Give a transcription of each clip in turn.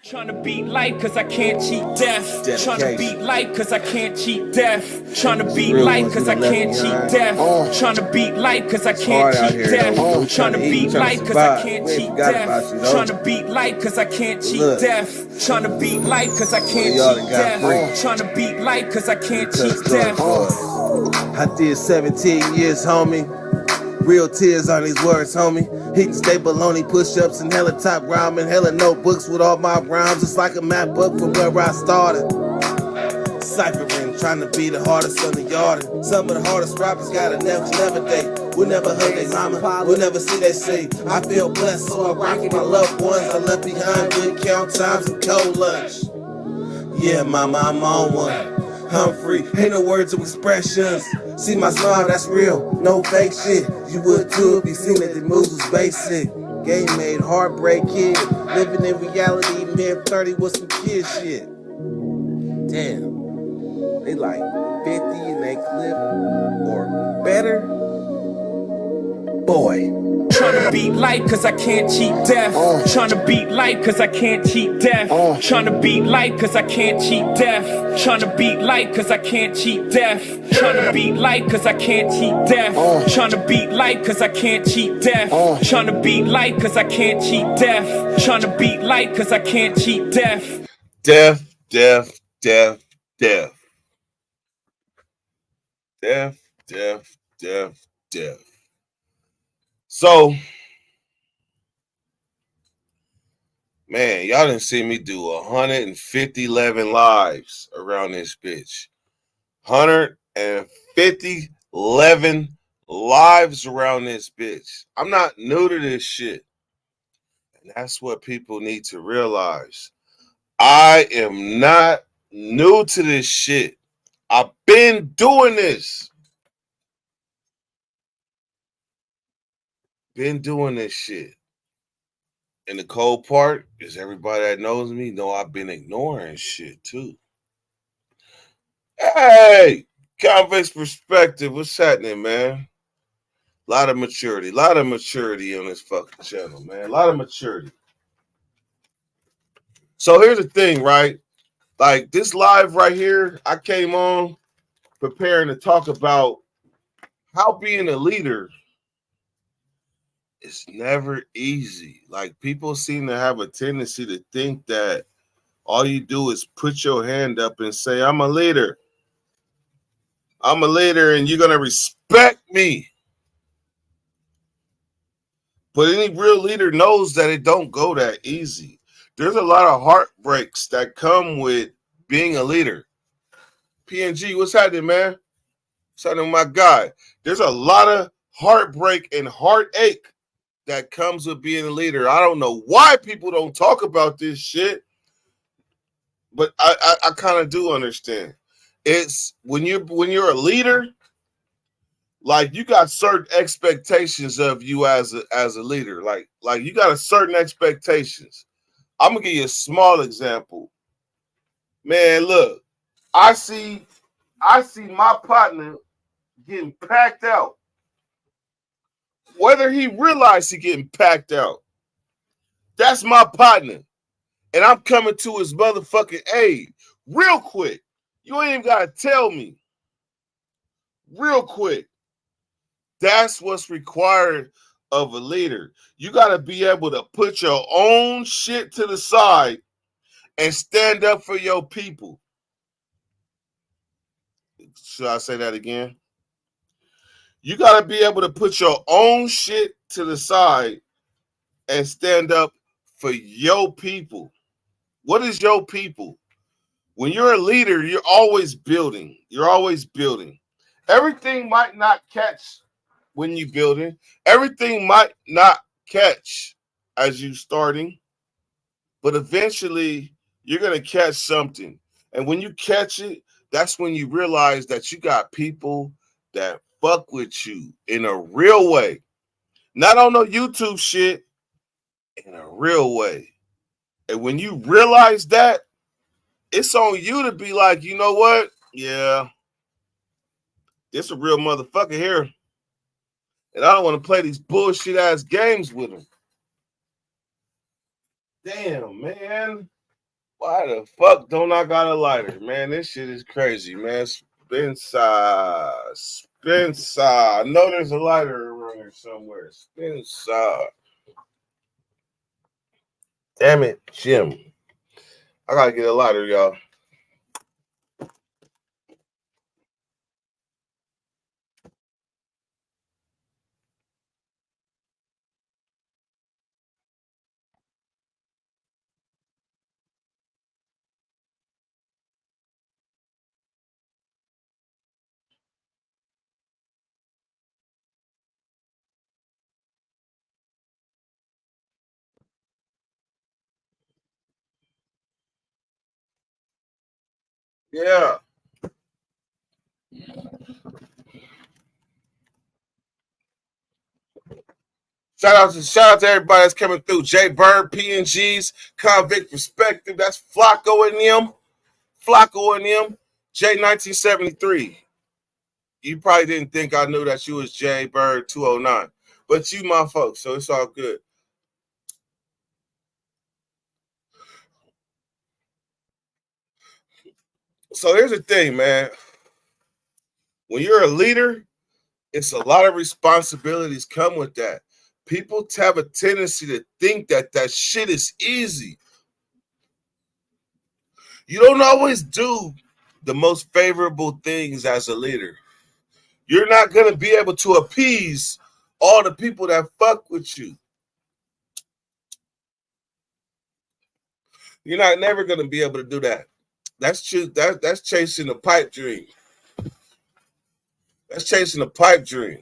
Trying to beat life cause I can't cheat death. Trying to beat life cause I can't cheat death. Trying to beat life cause I can't cheat death. Trying to beat life cause I can't cheat death. Trying to beat life cause I can't cheat death. Trying to beat life cause I can't cheat death. Trying to beat life cause I can't cheat death. Trying to beat life cause I can't cheat death. I did 17 years, homie. Real tears on these words, homie. Heat stay baloney, push-ups and hella top rhyming, hella notebooks with all my rhymes. It's like a map book from where I started. Ciphering, trying to be the hardest on the yard. Some of the hardest rappers gotta never date. We'll never hug their mama, we'll never see they sing. I feel blessed, so I rock with my loved ones. I left behind good count times and cold lunch. Yeah, mama, I'm on one. I'm free, ain't no words of expressions. See my smile, that's real, no fake shit. You would too if you seen that the moves was basic. Game made, heartbreak kid. Living in reality, man, 30 with some kid shit. Damn, they like 50 in they clip or better. Boy. Trying to beat life cause I can't cheat death. Trying to beat life cause I can't cheat death. Trying to beat life cause I can't cheat death. Trying to beat life cause I can't cheat death. Trying to beat life cause I can't cheat death. Trying to beat life cause I can't cheat death. Trying to beat life cause I can't cheat death. Trying to beat life cause I can't cheat death. Death, death, death, death. Death, death, death, death. So, man, y'all didn't see me do 150 lives around this bitch. 150 lives around this bitch. I'm not new to this shit. And that's what people need to realize. I am not new to this shit. I've been doing this. Been doing this shit. And the cold part is everybody that knows me know I've been ignoring shit too. Hey, convex perspective, what's happening, man? A lot of maturity on this fucking channel, man. A lot of maturity. So here's the thing, right? Like this live right here, I came on preparing to talk about how being a leader is never easy. Like people seem to have a tendency to think that all you do is put your hand up and say, I'm a leader. I'm a leader and you're going to respect me. But any real leader knows that it don't go that easy. There's a lot of heartbreaks that come with being a leader. PNG, what's happening, man? What's happening, my guy? There's a lot of heartbreak and heartache that comes with being a leader. I don't know why people don't talk about this shit, but I kind of do understand. It's when you're a leader, like you got certain expectations of you as a leader. Like you got a certain expectations. I'm gonna give you a small example. Man, look, I see my partner getting packed out. Whether he realized he getting packed out, that's my partner. And I'm coming to his motherfucking aid real quick. You ain't even gotta tell me. Real quick. That's what's required of a leader. You gotta be able to put your own shit to the side and stand up for your people. Should I say that again? You gotta be able to put your own shit to the side and stand up for your people. What is your people? When you're a leader, you're always building. You're always building. Everything might not catch when you building. Everything might not catch as you starting. But eventually, you're going to catch something. And when you catch it, that's when you realize that you got people that fuck with you in a real way. Not on no YouTube shit, in a real way. And when you realize that, it's on you to be like, you know what? Yeah, this a real motherfucker here. And I don't want to play these bullshit ass games with him. Damn, man. Why the fuck don't I got a lighter, man? This shit is crazy, man. Spencer. I know there's a lighter around here somewhere. Spencer. Damn it, Jim. I gotta get a lighter, y'all. Yeah. Shout out to everybody that's coming through. Jay Bird, PNGs, Convict Perspective. That's Flacco and them. J 1973. You probably didn't think I knew that you was Jay Bird 209. But you my folks, so it's all good. So here's the thing, man. When you're a leader, it's a lot of responsibilities come with that. People have a tendency to think that that shit is easy. You don't always do the most favorable things as a leader. You're not going to be able to appease all the people that fuck with you. You're not never going to be able to do that. That's true. That's chasing a pipe dream. That's chasing a pipe dream.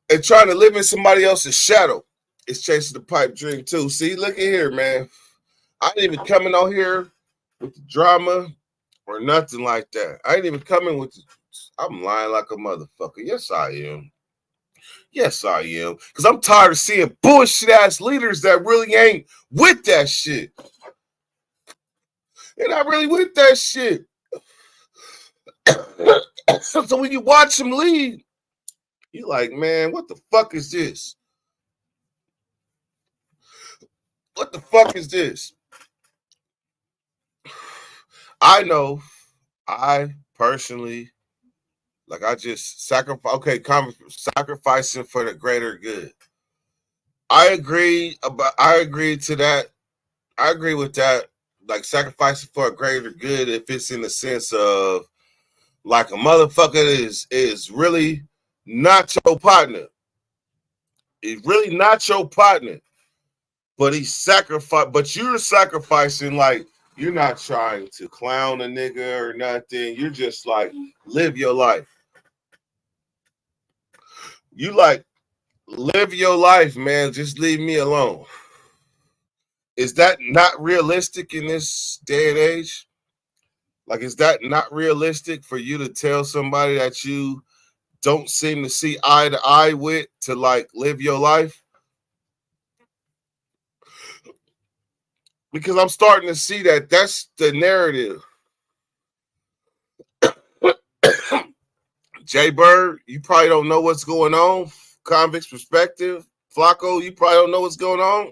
And trying to live in somebody else's shadow is chasing the pipe dream too. See, look at here, man. I didn't even come in on here with the drama or nothing like that. I ain't even coming with I'm lying like a motherfucker. Yes, I am. Yes, I am. Because I'm tired of seeing bullshit ass leaders that really ain't with that shit. They're not really with that shit. So when you watch them lead, you're like, man, what the fuck is this? What the fuck is this? I know I personally, like I just sacrificing for the greater good. I agree to that. I agree with that. Like sacrificing for a greater good if it's in the sense of like a motherfucker is really not your partner. He's really not your partner. But you're sacrificing like you're not trying to clown a nigga or nothing. You're just like live your life. You like live your life, man. Just leave me alone. Is that not realistic in this day and age? Like, is that not realistic for you to tell somebody that you don't seem to see eye to eye with to like live your life? Because I'm starting to see that that's the narrative. Jay Bird, you probably don't know what's going on. Convict's Perspective. Flacco, you probably don't know what's going on.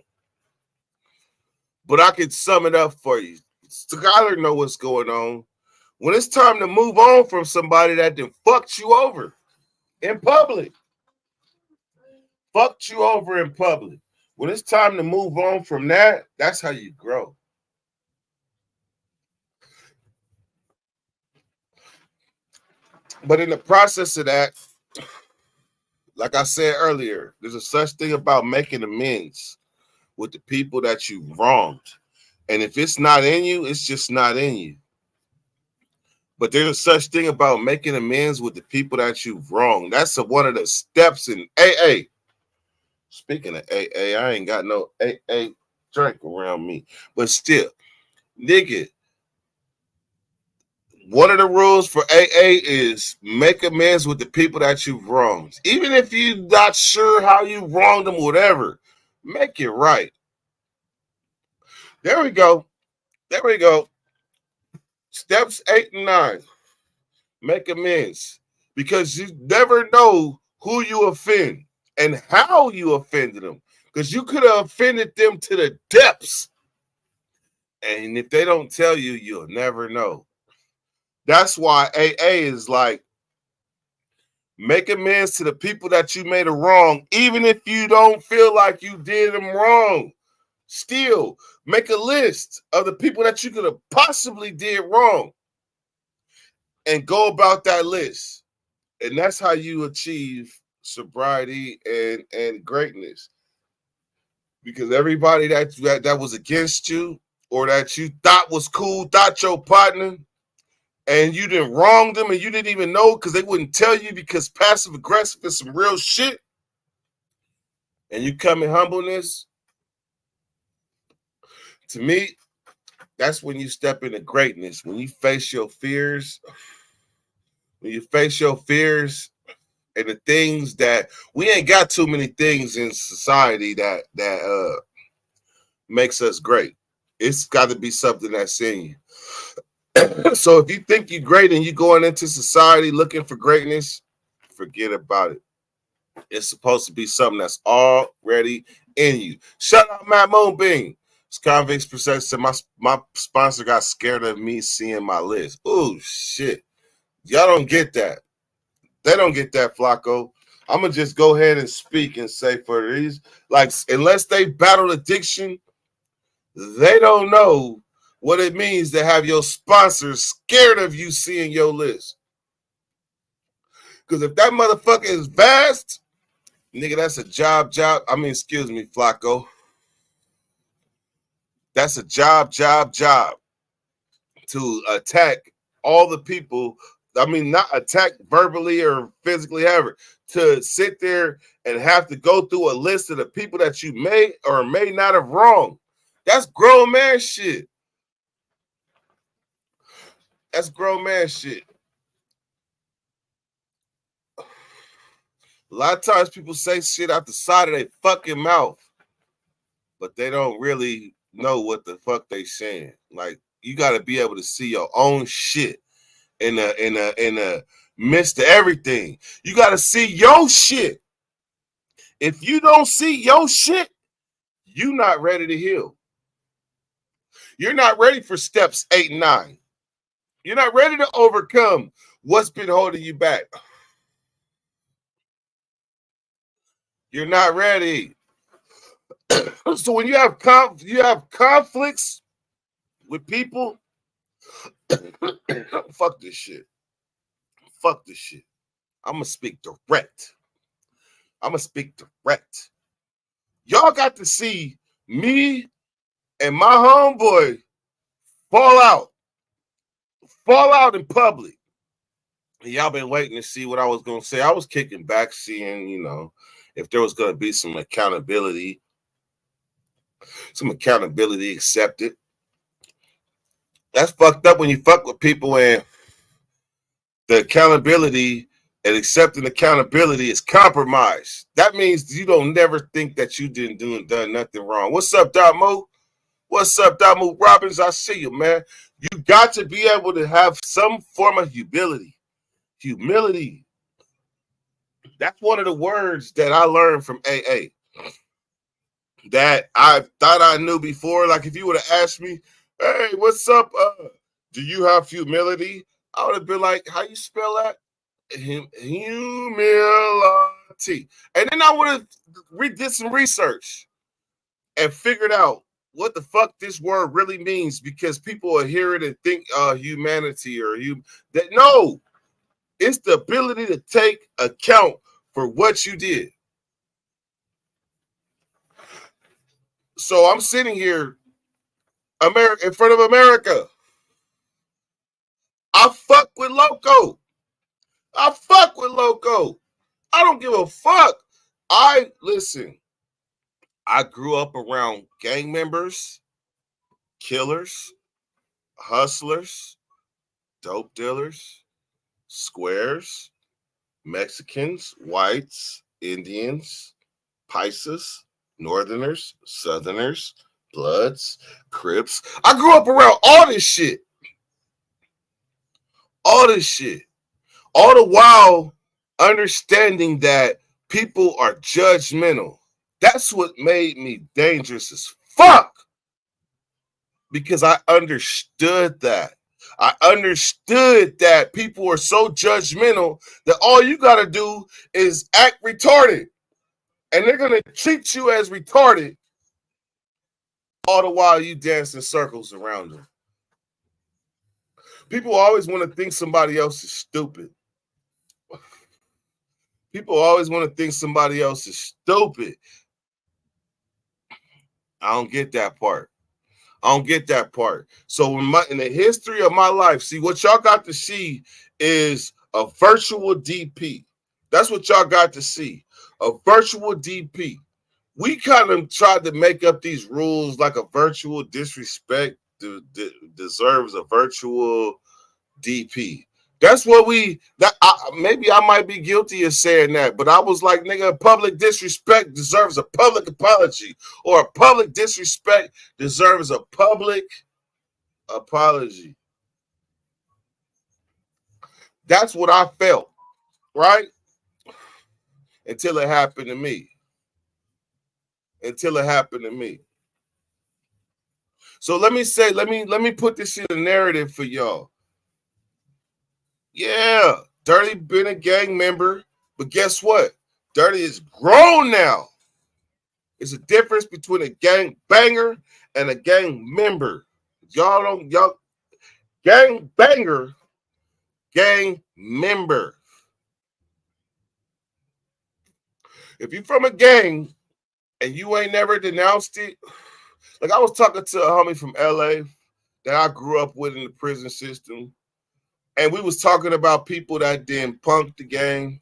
But I can sum it up for you. Skyler know what's going on. When it's time to move on from somebody that then fucked you over in public. Fucked you over in public. When it's time to move on from that, that's how you grow. But in the process of that, like I said earlier, there's a such thing about making amends with the people that you wronged. And if it's not in you, it's just not in you. But there's a such thing about making amends with the people that you've wronged. That's one of the steps in AA. Speaking of AA, I ain't got no AA drink around me. But still, nigga, one of the rules for AA is make amends with the people that you've wronged. Even if you're not sure how you wronged them, whatever, make it right. There we go. There we go. Steps 8 and 9. Make amends. Because you never know who you offend. and how you offended them. Because you could have offended them to the depths. And if they don't tell you, you'll never know. That's why AA is like, make amends to the people that you made a wrong, even if you don't feel like you did them wrong. Still, make a list of the people that you could have possibly did wrong and go about that list. And that's how you achieve sobriety and greatness. Because everybody that was against you or that you thought was cool, thought your partner, and you didn't wrong them and you didn't even know because they wouldn't tell you because passive aggressive is some real shit. And you come in humbleness, to me, that's when you step into greatness. When you face your fears, and the things that we ain't got too many things in society that makes us great. It's got to be something that's in you. So if you think you're great and you're going into society looking for greatness, forget about it. It's supposed to be something that's already in you. Shout out Matt Moonbeam. It's Convicts Perception said my sponsor got scared of me seeing my list. Oh shit. Y'all don't get that. They don't get that, Flacco. I'm gonna just go ahead and speak and say for these, like, unless they battle addiction, they don't know what it means to have your sponsors scared of you seeing your list. Because if that motherfucker is vast, nigga, that's a job. I mean, excuse me, Flacco. That's a job to attack all the people. I mean, not attack verbally or physically, ever. To sit there and have to go through a list of the people that you may or may not have wronged. That's grown man shit. That's grown man shit. A lot of times people say shit out the side of their fucking mouth, but they don't really know what the fuck they saying. Like, you got to be able to see your own shit in a midst of everything. You got to see your shit. If you don't see your shit, you're not ready to heal. You're not ready for steps 8 and 9. You're not ready to overcome what's been holding you back. You're not ready. So when you have conflicts with people, fuck this shit. Fuck this shit. I'm gonna speak direct. Y'all got to see me and my homeboy fall out in public. And y'all been waiting to see what I was gonna say. I was kicking back, seeing, if there was gonna be some accountability accepted. That's fucked up when you fuck with people and the accountability and accepting accountability is compromised. That means you don't never think that you done nothing wrong. What's up, Damo? What's up, Damo Robbins? I see you, man. You got to be able to have some form of humility. Humility. That's one of the words that I learned from AA that I thought I knew before. Like, if you would have asked me, hey, what's up? Do you have humility? I would have been like, how you spell that? Humility. And then I would have did some research and figured out what the fuck this word really means, because people will hear it and think humanity or no, it's the ability to take account for what you did. So I'm sitting here, in front of America. I fuck with Loco. I don't give a fuck. Listen, I grew up around gang members, killers, hustlers, dope dealers, squares, Mexicans, whites, Indians, Paisas, Northerners, Southerners, Bloods, Crips. I grew up around all this shit. All the while understanding that People are judgmental. That's what made me dangerous as fuck. Because I understood that. I understood that people are so judgmental that all you got to do is act retarded. And they're going to treat you as retarded all the while you dance in circles around them. People always want to think somebody else is stupid. People always want to think somebody else is stupid. I don't get that part. I don't get that part. So in the history of my life, see, what y'all got to see is a virtual DP. That's what y'all got to see, a virtual DP. We kind of tried to make up these rules like a virtual disrespect deserves a virtual DP. That's what maybe I might be guilty of saying that, but I was like, nigga, public disrespect deserves a public apology, or a public disrespect deserves a public apology. That's what I felt, right? Until it happened to me. So let me put this in a narrative for y'all. Yeah, Dirty been a gang member, but guess what? Dirty is grown now. It's a difference between a gang banger and a gang member. Y'all gang banger, gang member. If you from a gang and you ain't never denounced it, like I was talking to a homie from LA that I grew up with in the prison system, and we was talking about people that didn't punk the gang.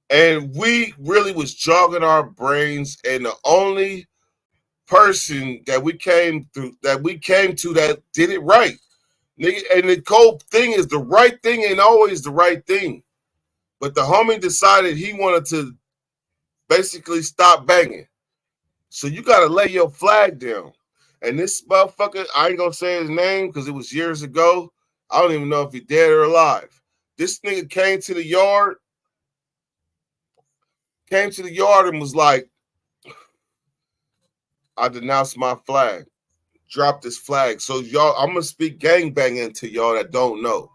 And we really was jogging our brains, and the only person that we came to that did it right. And the cold thing is, the right thing ain't always the right thing. But the homie decided he wanted to basically stop banging. So you got to lay your flag down. And this motherfucker, I ain't going to say his name because it was years ago. I don't even know if he's dead or alive. This nigga came to the yard and was like, I denounced my flag. Drop this flag. So y'all, I'm going to speak gangbanging to y'all that don't know.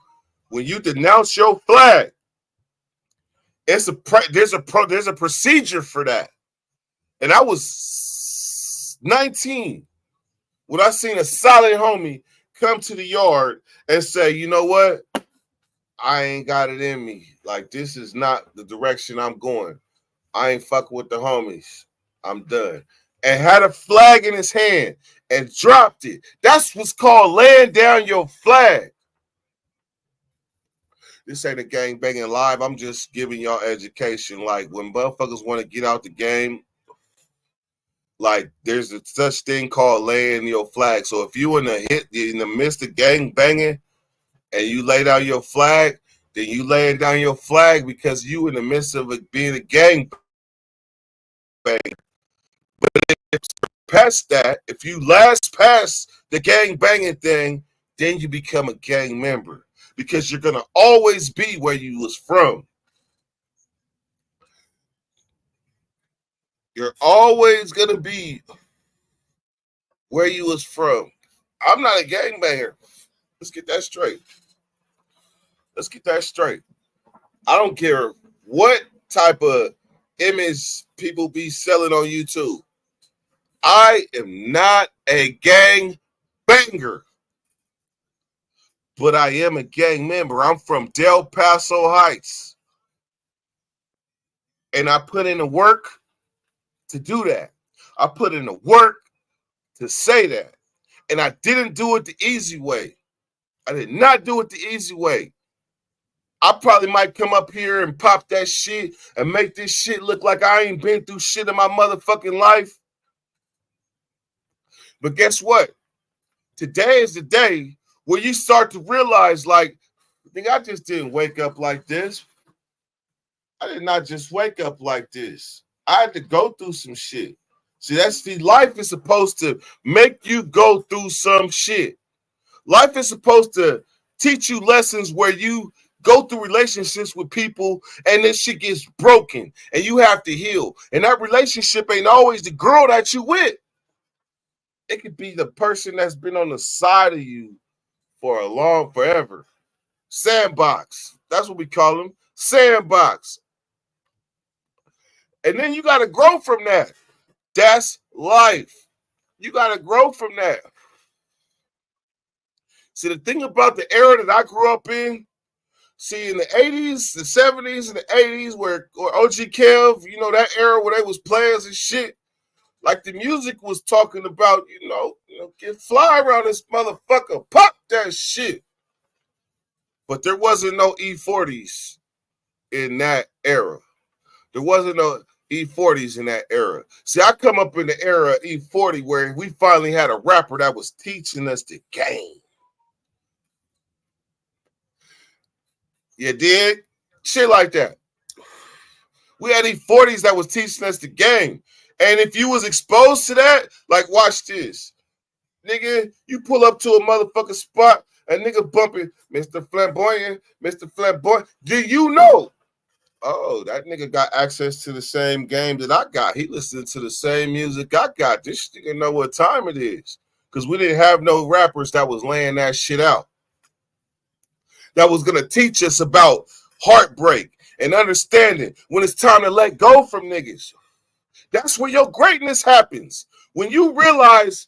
When you denounce your flag, there's a procedure for that. And I was 19 when I seen a solid homie come to the yard and say, you know what? I ain't got it in me. Like, this is not the direction I'm going. I ain't fucking with the homies. I'm done. And had a flag in his hand and dropped it. That's what's called laying down your flag. This ain't a gang banging live. I'm just giving y'all education. Like, when motherfuckers want to get out the game, like, there's a such thing called laying your flag. So if you in the midst of gang banging and you lay down your flag, then you laying down your flag because you in the midst of it being a gang bang. But if past that, if you last past the gang banging thing, then you become a gang member because you're gonna always be where you was from. You're always gonna be where you was from. I'm not a gangbanger. Let's get that straight. I don't care what type of image people be selling on YouTube. I am not a gang banger, but I am a gang member. I'm from Del Paso Heights, and I put in the work to do that. I put in the work to say that, and I didn't do it the easy way. I did not do it the easy way. I probably might come up here and pop that shit and make this shit look like I ain't been through shit in my motherfucking life. But guess what? Today is the day where you start to realize, like, I just didn't wake up like this. I did not just wake up like this. I had to go through some shit. See, life is supposed to make you go through some shit. Life is supposed to teach you lessons where you go through relationships with people and this shit gets broken and you have to heal. And that relationship ain't always the girl that you with. It could be the person that's been on the side of you for forever. Sandbox. That's what we call them. Sandbox. And then you got to grow from that. That's life. You got to grow from that. See, the thing about the era that I grew up in, see, in the 80s, the 70s, and the 80s, where OG Kev, you know, that era where they was players and shit, like the music was talking about, you know, get fly around this motherfucker, pop that shit. But there wasn't no E40s in that era. There wasn't no E40s in that era. See, I come up in the era of E40 where we finally had a rapper that was teaching us the game. You dig? Shit like that. We had E40s that was teaching us the game. And if you was exposed to that, like, watch this. Nigga, you pull up to a motherfucking spot, a nigga bumping, Mr. Flamboyant, Mr. Flamboyant. Do you know? Oh, that nigga got access to the same game that I got. He listened to the same music I got. This nigga know what time it is. Because we didn't have no rappers that was laying that shit out. That was going to teach us about heartbreak and understanding when it's time to let go from niggas. That's where your greatness happens. When you realize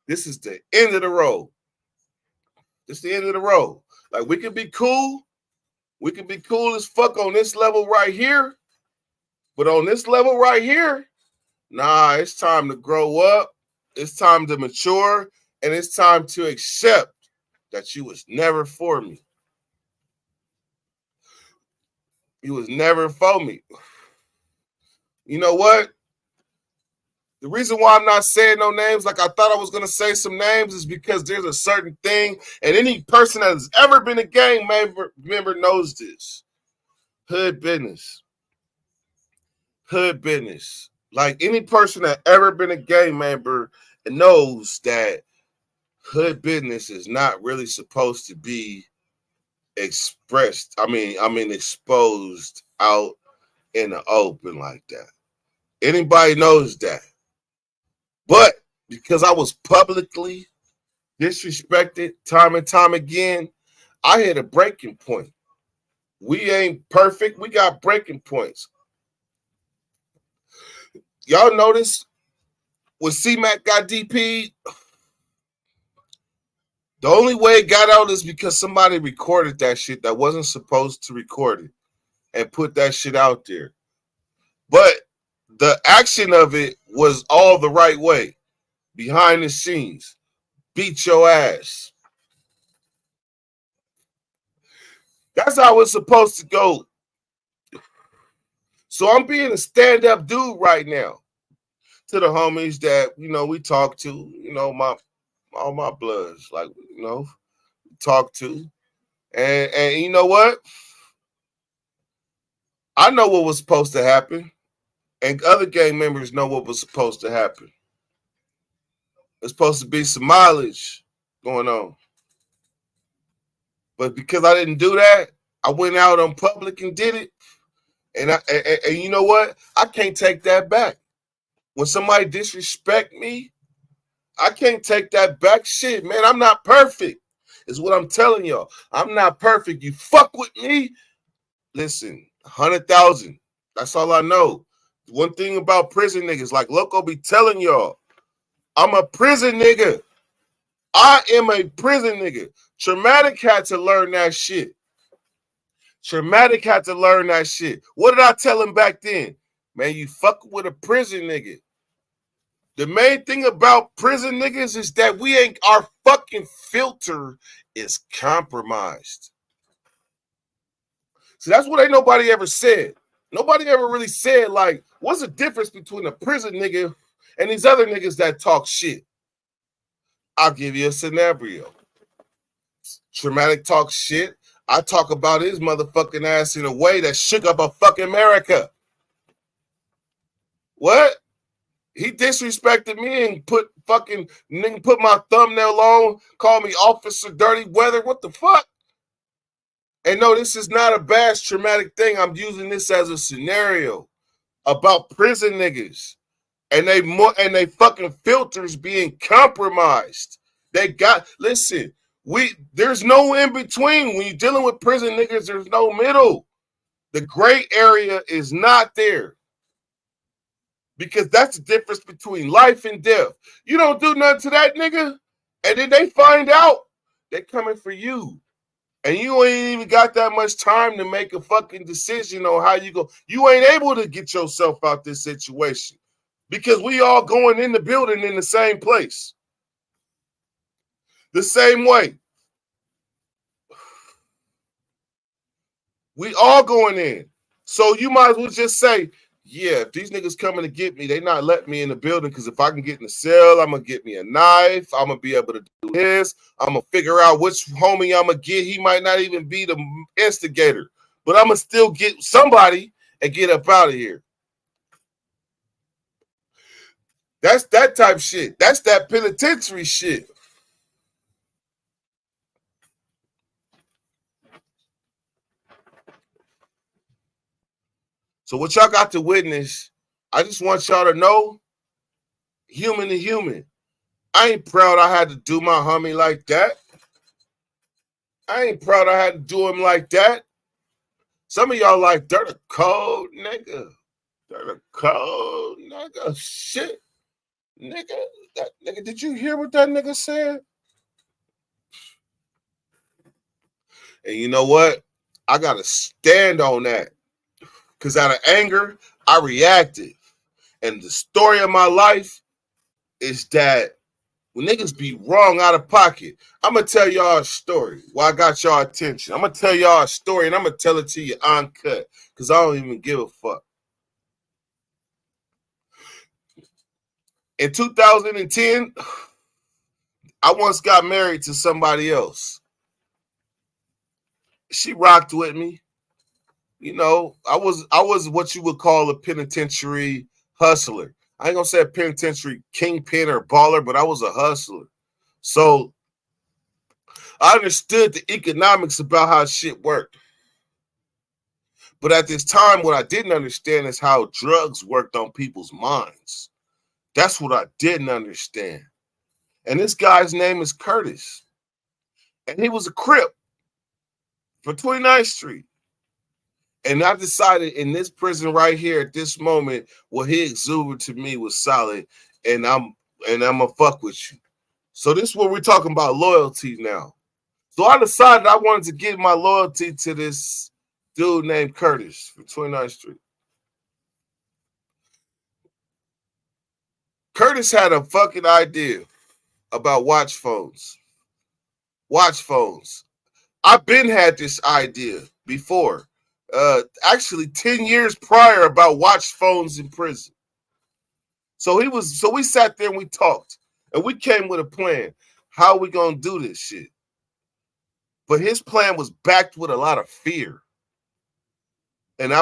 this is the end of the road. This is the end of the road. Like, we can be cool. We can be cool as fuck on this level right here. But on this level right here, nah, it's time to grow up. It's time to mature. And it's time to accept that you was never for me. You was never for me. You know what? The reason why I'm not saying no names like I thought I was going to say some names is because there's a certain thing, and any person that has ever been a gang member knows this. Hood business. Hood business. Like, any person that ever been a gang member knows that hood business is not really supposed to be expressed. I mean exposed out in the open like that. Anybody knows that. But because I was publicly disrespected time and time again, I hit a breaking point. We ain't perfect. We got breaking points. Y'all notice when C-Mac got DP'd, the only way it got out is because somebody recorded that shit that wasn't supposed to record it and put that shit out there. But the action of it was all the right way. Behind the scenes. Beat your ass. That's how it's supposed to go. So I'm being a stand-up dude right now. To the homies that, you know, we talk to, you know, all my bloods, like, you know, talk to. And you know what? I know what was supposed to happen. And other gang members know what was supposed to happen. There's supposed to be some mileage going on. But because I didn't do that, I went out on public and did it. And you know what? I can't take that back. When somebody disrespect me, I can't take that back. Shit, man, I'm not perfect. Is what I'm telling y'all. I'm not perfect. You fuck with me, listen, 100,000. That's all I know. One thing about prison niggas, like Loco be telling y'all, I'm a prison nigga. I am a prison nigga. Traumatic had to learn that shit. Traumatic had to learn that shit. What did I tell him back then? Man, you fuck with a prison nigga. The main thing about prison niggas is that our fucking filter is compromised. So that's what ain't nobody ever said. Nobody ever really said, like, what's the difference between a prison nigga and these other niggas that talk shit? I'll give you a scenario. Traumatic talk shit. I talk about his motherfucking ass in a way that shook up a fucking America. What? He disrespected me and put my thumbnail on, called me Officer Dirty Weather. What the fuck? And no, this is not a bad traumatic thing. I'm using this as a scenario about prison niggas and they fucking filters being compromised. Listen, there's no in between. When you're dealing with prison niggas, there's no middle. The gray area is not there. Because that's the difference between life and death. You don't do nothing to that nigga, and then they find out, they coming for you. And you ain't even got that much time to make a fucking decision on how you go. You ain't able to get yourself out this situation because we all going in the building in the same place. The same way. We all going in. So you might as well just say, yeah, if these niggas coming to get me, they not letting me in the building because if I can get in the cell, I'm going to get me a knife. I'm going to be able to do this. I'm going to figure out which homie I'm going to get. He might not even be the instigator, but I'm going to still get somebody and get up out of here. That's that type shit. That's that penitentiary shit. So what y'all got to witness, I just want y'all to know, human to human. I ain't proud I had to do my homie like that. I ain't proud I had to do him like that. Some of y'all like, they're the cold nigga. They're the cold nigga. Shit. Nigga, did you hear what that nigga said? And you know what? I got to stand on that. Because out of anger, I reacted. And the story of my life is that when niggas be wrong out of pocket, I'm going to tell y'all a story. Well, I got y'all attention. I'm going to tell y'all a story, and I'm going to tell it to you uncut because I don't even give a fuck. In 2010, I once got married to somebody else. She rocked with me. You know, I was what you would call a penitentiary hustler. I ain't gonna say a penitentiary kingpin or baller, but I was a hustler. So I understood the economics about how shit worked. But at this time, what I didn't understand is how drugs worked on people's minds. That's what I didn't understand. And this guy's name is Curtis. And he was a Crip for 29th Street. And I decided in this prison right here at this moment, what he exuded to me was solid. And I'm gonna fuck with you. So this is what we're talking about, loyalty now. So I decided I wanted to give my loyalty to this dude named Curtis for 29th Street. Curtis had a fucking idea about watch phones. Watch phones. I've been had this idea before. Actually 10 years prior about watch phones in prison. So we sat there and we talked and we came with a plan. How are we gonna do this shit? But his plan was backed with a lot of fear. And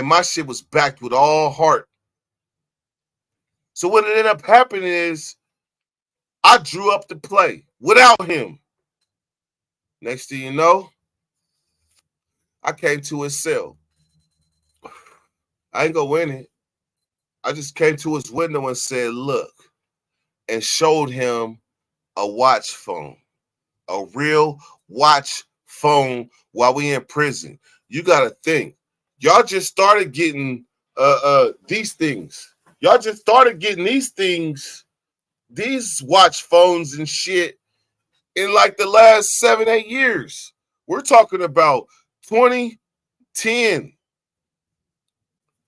my shit was backed with all heart. So what ended up happening is I drew up the play without him. Next thing you know, I came to his cell. I ain't go in it. I just came to his window and said, look, and showed him a watch phone, a real watch phone while we in prison. You got to think, y'all just started getting these things. Y'all just started getting these things, these watch phones and shit in like the last 7-8 years. We're talking about 2010.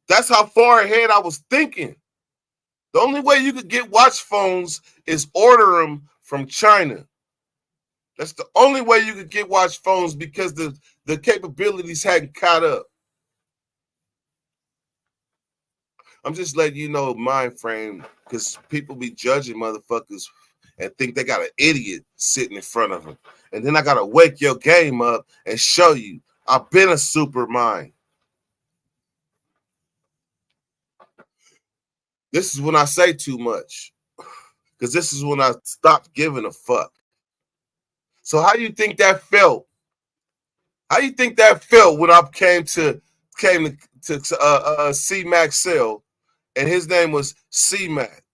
That's how far ahead I was thinking. The only way you could get watch phones is order them from China. That's the only way you could get watch phones because the capabilities hadn't caught up. I'm just letting you know mind frame because people be judging motherfuckers and think they got an idiot sitting in front of them. And then I got to wake your game up and show you I've been a super mind. This is when I say too much because this is when I stopped giving a fuck. So how do you think that felt? How you think that felt when I came to C-Mac Cell, and his name was C-Mac?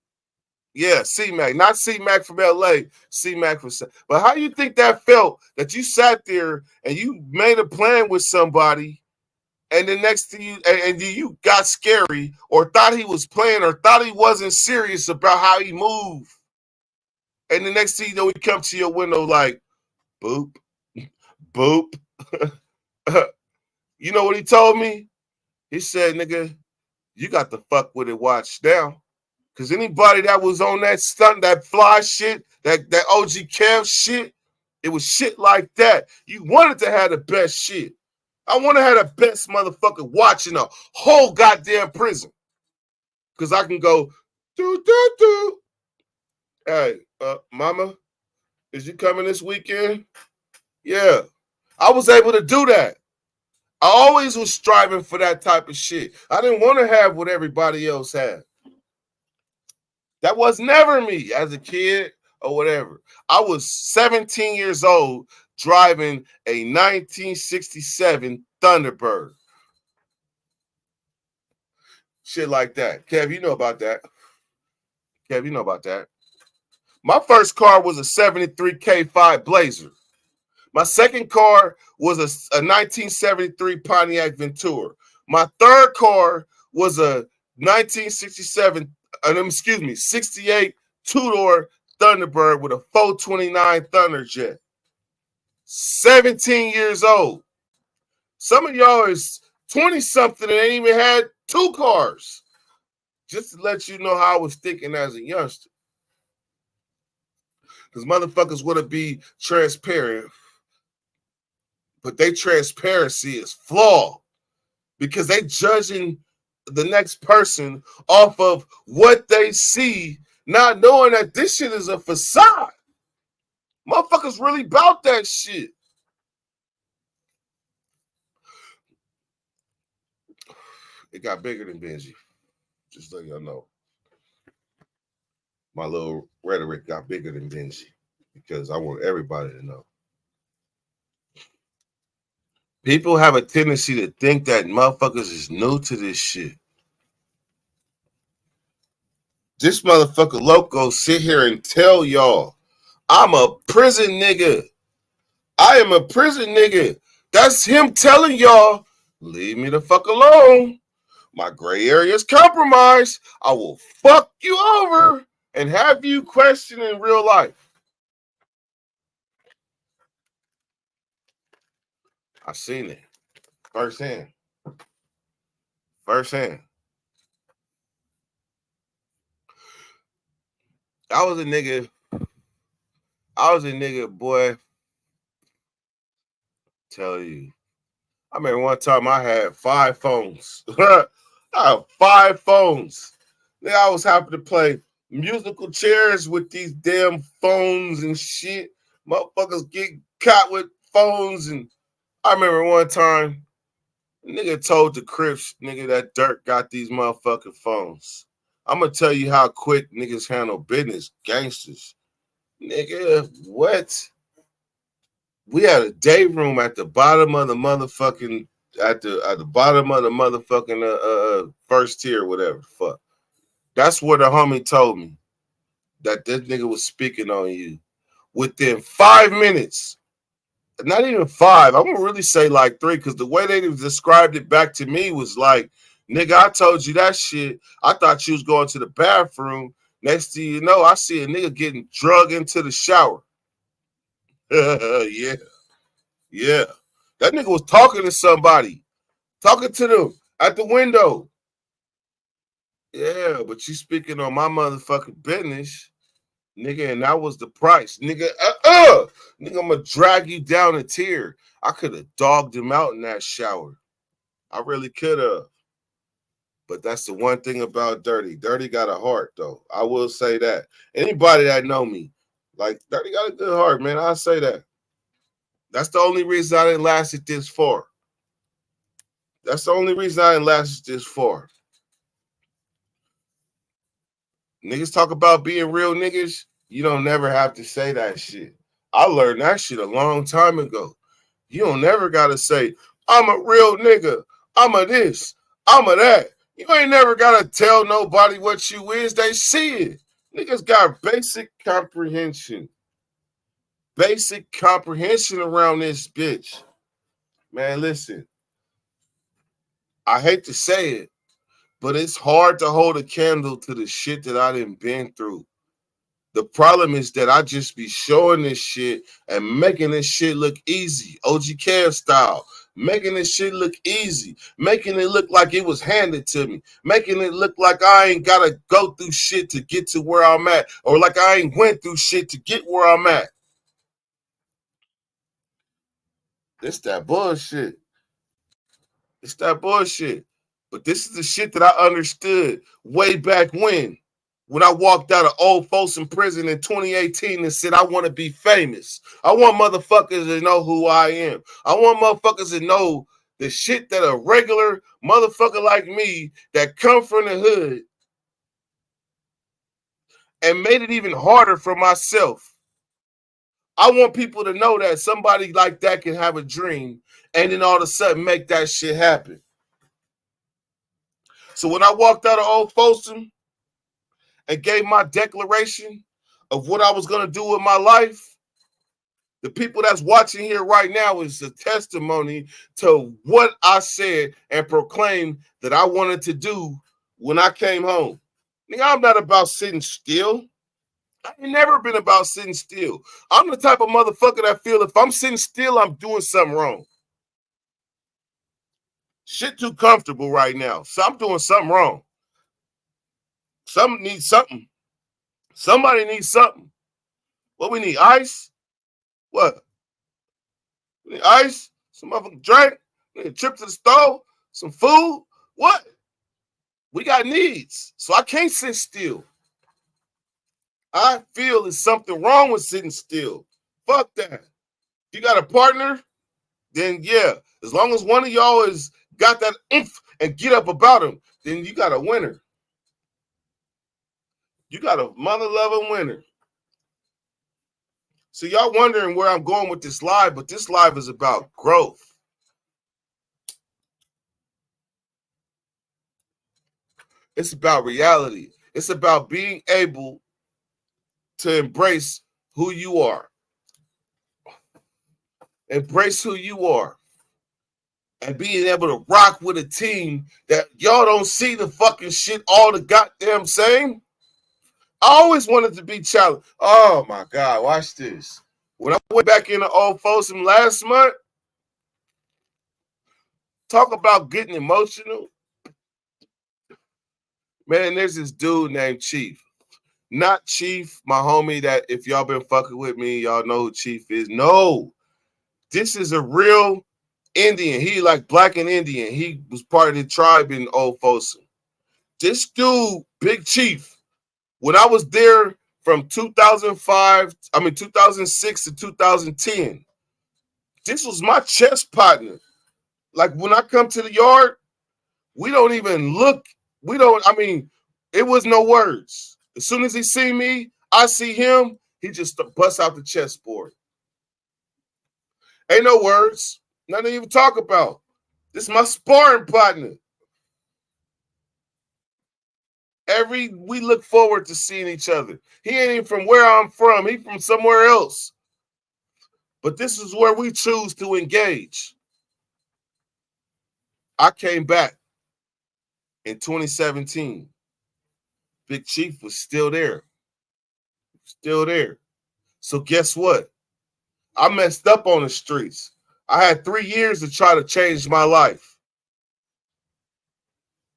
Yeah, C-Mac, not C-Mac from LA, C-Mac from. But how you think that felt that you sat there and you made a plan with somebody, and the next to you, and you got scary or thought he was playing or thought he wasn't serious about how he moved, and the next thing you know, he come to your window like, boop, boop. You know what he told me? He said, nigga, you got to fuck with it watch now. Because anybody that was on that stunt, that fly shit, that OG Kev shit, it was shit like that. You wanted to have the best shit. I want to have the best motherfucker watching the whole goddamn prison. Because I can go, do, do, do. Hey, mama, is you coming this weekend? Yeah. I was able to do that. I always was striving for that type of shit. I didn't want to have what everybody else had. That was never me as a kid or whatever. I was 17 years old driving a 1967 Thunderbird. Shit like that. Kev, you know about that. Kev, you know about that. My first car was a 73 K5 Blazer. My second car was a 1973 Pontiac Ventura. My third car was a 68 two-door Thunderbird with a 429 Thunderjet. 17 years old. Some of y'all is 20-something and ain't even had two cars. Just to let you know how I was thinking as a youngster. Because motherfuckers want to be transparent, but their transparency is flawed because they judging the next person off of what they see, not knowing that this shit is a facade. Motherfuckers really about that shit. It got bigger than Benji. Just so y'all know. My little rhetoric got bigger than Benji because I want everybody to know. People have a tendency to think that motherfuckers is new to this shit. This motherfucker Loco sit here and tell y'all, I'm a prison nigga. I am a prison nigga. That's him telling y'all, leave me the fuck alone. My gray area is compromised. I will fuck you over and have you question in real life. I seen it firsthand. Firsthand. I was a nigga, boy. Tell you. I remember one time I had 5 phones. I had 5 phones. Then I was happy to play musical chairs with these damn phones and shit. Motherfuckers get caught with phones. And I remember one time, nigga told the Crips, nigga, that Dirk got these motherfucking phones. I'm going to tell you how quick niggas handle business, gangsters. Nigga, what? We had a day room at the bottom of the motherfucking, at the bottom of the motherfucking first tier, whatever. Fuck. That's where the homie told me that this nigga was speaking on you. Within 5 minutes, not even 5, I'm gonna really say like 3, because the way they described it back to me was like, nigga, I told you that shit. I thought you was going to the bathroom. Next thing you know, I see a nigga getting drugged into the shower. Yeah. Yeah. That nigga was talking to somebody. Talking to them at the window. Yeah, but you speaking on my motherfucking business, nigga, and that was the price. Nigga, nigga, I'm gonna drag you down a tier. I could have dogged him out in that shower. I really could have. But that's the one thing about Dirty. Dirty got a heart, though. I will say that. Anybody that know me, like, Dirty got a good heart, man. I'll say that. That's the only reason I didn't last it this far. That's the only reason I didn't last it this far. Niggas talk about being real niggas. You don't never have to say that shit. I learned that shit a long time ago. You don't never gotta say, I'm a real nigga. I'm a this. I'm a that. You ain't never gotta tell nobody what you is. They see it. Niggas got basic comprehension. Basic comprehension around this bitch. Man, listen. I hate to say it, but it's hard to hold a candle to the shit that I done been through. The problem is that I just be showing this shit and making this shit look easy, OG Kev style. Making this shit look easy, making it look like it was handed to me, making it look like I ain't gotta go through shit to get to where I'm at, or like I ain't went through shit to get where I'm at. It's that bullshit. It's that bullshit. But this is the shit that I understood way back when I walked out of old Folsom prison in 2018 and said, I want to be famous. I want motherfuckers to know who I am. I want motherfuckers to know the shit that a regular motherfucker like me that come from the hood and made it even harder for myself. I want people to know that somebody like that can have a dream and then all of a sudden make that shit happen. So when I walked out of old Folsom and gave my declaration of what I was going to do with my life, the people that's watching here right now is a testimony to what I said and proclaimed that I wanted to do when I came home. Nigga, I'm not about sitting still. I ain't never been about sitting still. I'm the type of motherfucker that feel if I'm sitting still, I'm doing something wrong. Shit too comfortable right now. So I'm doing something wrong. Something needs something. Somebody needs something. What we need? Ice? What? We need ice? Some motherfucking drink? We need a trip to the store? Some food? What? We got needs. So I can't sit still. I feel there's something wrong with sitting still. Fuck that. If you got a partner, then yeah. As long as one of y'all has got that oomph and get up about him, then you got a winner. You got a mother-loving winner. So y'all wondering where I'm going with this live, but this live is about growth. It's about reality. It's about being able to embrace who you are. Embrace who you are. And being able to rock with a team that y'all don't see the fucking shit all the goddamn same. I always wanted to be challenged. Oh my God, watch this. When I went back into old Folsom last month, talk about getting emotional. Man, there's this dude named Chief. Not Chief, my homie that if y'all been fucking with me, y'all know who Chief is. No, this is a real Indian. He like black and Indian. He was part of the tribe in old Folsom. This dude, Big Chief, when I was there from 2006 to 2010, this was my chess partner. Like when I come to the yard, we don't even look. It was no words. As soon as he see me, I see him, he just busts out the chessboard. Ain't no words. Nothing to even talk about. This is my sparring partner. We look forward to seeing each other. He ain't even from where I'm from. He from somewhere else. But this is where we choose to engage. I came back in 2017. Big Chief was still there. Still there. So guess what? I messed up on the streets. I had 3 years to try to change my life.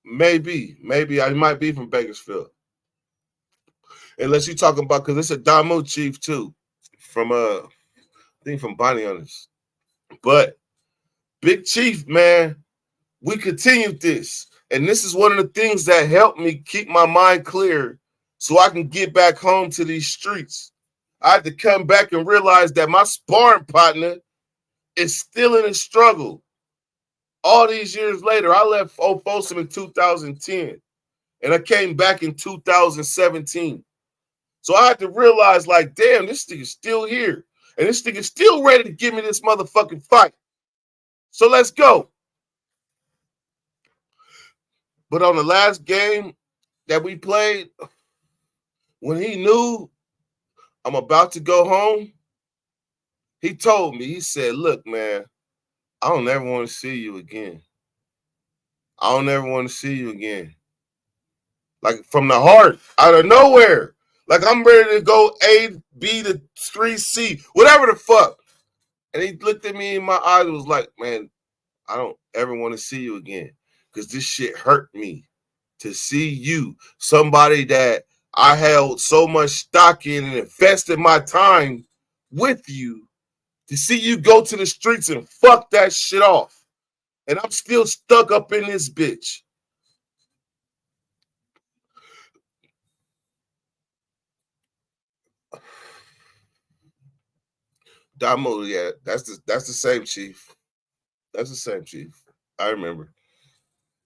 Maybe I might be from Bakersfield. Unless you're talking about, because it's a Damu Chief too. From I think from Bonnie Hunters. But Big Chief, man, we continued this. And this is one of the things that helped me keep my mind clear so I can get back home to these streets. I had to come back and realize that my sparring partner is still in a struggle. All these years later, I left Old Folsom in 2010, and I came back in 2017. So I had to realize, like, damn, this nigga's still here. And this nigga's still ready to give me this motherfucking fight. So let's go. But on the last game that we played, when he knew I'm about to go home, he told me, he said, look, man, I don't ever want to see you again. I don't ever want to see you again. Like from the heart, out of nowhere. Like I'm ready to go A, B to 3C, whatever the fuck. And he looked at me in my eyes and was like, man, I don't ever want to see you again. Because this shit hurt me to see you, somebody that I held so much stock in and invested my time with you, to see you go to the streets and fuck that shit off. And I'm still stuck up in this bitch. Damo, yeah, that's the same chief. That's the same chief. I remember.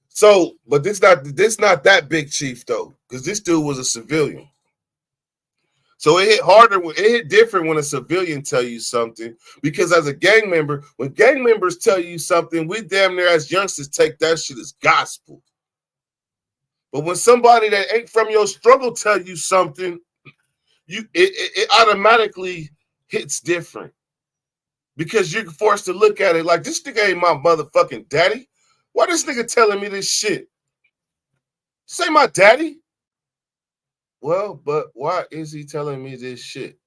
So, but this not that big chief though, because this dude was a civilian. So it hit harder, it hit different when a civilian tell you something, because as a gang member, when gang members tell you something, we damn near as youngsters take that shit as gospel. But when somebody that ain't from your struggle tell you something, it automatically hits different. Because you're forced to look at it like, this nigga ain't my motherfucking daddy. Why this nigga telling me this shit? Say my daddy. Well, but why is he telling me this shit?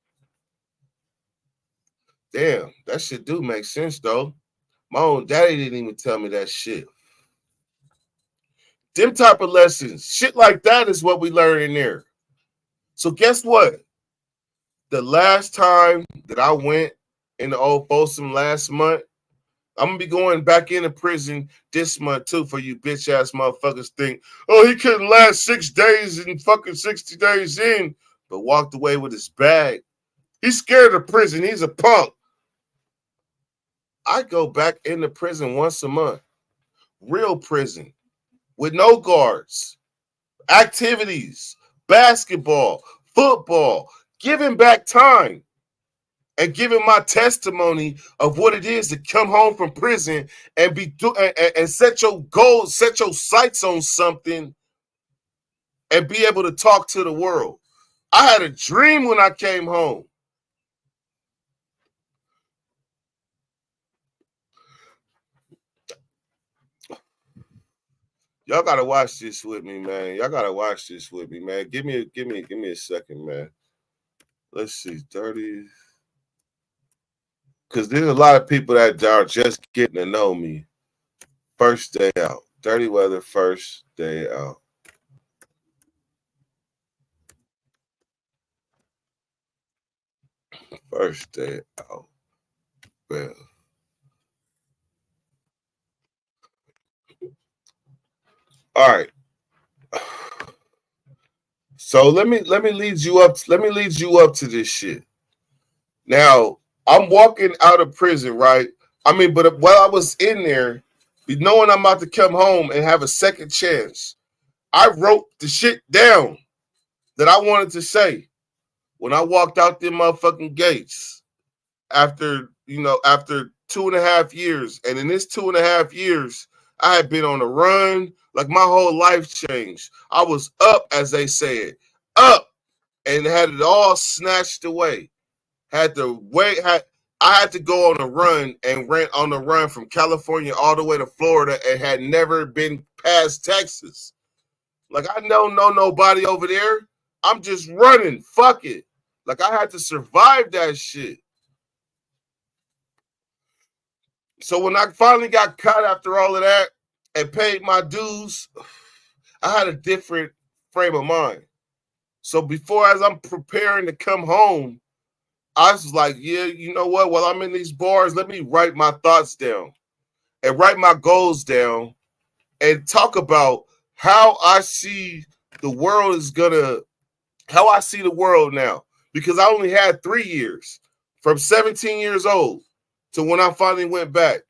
Damn, that shit do make sense, though. My own daddy didn't even tell me that shit. Them type of lessons, shit like that is what we learn in there. So guess what? The last time that I went in the old Folsom last month, I'm going to be going back into prison this month, too, for you bitch-ass motherfuckers think, oh, he couldn't last 6 days and fucking 60 days in, but walked away with his bag. He's scared of prison. He's a punk. I go back into prison once a month. Real prison. With no guards. Activities. Basketball. Football. Giving back time. And giving my testimony of what it is to come home from prison and and set your goals, set your sights on something, and be able to talk to the world. I had a dream when I came home. Y'all gotta watch this with me, man. Y'all gotta watch this with me, man. Give me a second, man. Let's see, 30. Because there's a lot of people that are just getting to know me. First day out. Dirty weather, first day out. First day out. Well. All right. So let me lead you up. Let me lead you up to this shit. Now, I'm walking out of prison, right? I mean, but while I was in there, knowing I'm about to come home and have a second chance, I wrote the shit down that I wanted to say when I walked out them motherfucking gates after 2.5 years. And in this 2.5 years, I had been on a run. Like my whole life changed. I was up, as they said, up, and had it all snatched away. I had to go on a run and ran on the run from California all the way to Florida and had never been past Texas. Like I don't know nobody over there. I'm just running. Fuck it. Like I had to survive that shit. So when I finally got caught after all of that and paid my dues, I had a different frame of mind. So before, as I'm preparing to come home, I was like, yeah, you know what? While I'm in these bars, let me write my thoughts down and write my goals down and talk about how I see the world how I see the world now. Because I only had 3 years from 17 years old to when I finally went back.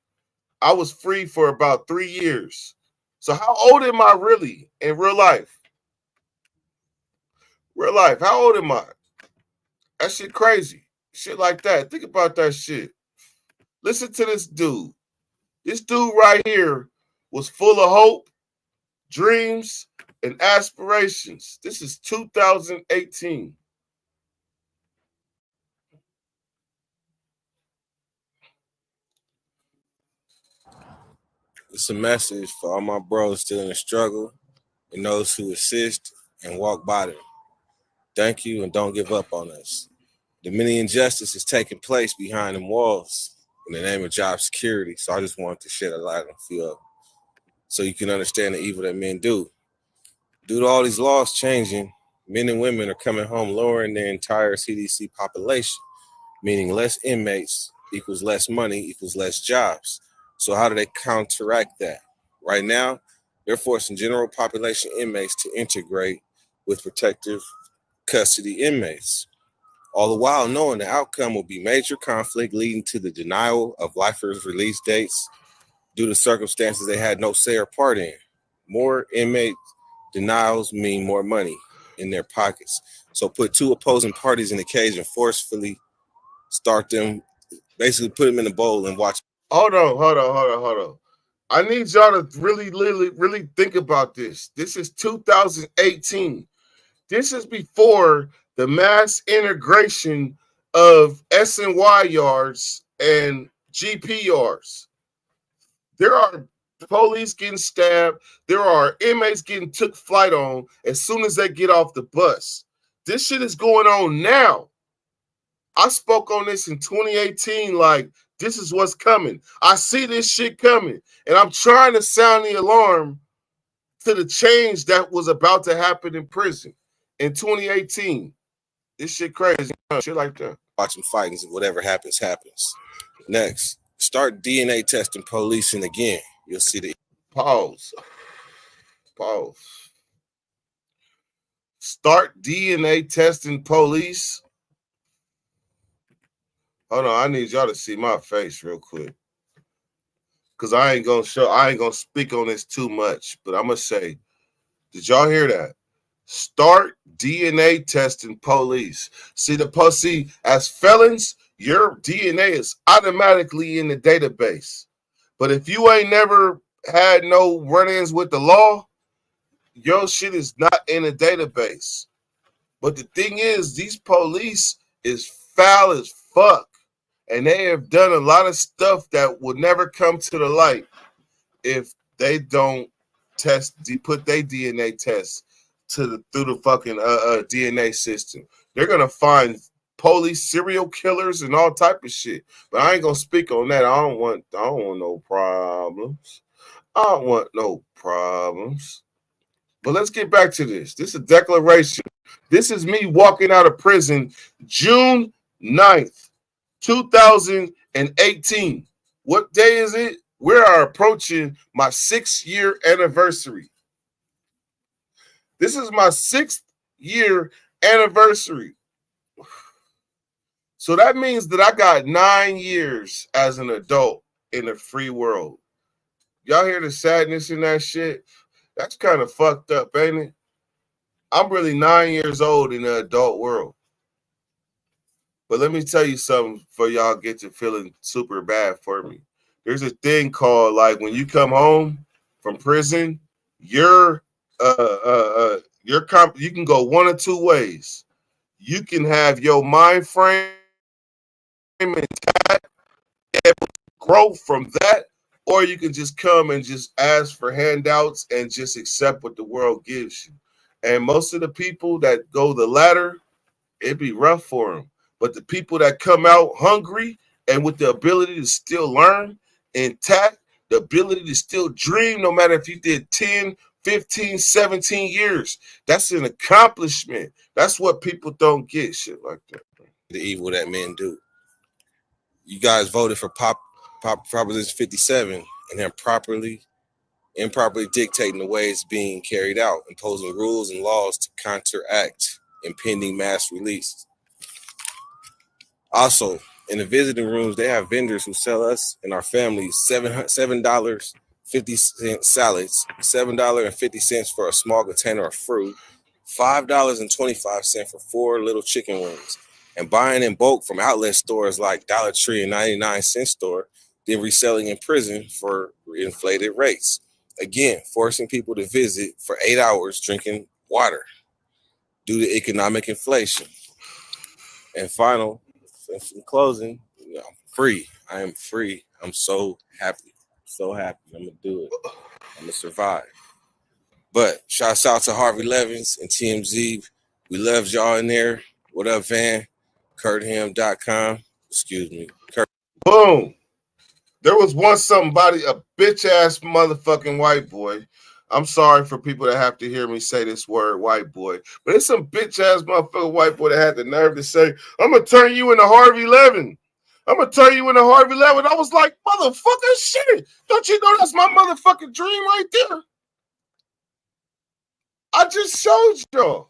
I was free for about 3 years. So how old am I really in real life? Real life, how old am I? That shit crazy. Shit like that. Think about that shit. Listen to this dude. This dude right here was full of hope, dreams, and aspirations. This is 2018. It's a message for all my bros still in the struggle and those who assist and walk by them. Thank you and don't give up on us. The many injustices taking place behind them walls in the name of job security. So I just wanted to shed a light on a few of them so you can understand the evil that men do. Due to all these laws changing, men and women are coming home lowering their entire CDC population, meaning less inmates equals less money equals less jobs. So how do they counteract that? Right now, they're forcing general population inmates to integrate with protective custody inmates, all the while knowing the outcome will be major conflict leading to the denial of lifers' release dates due to circumstances they had no say or part in. More inmate denials mean more money in their pockets. So put two opposing parties in the cage and forcefully start them, basically put them in a bowl and watch. Hold on. I need y'all to really think about this. This is 2018. This is before the mass integration of S&Y yards and GP yards. There are police getting stabbed. There are inmates getting took flight on as soon as they get off the bus. This shit is going on now. I spoke on this in 2018 like, this is what's coming. I see this shit coming, and I'm trying to sound the alarm to the change that was about to happen in prison in 2018. This shit crazy. Shit like that. Watching fightings and whatever happens, happens. Next, start DNA testing policing again. You'll see the Pause. Start DNA testing police. Hold on, I need y'all to see my face real quick. Cause I ain't gonna speak on this too much, but I'm gonna say, did y'all hear that? Start DNA testing police. See, as felons, your DNA is automatically in the database. But if you ain't never had no run-ins with the law, your shit is not in the database. But the thing is, these police is foul as fuck. And they have done a lot of stuff that will never come to the light if they don't put their DNA test through the fucking DNA system. They're gonna find police serial killers and all type of shit. But I ain't gonna speak on that. I don't want no problems. I don't want no problems. But let's get back to this. This is a declaration. This is me walking out of prison June 9th, 2018. What day is it? We are approaching my 6-year anniversary. This is my 6th year anniversary. So that means that I got 9 years as an adult in the free world. Y'all hear the sadness in that shit? That's kind of fucked up, ain't it? I'm really 9 years old in the adult world. But let me tell you something before y'all get to feeling super bad for me. There's a thing called, like, when you come home from prison, you can go one of two ways. You can have your mind frame intact, able to grow from that, or you can just come and just ask for handouts and just accept what the world gives you. And most of the people that go the latter, it'd be rough for them. But the people that come out hungry and with the ability to still learn intact, the ability to still dream, no matter if you did 10, 15, 17 years, that's an accomplishment. That's what people don't get, shit like that. The evil that men do. You guys voted for Proposition 57 and then improperly dictating the way it's being carried out, imposing rules and laws to counteract impending mass release. Also, in the visiting rooms, they have vendors who sell us and our families $7.50 salads, $7.50 for a small container of fruit, $5.25 for 4 little chicken wings, and buying in bulk from outlet stores like Dollar Tree and 99-cent store, then reselling in prison for inflated rates. Again, forcing people to visit for 8 hours drinking water due to economic inflation. And final, in closing, I'm free. I am free. I'm so happy. So happy. I'm going to do it. I'm going to survive. But shouts out to Harvey Levins and TMZ. We loved y'all in there. What up, Van? KurtHam.com. Excuse me. Boom. There was once somebody, a bitch ass motherfucking white boy. I'm sorry for people that have to hear me say this word, white boy, but it's some bitch ass motherfucking white boy that had the nerve to say, I'm gonna turn you into Harvey Levin. I'm gonna turn you into Harvey Levin. I was like, motherfucker, shit. Don't you know that's my motherfucking dream right there? I just showed y'all.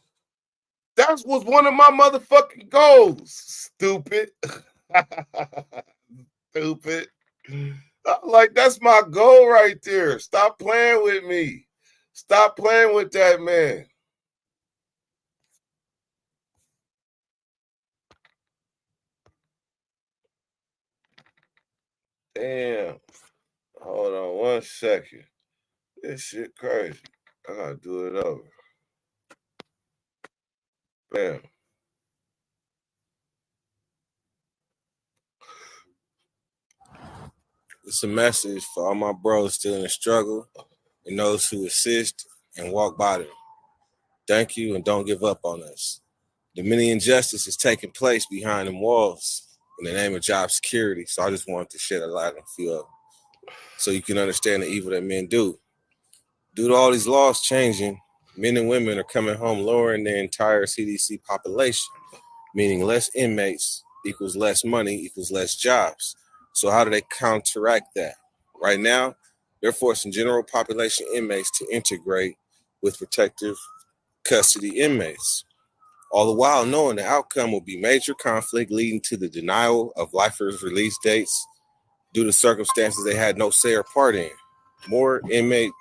That was one of my motherfucking goals. Stupid. Stupid. Like, that's my goal right there. Stop playing with me. Stop playing with that man. Damn. Hold on 1 second. This shit crazy. I gotta do it over. Bam. It's a message for all my bros still in the struggle and those who assist and walk by them. Thank you and don't give up on us. The many injustice is taking place behind them walls in the name of job security. So I just wanted to shed a light on a few of them so you can understand the evil that men do. Due to all these laws changing, men and women are coming home lowering their entire CDC population, meaning less inmates equals less money equals less jobs. So how do they counteract that? Right now, they're forcing general population inmates to integrate with protective custody inmates, all the while knowing the outcome will be major conflict leading to the denial of lifers' release dates due to circumstances they had no say or part in. More inmate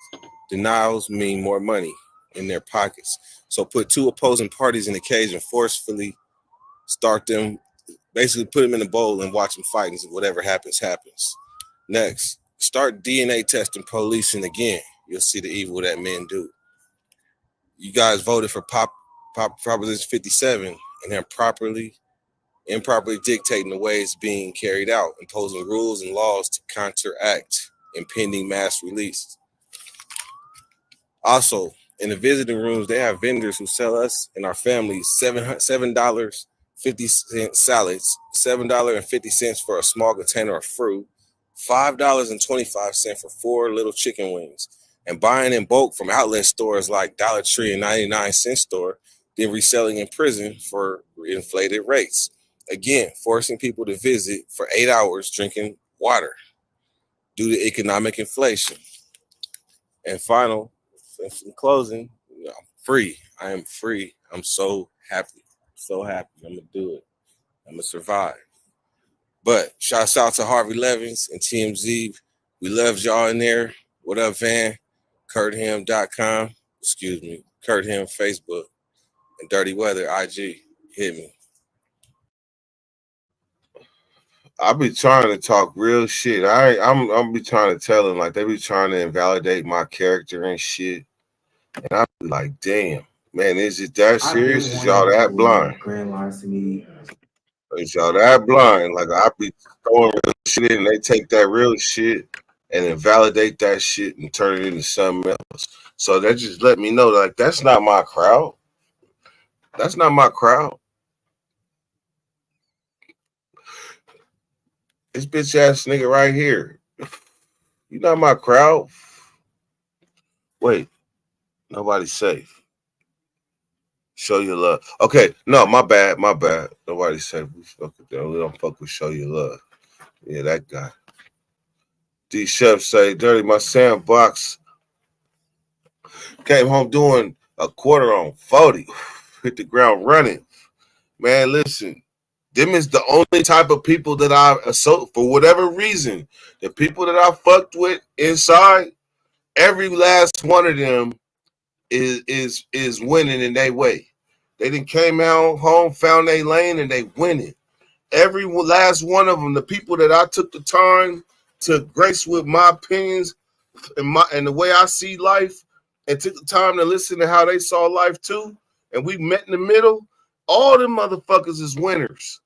denials mean more money in their pockets. So put two opposing parties in a cage and forcefully start them, basically put them in a bowl and watch them fight, and whatever happens, happens. Next, start DNA testing policing again. You'll see the evil that men do. You guys voted for Proposition 57 and they're improperly dictating the way it's being carried out, imposing rules and laws to counteract impending mass release. Also, in the visiting rooms, they have vendors who sell us and our families $7.50 salads, $7.50 for a small container of fruit, $5.25 for 4 little chicken wings, and buying in bulk from outlet stores like Dollar Tree and 99-cent store, then reselling in prison for inflated rates. Again, forcing people to visit for 8 hours drinking water due to economic inflation. And final, in closing, I'm free. I am free. I'm so happy. So happy. I'm going to do it. I'm going to survive. But shouts out to Harvey Levins and TMZ. We loved y'all in there. What up, Van? KurtHam.com. Excuse me. KurtHam Facebook. And Dirty Weather IG. Hit me. I be trying to talk real shit. I'm be trying to tell them, like, they be trying to invalidate my character and shit. And I be like, damn, man, is it that serious? Is y'all that blind? Is y'all that blind? Like, I be throwing real shit in and they take that real shit and invalidate that shit and turn it into something else. So that just let me know, like, that's not my crowd. That's not my crowd. This bitch ass nigga right here. You not my crowd. Wait, nobody's safe. Show your love. Okay, no, my bad. Nobody's safe. We don't fuck with show your love. Yeah, that guy. D Chef say, Dirty, my sandbox came home doing a quarter on 40. Hit the ground running. Man, listen. Them is the only type of people that for whatever reason, the people that I fucked with inside, every last one of them is winning in their way. They done came out home, found their lane, and they winning. Every last one of them, the people that I took the time to grace with my opinions and the way I see life, and took the time to listen to how they saw life too, and we met in the middle, all them motherfuckers is winners.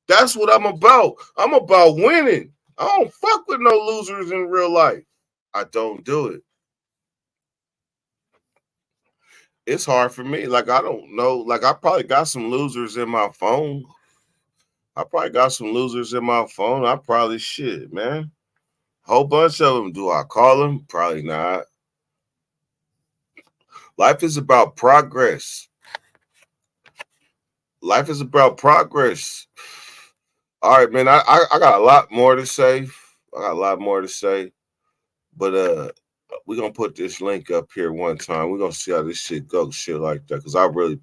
That's what I'm about. I'm about winning. I don't fuck with no losers in real life. I don't do it. It's hard for me. Like, I don't know. Like, I probably got some losers in my phone. I probably shit, man. Whole bunch of them. Do I call them? Probably not. Life is about progress. All right, man. I got a lot more to say. But we're gonna put this link up here one time. We're gonna see how this shit goes, shit like that. Cause I really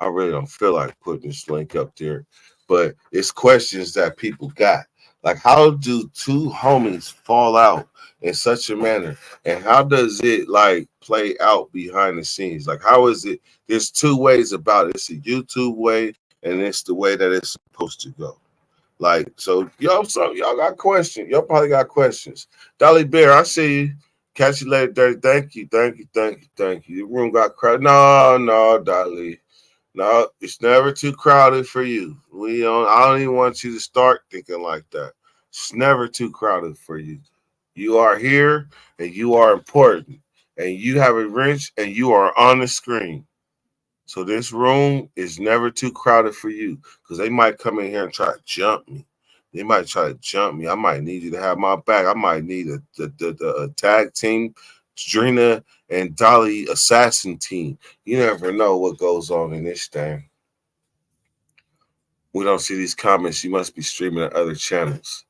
don't feel like putting this link up there. But it's questions that people got. Like, how do two homies fall out in such a manner? And how does it like play out behind the scenes? Like, how is it? There's two ways about it. It's a YouTube way, and it's the way that it's supposed to go. Like, so y'all got questions. Y'all probably got questions. Dolly Bear, I see you. Catch you later, Dirty. Thank you. The room got crowded. No, Dolly. No, it's never too crowded for you. I don't even want you to start thinking like that. It's never too crowded for you. You are here and you are important. And you have a wrench and you are on the screen. So this room is never too crowded for you, because they might come in here and try to jump me. I might need you to have my back. I might need a tag team, Drina and Dolly assassin team. You never know what goes on in this thing. We don't see these comments. You must be streaming on other channels.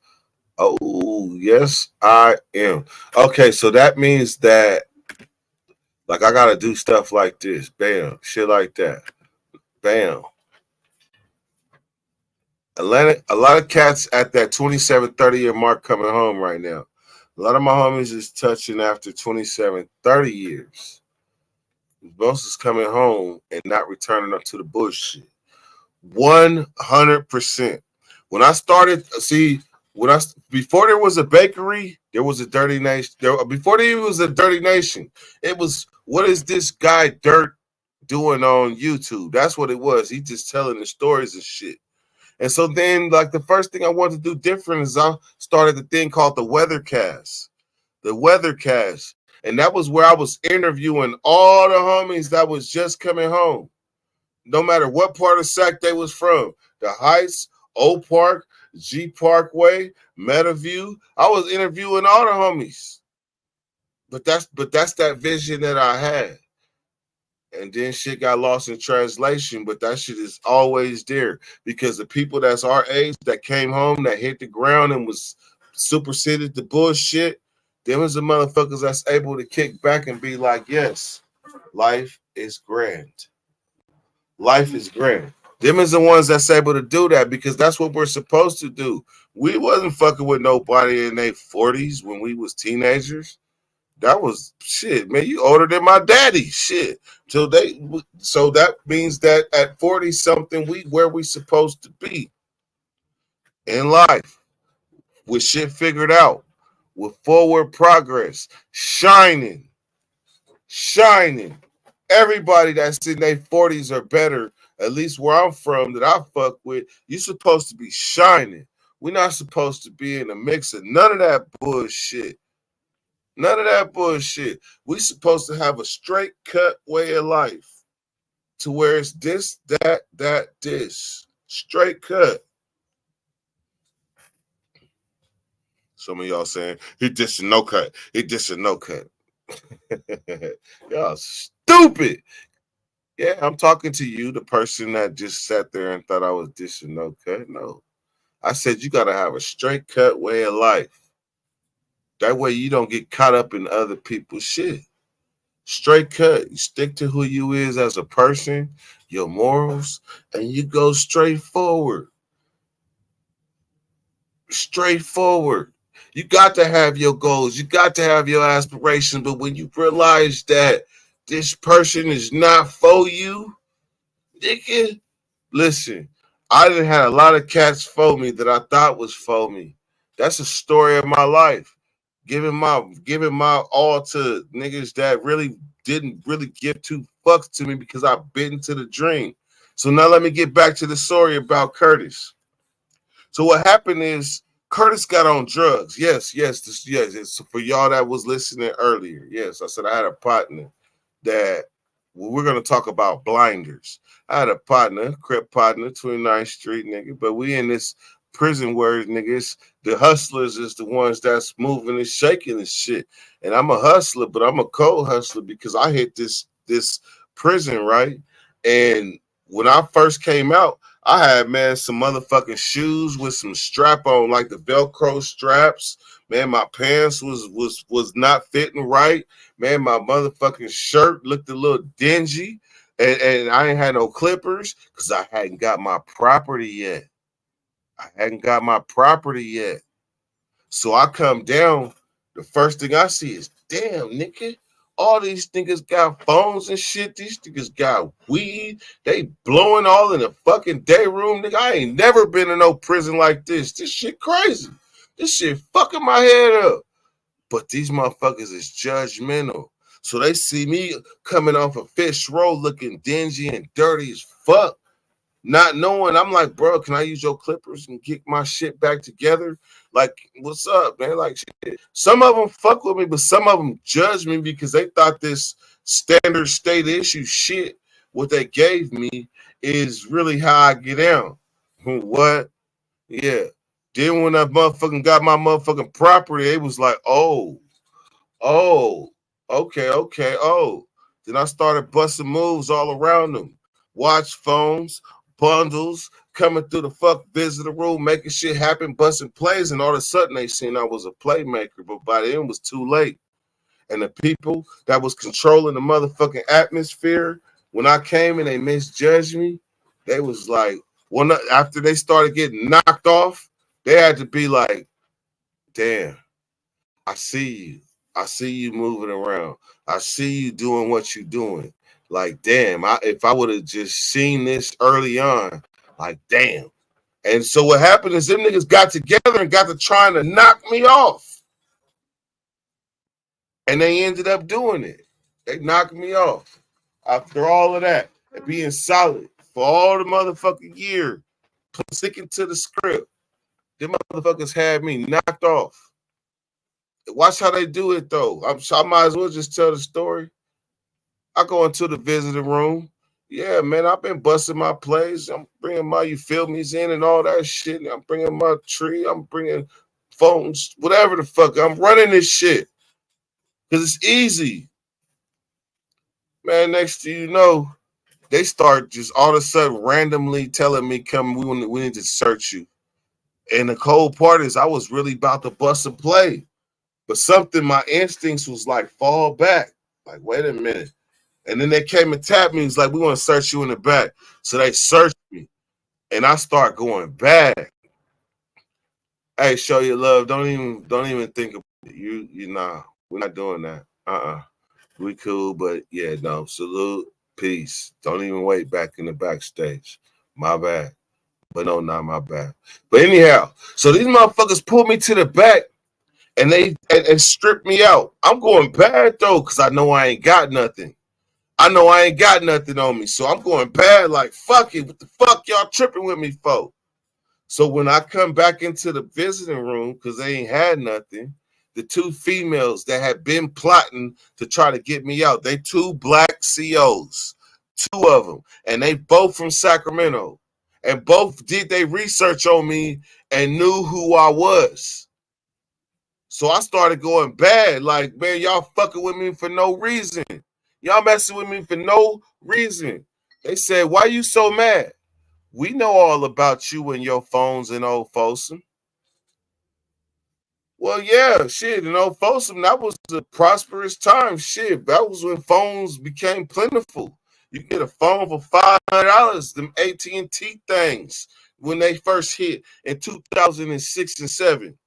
Oh, yes, I am. Okay, so that means that, like, I got to do stuff like this. Bam. Shit like that. Bam. A lot of cats at that 27, 30-year mark coming home right now. A lot of my homies is touching after 27, 30 years. Most is coming home and not returning up to the bullshit. 100%. When I started, before there was a bakery, there was a Dirty Nation. Before there was a Dirty Nation, it was, what is this guy Dirt doing on YouTube? That's what it was. He just telling the stories and shit. And so then, like, the first thing I wanted to do different is I started the thing called the Weathercast. And that was where I was interviewing all the homies that was just coming home, no matter what part of Sac they was from. The Heights, Oak Park, G Parkway, Metaview. I was interviewing all the homies. But that's that vision that I had. And then shit got lost in translation, but that shit is always there, because the people that's our age that came home, that hit the ground and was superseded the bullshit, them is the motherfuckers that's able to kick back and be like, yes, life is grand. Them is the ones that's able to do that, because that's what we're supposed to do. We wasn't fucking with nobody in their 40s when we was teenagers. That was shit, man. You older than my daddy, shit. So that means that at 40 something, where we supposed to be in life, with shit figured out, with forward progress, shining. Everybody that's in their 40s or better, at least where I'm from, that I fuck with, you supposed to be shining. We're not supposed to be in a mix of none of that bullshit. We supposed to have a straight cut way of life, to where it's this, that, this. Straight cut. Some of y'all saying, he dissed a no cut. Y'all stupid. Yeah, I'm talking to you, the person that just sat there and thought I was dissing no cut. No. I said you got to have a straight cut way of life. That way you don't get caught up in other people's shit. Straight cut. You stick to who you is as a person, your morals, and you go straight forward. You got to have your goals. You got to have your aspirations. But when you realize that this person is not for you, Nigga, listen, I done had a lot of cats for me that I thought was for me. That's a story of my life. Giving my all to niggas that really didn't really give two fucks to me because I bit into the dream. So now let me get back to the story about Curtis. So what happened is Curtis got on drugs. Yes, it's for y'all that was listening earlier. Yes, I said I had a partner that we're gonna talk about blinders. I had a partner, crip partner, 29th Street nigga, but we in this prison where niggas, the hustlers is the ones that's moving and shaking and shit. And I'm a hustler, but I'm a cold hustler because I hit this prison, right? And when I first came out, I had, man, some motherfucking shoes with some strap on, like the Velcro straps. Man, my pants was not fitting right. Man, my motherfucking shirt looked a little dingy. And I ain't had no clippers because I hadn't got my property yet. So I come down, the first thing I see is, damn, nigga, all these niggas got phones and shit. These niggas got weed. They blowing all in the fucking day room, nigga. I ain't never been in no prison like this. This shit crazy. This shit fucking my head up. But these motherfuckers is judgmental. So they see me coming off a Fish Row looking dingy and dirty as fuck. Not knowing, I'm like, bro, can I use your clippers and get my shit back together? Like, what's up, man? Like, shit. Some of them fuck with me, but some of them judge me because they thought this standard state issue shit, what they gave me, is really how I get down. What? Yeah. Then when I motherfucking got my motherfucking property, it was like, oh, okay. Oh. Then I started busting moves all around them. Watch phones, bundles, coming through the fuck visitor room, making shit happen, busting plays, and all of a sudden they seen I was a playmaker, but by then it was too late. And the people that was controlling the motherfucking atmosphere, when I came and they misjudged me, they was like, well, after they started getting knocked off, they had to be like, damn, I see you. I see you moving around. I see you doing what you're doing. Like, damn, if I would have just seen this early on, like, damn. And so what happened is them niggas got together and got to trying to knock me off. And they ended up doing it. They knocked me off. After all of that, and being solid for all the motherfucking year, sticking to the script, them motherfuckers had me knocked off. Watch how they do it, though. I might as well just tell the story. I go into the visitor room. Yeah, man, I've been busting my plays. I'm bringing my you feel me's in and all that shit. I'm bringing my tree. I'm bringing phones, whatever the fuck. I'm running this shit because it's easy. Man, next thing you know, they start just all of a sudden randomly telling me, come, we need to search you. And the cold part is I was really about to bust a play. But something, my instincts was like, fall back. Like, wait a minute. And then they came and tapped me. It's like, we want to search you in the back. So they searched me. And I start going back. Hey, show your love. Don't even think about it. You nah, we're not doing that. We cool, but yeah, no. Salute, peace. Don't even wait back in the backstage. My bad. But no, not my bad. But anyhow, so these motherfuckers pulled me to the back and they and stripped me out. I'm going bad though, because I know I ain't got nothing. I know I ain't got nothing on me. So I'm going bad like, fuck it. What the fuck y'all tripping with me for? So when I come back into the visiting room, because they ain't had nothing, the two females that had been plotting to try to get me out, they two black COs, two of them, and they both from Sacramento. And both did they research on me and knew who I was. So I started going bad. Like, man, y'all fucking with me for no reason. Y'all messing with me for no reason. They said, why you so mad? We know all about you and your phones in Old Folsom. Well, yeah, shit, in Old Folsom, that was a prosperous time. Shit, that was when phones became plentiful. You get a phone for $500, them AT&T things, when they first hit in 2006 and 7.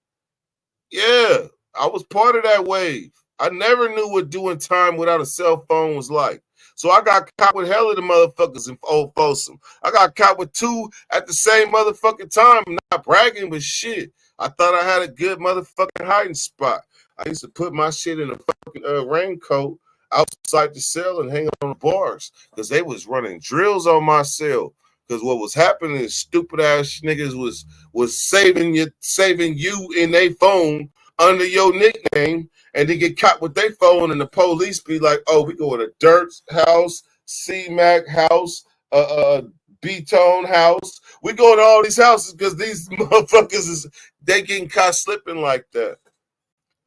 Yeah, I was part of that wave. I never knew what doing time without a cell phone was like. So I got caught with hell of the motherfuckers in Old Folsom. I got caught with 2 at the same motherfucking time. Not bragging, but shit. I thought I had a good motherfucking hiding spot. I used to put my shit in a fucking raincoat outside the cell and hang on the bars because they was running drills on my cell. Because what was happening is stupid ass niggas was saving you in their phone under your nickname, and they get caught with their phone, and the police be like, "Oh, we go to Dirt's house, C-Mac house, B-Tone house. We go to all these houses because these motherfuckers they getting caught slipping like that."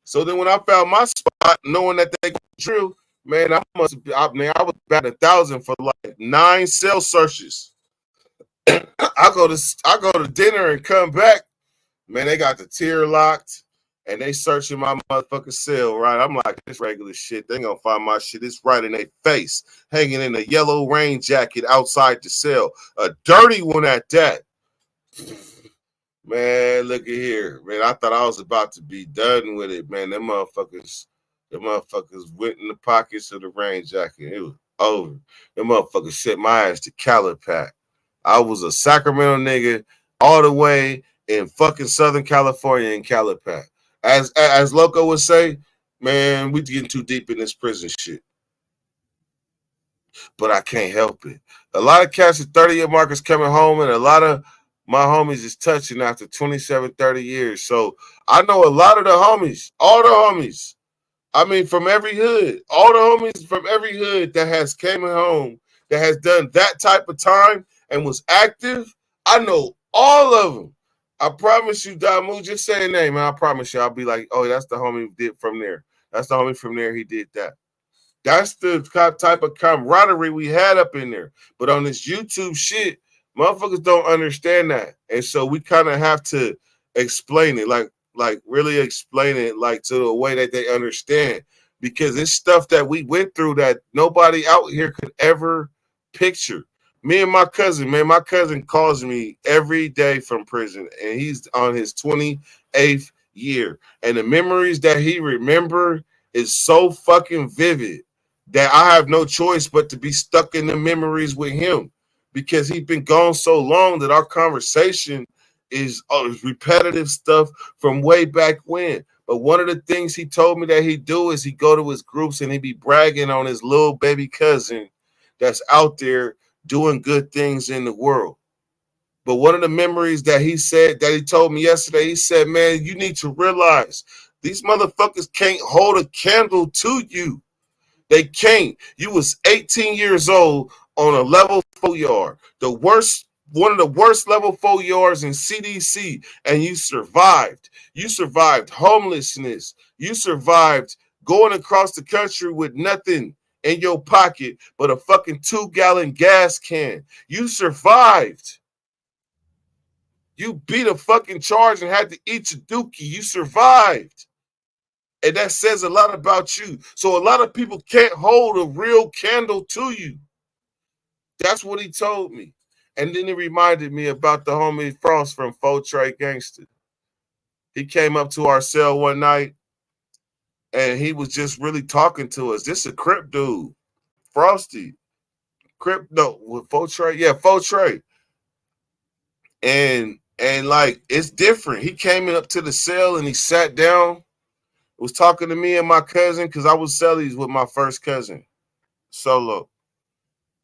So then when I found my spot, knowing that they drill, man, I was about 1,000 for like 9 cell searches. I go to dinner and come back, man. They got the tier locked and they searching my motherfucking cell. Right, I'm like, this regular shit. They ain't gonna find my shit. It's right in their face, hanging in a yellow rain jacket outside the cell, a dirty one at that. Man, look at here, man. I thought I was about to be done with it, man. Them motherfuckers went in the pockets of the rain jacket. It was over. Them motherfuckers sent my ass to Calipat. I was a Sacramento nigga all the way in fucking Southern California in Calipat. As Loco would say, man, we getting too deep in this prison shit. But I can't help it. A lot of cats at 30-year markers coming home, and a lot of my homies is touching after 27, 30 years. So I know a lot of the homies, all the homies. I mean, from every hood, all the homies from every hood that has came home, that has done that type of time and was active, I know all of them. I promise you, Damu, just say a name, and I promise you, I'll be like, oh, that's the homie who did from there. That's the homie from there, he did that. That's the type of camaraderie we had up in there. But on this YouTube shit, motherfuckers don't understand that. And so we kind of have to explain it, like really explain it like to a way that they understand. Because it's stuff that we went through that nobody out here could ever picture. Me and my cousin, man, my cousin calls me every day from prison, and he's on his 28th year. And the memories that he remember is so fucking vivid that I have no choice but to be stuck in the memories with him, because he's been gone so long that our conversation is repetitive stuff from way back when. But one of the things he told me that he do is he go to his groups and he be bragging on his little baby cousin that's out there doing good things in the world. But one of the memories that he said, that he told me yesterday, he said, man, you need to realize these motherfuckers can't hold a candle to you. They can't. You was 18 years old on a level 4 yard, one of the worst level 4 yards in CDC, and you survived. You survived homelessness. You survived going across the country with nothing in your pocket but a fucking 2-gallon gas can. You survived. You beat a fucking charge and had to eat your dookie. You survived. And that says a lot about you. So a lot of people can't hold a real candle to you. That's what he told me. And then he reminded me about the homie Frost from Faux Trey Gangster. He came up to our cell one night and he was just really talking to us. This is a Crip dude. Frosty. Crip, no, with Faux Trey. Yeah, Faux Trey. And like, it's different. He came up to the cell and he sat down, was talking to me and my cousin, because I was cellies with my first cousin, Solo.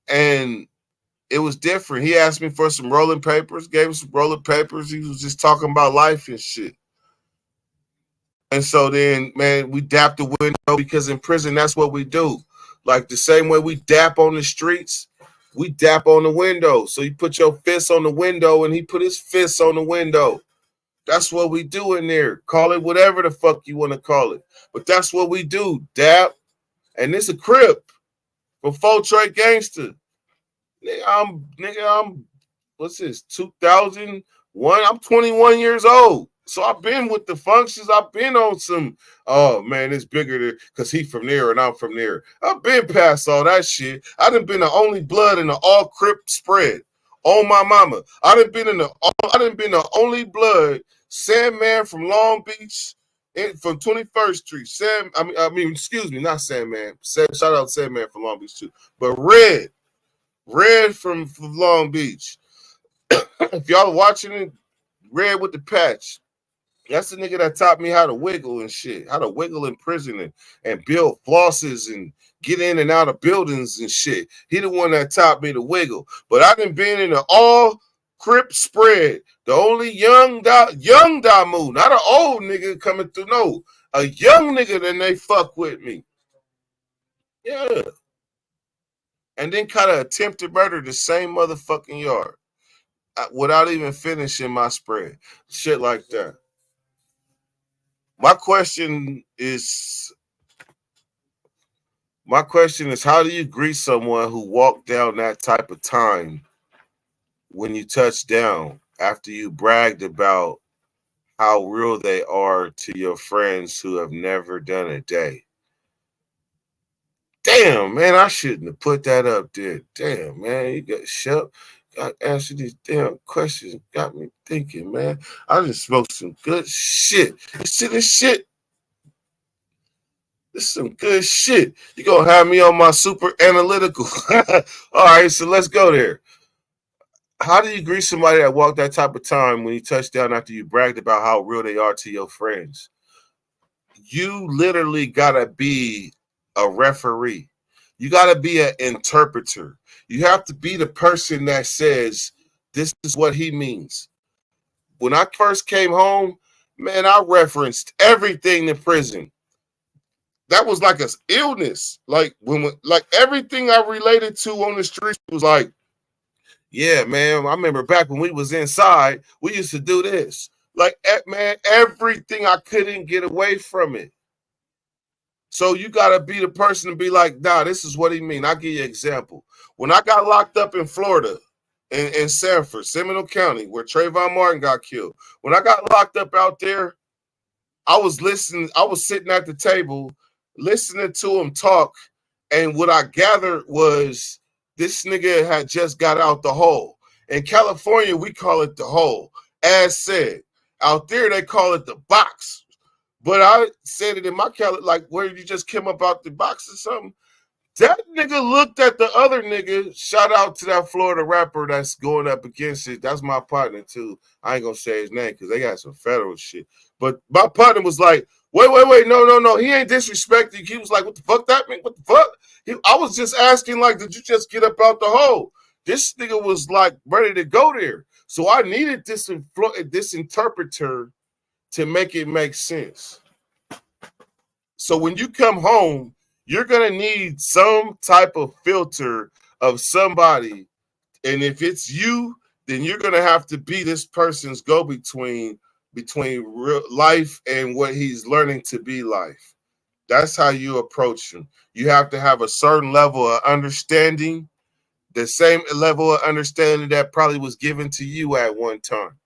And it was different. He asked me for some rolling papers, gave him some rolling papers. He was just talking about life and shit. And so then, man, we dapped the window, because in prison, that's what we do. Like the same way we dap on the streets, we dap on the window. So you put your fist on the window and he put his fist on the window. That's what we do in there. Call it whatever the fuck you want to call it. But that's what we do, dap. And it's a Crip for Faux Trey Gangster. I'm what's this, 2001? I'm 21 years old. So I've been with the functions. I've been on some, oh man, it's bigger than, because he from there and I'm from there. I've been past all that shit. I done been the only blood in the all Crip spread. On my mama. I done been the only blood Sandman from Long Beach from 21st Street. Excuse me, not Sandman. Shout out Sandman from Long Beach too. But Red from Long Beach. If y'all are watching it, Red with the patch. That's the nigga that taught me how to wiggle and shit, how to wiggle in prison and build flosses and get in and out of buildings and shit. He the one that taught me to wiggle. But I done been in an all Crip spread. The only young Damu, not an old nigga coming through. No, a young nigga, then they fuck with me. Yeah. And then kind of attempted murder the same motherfucking yard without even finishing my spread. Shit like that. My question is, how do you greet someone who walked down that type of time when you touch down after you bragged about how real they are to your friends who have never done a day? Damn, man, I shouldn't have put that up there. Damn, man, you got shut. Got to answer these damn questions. Got me thinking, man. I just smoked some good shit. You see this shit? This is some good shit. You gonna have me on my super analytical. All right, so let's go there. How do you greet somebody that walked that type of time when you touch down after you bragged about how real they are to your friends? You literally gotta be a referee. You gotta be an interpreter. You have to be the person that says, this is what he means. When I first came home, man, I referenced everything in prison. That was like an illness. Like everything I related to on the streets was like, yeah, man, I remember back when we was inside, we used to do this. Like, man, everything, I couldn't get away from it. So you got to be the person to be like, nah, this is what he mean. I'll give you an example. When I got locked up in Florida, in Sanford, Seminole County, where Trayvon Martin got killed, when I got locked up out there, I was sitting at the table listening to him talk, and what I gathered was this nigga had just got out the hole. In California, we call it the hole. As said, out there they call it the box. But I said it in my like, where you just came up out the box or something. That nigga looked at the other nigga. Shout out to that Florida rapper that's going up against it. That's my partner too. I ain't gonna say his name because they got some federal shit. But my partner was like, wait, no. He ain't disrespecting. He was like, what the fuck that mean? What the fuck? I was just asking, like, did you just get up out the hole? This nigga was like ready to go there. So I needed this interpreter to make it make sense. So when you come home, you're going to need some type of filter of somebody. And if it's you, then you're going to have to be this person's go-between between real life and what he's learning to be life. That's how you approach him. You have to have a certain level of understanding, the same level of understanding that probably was given to you at one time,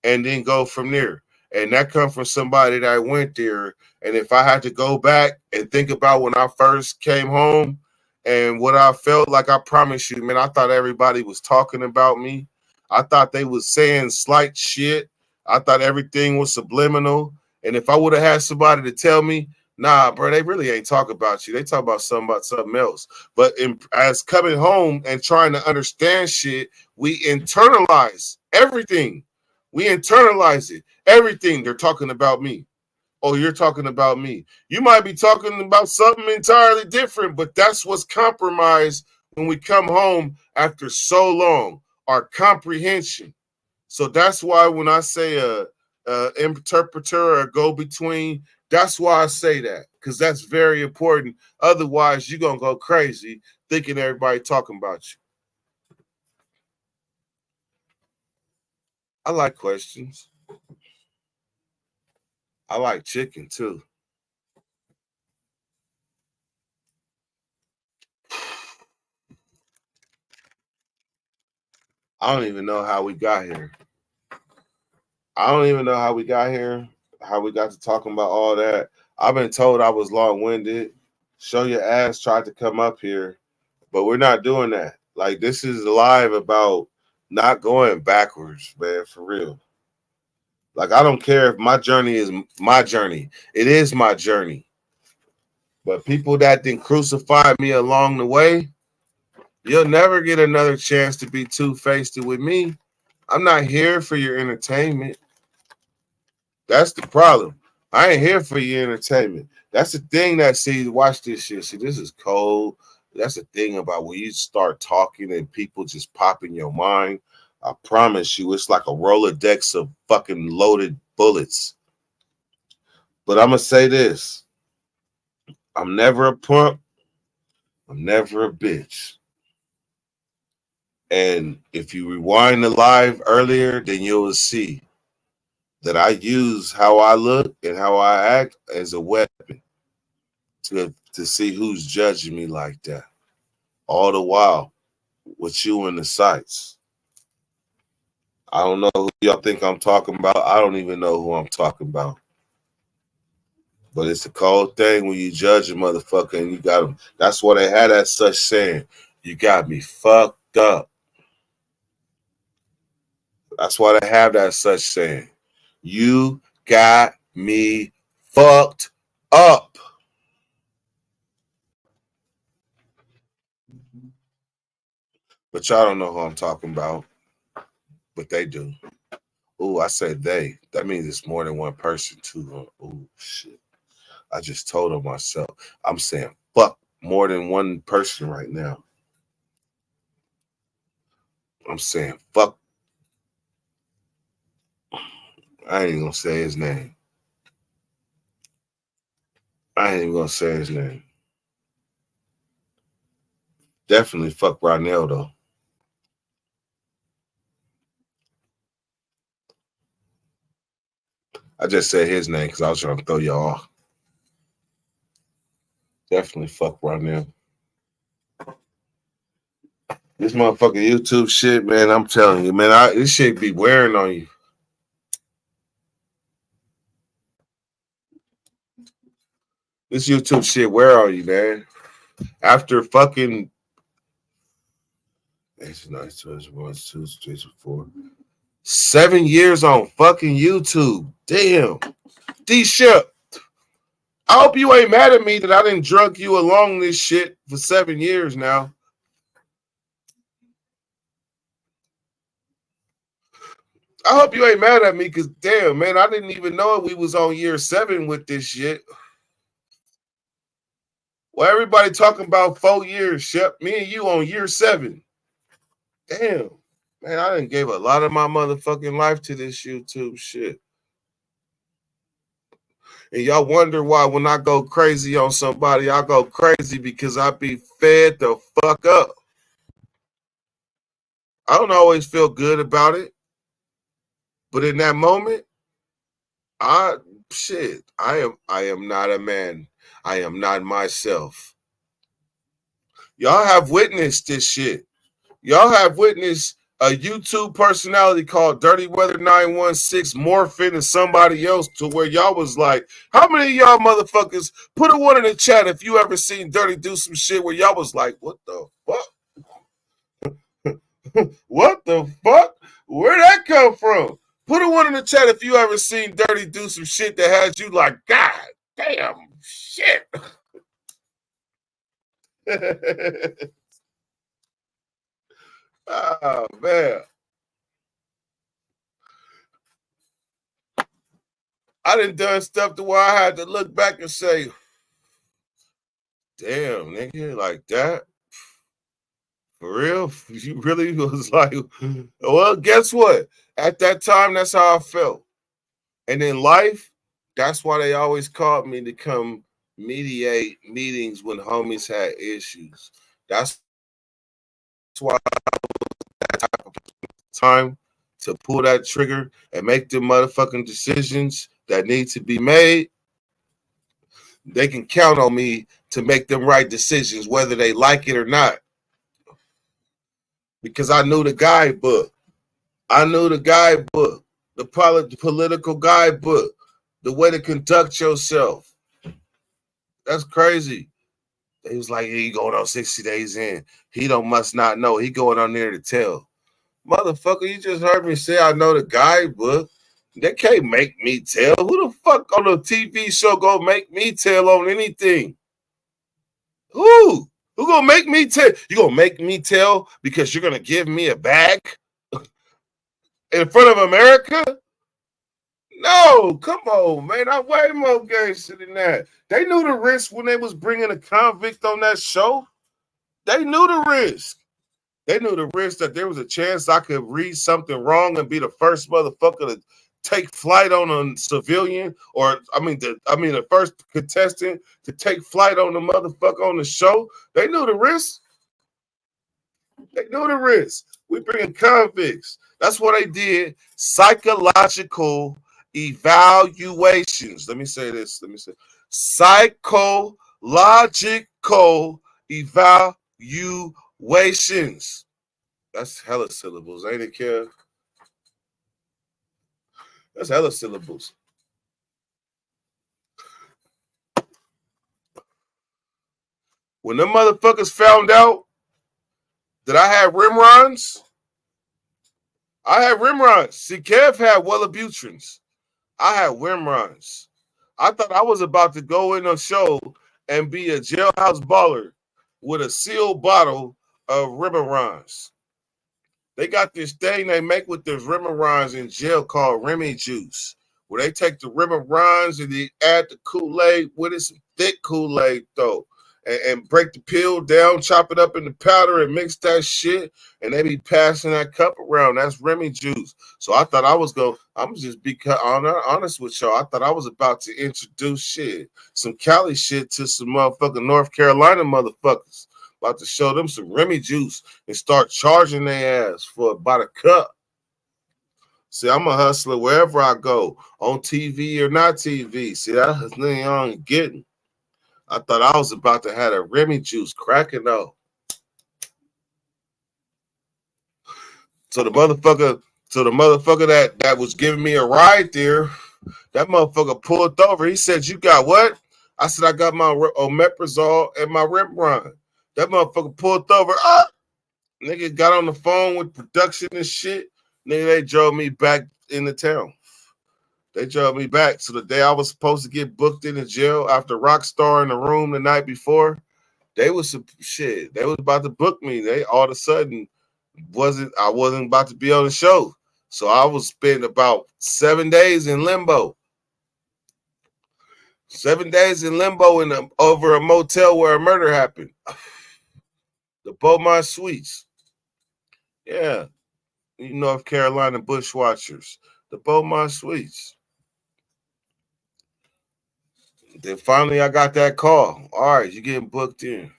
and then go from there. And that comes from somebody that went there. And if I had to go back and think about when I first came home and what I felt like, I promise you, man, I thought everybody was talking about me. I thought they was saying slight shit. I thought everything was subliminal. And if I would have had somebody to tell me, nah, bro, they really ain't talk about you. They talk about something else. But as coming home and trying to understand shit, we internalize everything. We internalize it. Everything, they're talking about me. Oh, you're talking about me. You might be talking about something entirely different, but that's what's compromised when we come home after so long, our comprehension. So that's why when I say a interpreter or a go-between, that's why I say that, because that's very important. Otherwise, you're going to go crazy thinking everybody talking about you. I like questions. I like chicken too. I don't even know how we got here. How we got to talking about all that. I've been told I was long-winded. Show your ass tried to come up here, but we're not doing that. Like, this is live about not going backwards, man, for real. Like, I don't care if my journey is my journey. It is my journey. But people that didn't crucify me along the way, you'll never get another chance to be two-faced with me. I'm not here for your entertainment. That's the problem. I ain't here for your entertainment. That's the thing that, see, watch this shit. See, this is cold. That's the thing about when you start talking and people just pop in your mind. I promise you, it's like a Rolodex of fucking loaded bullets. But I'm going to say this. I'm never a punk. I'm never a bitch. And if you rewind the live earlier, then you'll see that I use how I look and how I act as a weapon to see who's judging me like that. All the while with you in the sights. I don't know who y'all think I'm talking about. I don't even know who I'm talking about. But it's a cold thing when you judge a motherfucker and you got him. That's why they had that such saying, you got me fucked up. That's why they have that such saying. You got me fucked up. But y'all don't know who I'm talking about. But they do. Ooh, I said they. That means it's more than one person too. Ooh, shit. I just told on myself. I'm saying fuck more than one person right now. I'm saying fuck. I ain't even gonna say his name. I ain't even gonna say his name. Definitely fuck Ronell though. I just said his name because I was trying to throw y'all off. Definitely fuck Ronell. This motherfucking YouTube shit, man, I'm telling you, man, this shit be wearing on you. This YouTube shit wear on you, man. After fucking 7 years on fucking YouTube. Damn. D-Ship. I hope you ain't mad at me that I didn't drug you along this shit for 7 years now. I hope you ain't mad at me because, damn, man, I didn't even know we was on year 7 with this shit. Well, everybody talking about 4 years, Shep. Me and you on year 7. Damn. Man, I done gave a lot of my motherfucking life to this YouTube shit. And y'all wonder why when I go crazy on somebody, I go crazy because I be fed the fuck up. I don't always feel good about it. But in that moment, I am not a man. I am not myself. Y'all have witnessed this shit. Y'all have witnessed a YouTube personality called Dirty Weather 916 morphing into somebody else to where y'all was like, how many of y'all motherfuckers put a one in the chat if you ever seen Dirty do some shit where y'all was like, what the fuck? What the fuck? Where'd that come from? Put a one in the chat if you ever seen Dirty do some shit that had you like, God damn, shit. Oh, man. I done stuff to where I had to look back and say, damn, nigga, like that? For real? You really was like, well, guess what? At that time, that's how I felt. And in life, that's why they always called me to come mediate meetings when homies had issues. That's why I was that type of time to pull that trigger and make the motherfucking decisions that need to be made. They can count on me to make them right decisions, whether they like it or not. Because I knew the guidebook. I knew the guidebook, the political guidebook, the way to conduct yourself. That's crazy. He was like, he going on 60 days in. He must not know. He going on there to tell. Motherfucker, you just heard me say I know the guidebook. They can't make me tell. Who the fuck on a TV show gonna make me tell on anything? Who? Who gonna make me tell? You gonna make me tell because you're gonna give me a bag in front of America? No, come on, man. I'm way more gangster than that. They knew the risk when they was bringing a convict on that show. They knew the risk. They knew the risk that there was a chance I could read something wrong and be the first motherfucker to take flight on a civilian, or the first contestant to take flight on the motherfucker on the show. They knew the risk. They knew the risk. We bringing convicts. That's what they did. Psychological evaluations. Let me say this. Psychological evaluations. That's hella syllables, ain't it, Kev? That's hella syllables. When them motherfuckers found out that I had rimruns, See, Kev had Wellabutrin. I had rimruns. I thought I was about to go in a show and be a jailhouse baller with a sealed bottle of rimruns. They got this thing they make with those rimruns in jail called Remy juice, where they take the rimruns and they add the Kool-Aid with it, some thick Kool-Aid though, and break the pill down, chop it up in the powder and mix that shit, and they be passing that cup around. That's Remy juice. So I thought I was I'm just be honest with y'all. I thought I was about to introduce some Cali shit to some motherfucking North Carolina motherfuckers. About to show them some Remy juice and start charging their ass for about a cup. See, I'm a hustler wherever I go, on TV or not TV. See, that's the thing I'm getting. I thought I was about to have a Remy juice cracking out. So the motherfucker that was giving me a ride there, that motherfucker pulled over. He said, "You got what?" I said, "I got my omeprazole and my Rimron." That motherfucker pulled over. Nigga got on the phone with production and shit. Nigga, they drove me back into town. They drove me back. So the day I was supposed to get booked into jail after Rockstar in the room the night before, they was some shit. They was about to book me. They all of a sudden I wasn't about to be on the show. So I was spending about 7 days in limbo. 7 days in limbo over a motel where a murder happened. The Beaumont Suites. Yeah. North Carolina Bushwatchers. The Beaumont Suites. Then finally I got that call. All right, you're getting booked in.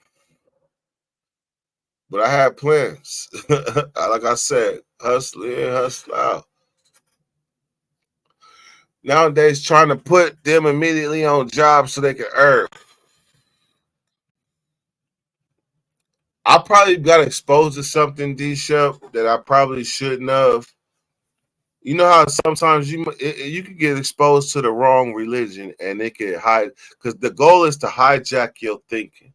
But I had plans. Like I said, hustle in, hustle out. Nowadays, trying to put them immediately on jobs so they can earn. I probably got exposed to something, D-Shep, that I probably shouldn't have. You know how sometimes you can get exposed to the wrong religion and it can hide, because the goal is to hijack your thinking.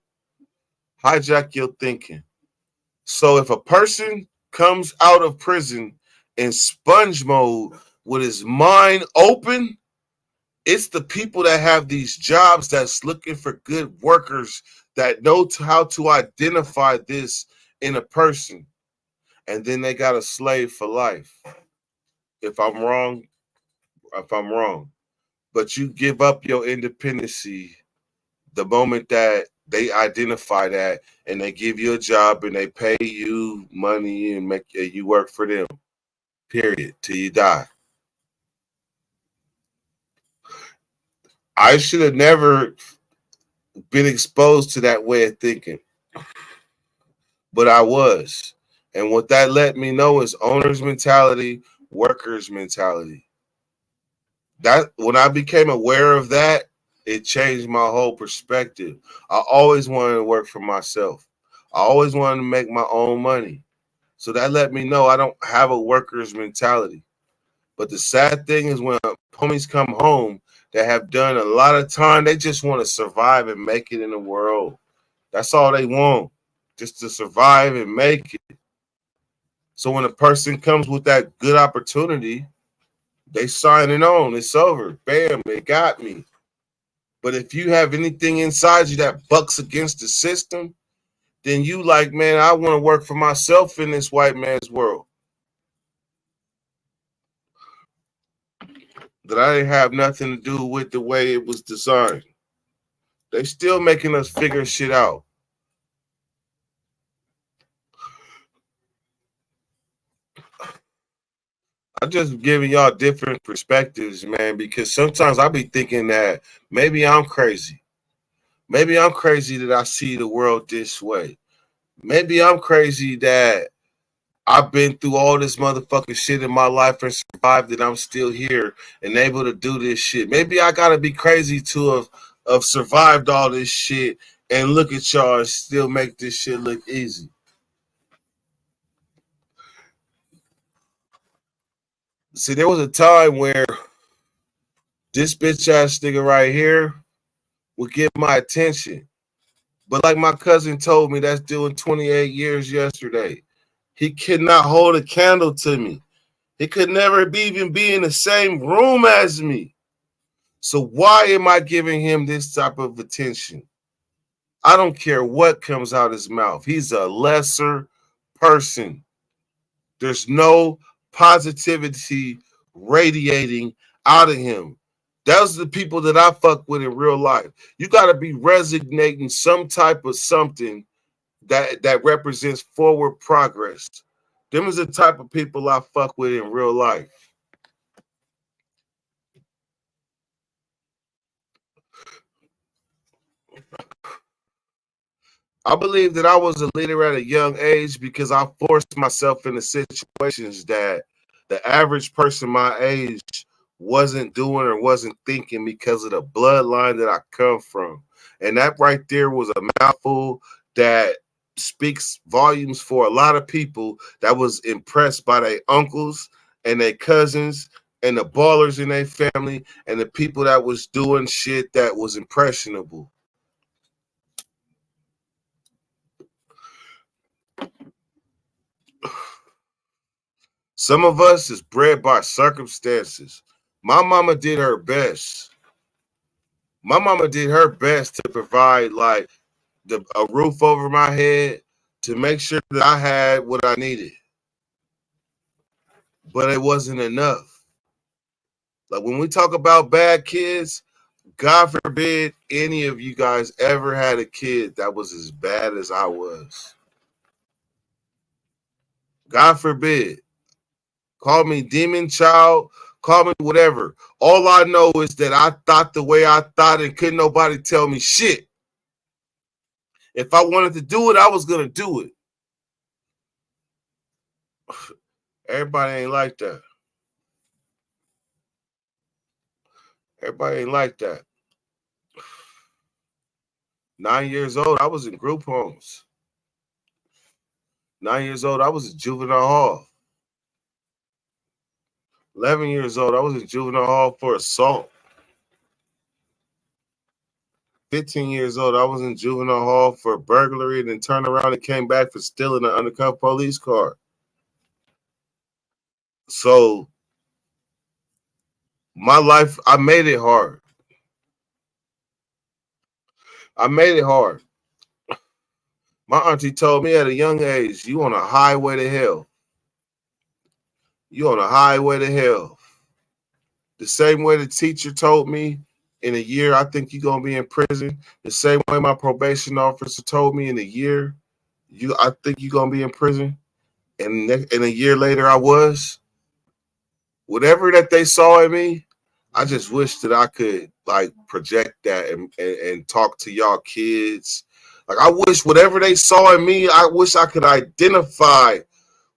Hijack your thinking. So if a person comes out of prison in sponge mode with his mind open, it's the people that have these jobs that's looking for good workers that know how to identify this in a person. And then they got a slave for life. If I'm wrong, but you give up your independency the moment that they identify that and they give you a job and they pay you money and make you work for them, period, till you die. I should have never been exposed to that way of thinking, but I was. And what that let me know is owner's mentality, worker's mentality. That when I became aware of that, it changed my whole perspective. I always wanted to work for myself. I always wanted to make my own money. So that let me know I don't have a worker's mentality. But the sad thing is when homies come home that have done a lot of time, they just want to survive and make it in the world. That's all they want, just to survive and make it. So when a person comes with that good opportunity, They signing on. It's over. Bam, they got me. But if you have anything inside you that bucks against the system, then you like, man, I want to work for myself in this white man's world. That I didn't have nothing to do with the way it was designed. They still making us figure shit out. I'm just giving y'all different perspectives, man, because sometimes I be thinking that maybe I'm crazy. Maybe I'm crazy that I see the world this way. Maybe I'm crazy that I've been through all this motherfucking shit in my life and survived that I'm still here and able to do this shit. Maybe I gotta be crazy to have survived all this shit and look at y'all and still make this shit look easy. See, there was a time where this bitch ass nigga right here would get my attention. But like my cousin told me, that's doing 28 years yesterday. He could not hold a candle to me. He could never even be in the same room as me. So why am I giving him this type of attention? I don't care what comes out his mouth. He's a lesser person. There's no positivity radiating out of him. Those are the people that I fuck with in real life. You got to be resonating some type of something that represents forward progress. Them is the type of people I fuck with in real life. I believe that I was a leader at a young age because I forced myself into situations that the average person my age wasn't doing or wasn't thinking because of the bloodline that I come from. And that right there was a mouthful that speaks volumes for a lot of people that was impressed by their uncles and their cousins and the ballers in their family and the people that was doing shit that was impressionable. Some of us is bred by circumstances. My mama did her best. My mama did her best to provide like a roof over my head to make sure that I had what I needed. But it wasn't enough. Like when we talk about bad kids, God forbid any of you guys ever had a kid that was as bad as I was. God forbid. Call me demon child, call me whatever. All I know is that I thought the way I thought and couldn't nobody tell me shit. If I wanted to do it, I was going to do it. Everybody ain't like that. Everybody ain't like that. 9 years old, I was in group homes. 9 years old, I was in juvenile hall. 11 years old, I was in juvenile hall for assault. 15 years old, I was in juvenile hall for burglary and then turned around and came back for stealing an undercover police car. So my life, I made it hard. I made it hard. My auntie told me at a young age, you on a highway to hell. You on a highway to hell. The same way the teacher told me in a year, I think you're going to be in prison. The same way my probation officer told me in a year, I think you're going to be in prison. And a year later, I was. Whatever that they saw in me, I just wish that I could like project that and talk to y'all kids. Like I wish whatever they saw in me, I wish I could identify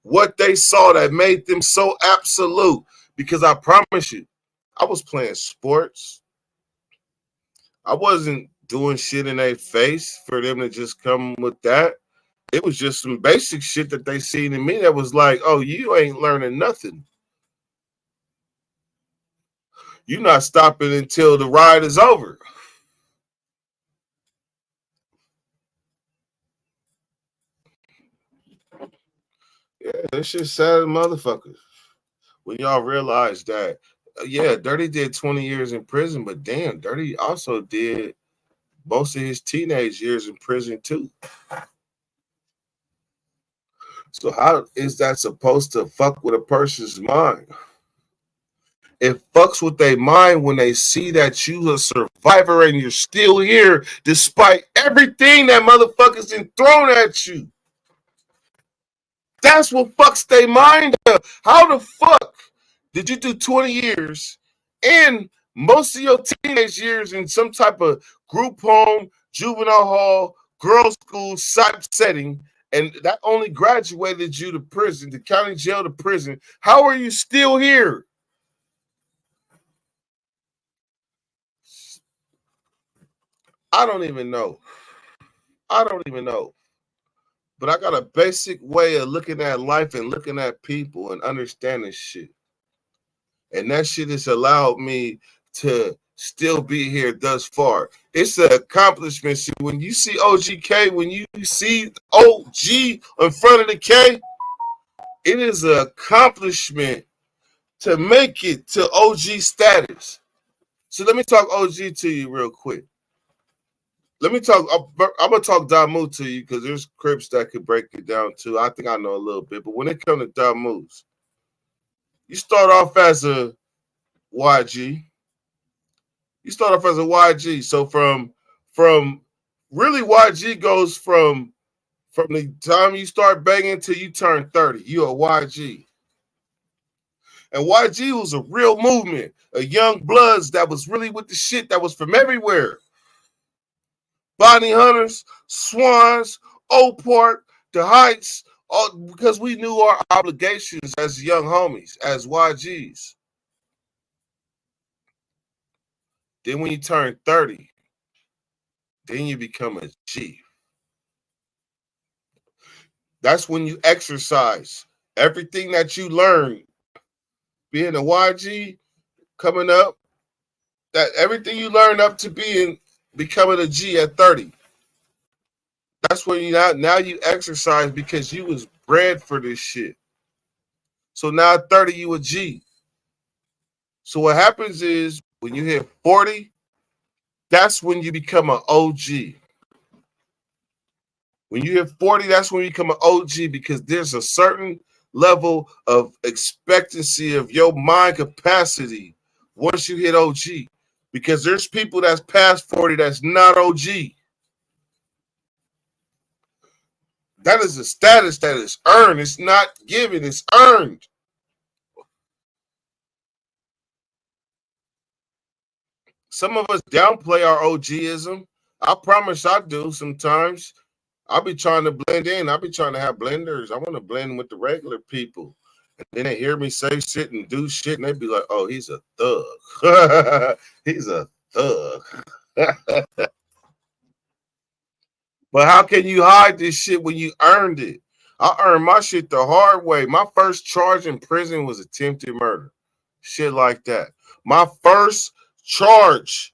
what they saw that made them so absolute. Because I promise you, I was playing sports. I wasn't doing shit in their face for them to just come with that. It was just some basic shit that they seen in me that was like, oh, you ain't learning nothing. You're not stopping until the ride is over. Yeah, that shit sad as motherfuckers. When y'all realize that Yeah, Dirty did 20 years in prison, but damn, Dirty also did most of his teenage years in prison too. So how is that supposed to fuck with a person's mind? It fucks with their mind when they see that you a survivor and you're still here despite everything that motherfuckers been thrown at you. That's what fucks their mind up. How the fuck did you do 20 years and most of your teenage years in some type of group home, juvenile hall, girls' school setting, and that only graduated you to prison, the county jail to prison? How are you still here? I don't even know. I don't even know. But I got a basic way of looking at life and looking at people and understanding shit. And that shit has allowed me to still be here thus far. It's an accomplishment. See, when you see OGK, when you see OG in front of the K, it is an accomplishment to make it to OG status. So let me talk OG to you real quick. Let me talk. I'm gonna talk Damu to you because there's Crips that could break it down too. I think I know a little bit, but when it comes to Damu's, you start off as a YG. You start off as a YG. So from really YG goes from the time you start banging till you turn 30. You're a YG. And YG was a real movement, a young bloods that was really with the shit that was from everywhere. Bounty Hunters, Swans, Old Park, the Heights, all because we knew our obligations as young homies, as YGs. Then when you turn 30, then you become a G. That's when you exercise everything that you learn being a YG, coming up, that everything you learn up to becoming a G at 30. That's when you now you exercise because you was bred for this shit. So now at 30, you a G. So what happens is when you hit 40, that's when you become an OG. When you hit 40, that's when you become an OG because there's a certain level of expectancy of your mind capacity once you hit OG. Because there's people that's past 40 that's not OG. That is a status that is earned. It's not given, it's earned. Some of us downplay our OGism. I promise I do sometimes. I'll be trying to blend in. I'll be trying to have blenders. I want to blend with the regular people. And then they hear me say shit and do shit, and they be like, oh, he's a thug. He's a thug. But how can you hide this shit when you earned it? I earned my shit the hard way. My first charge in prison was attempted murder. Shit like that. My first charge,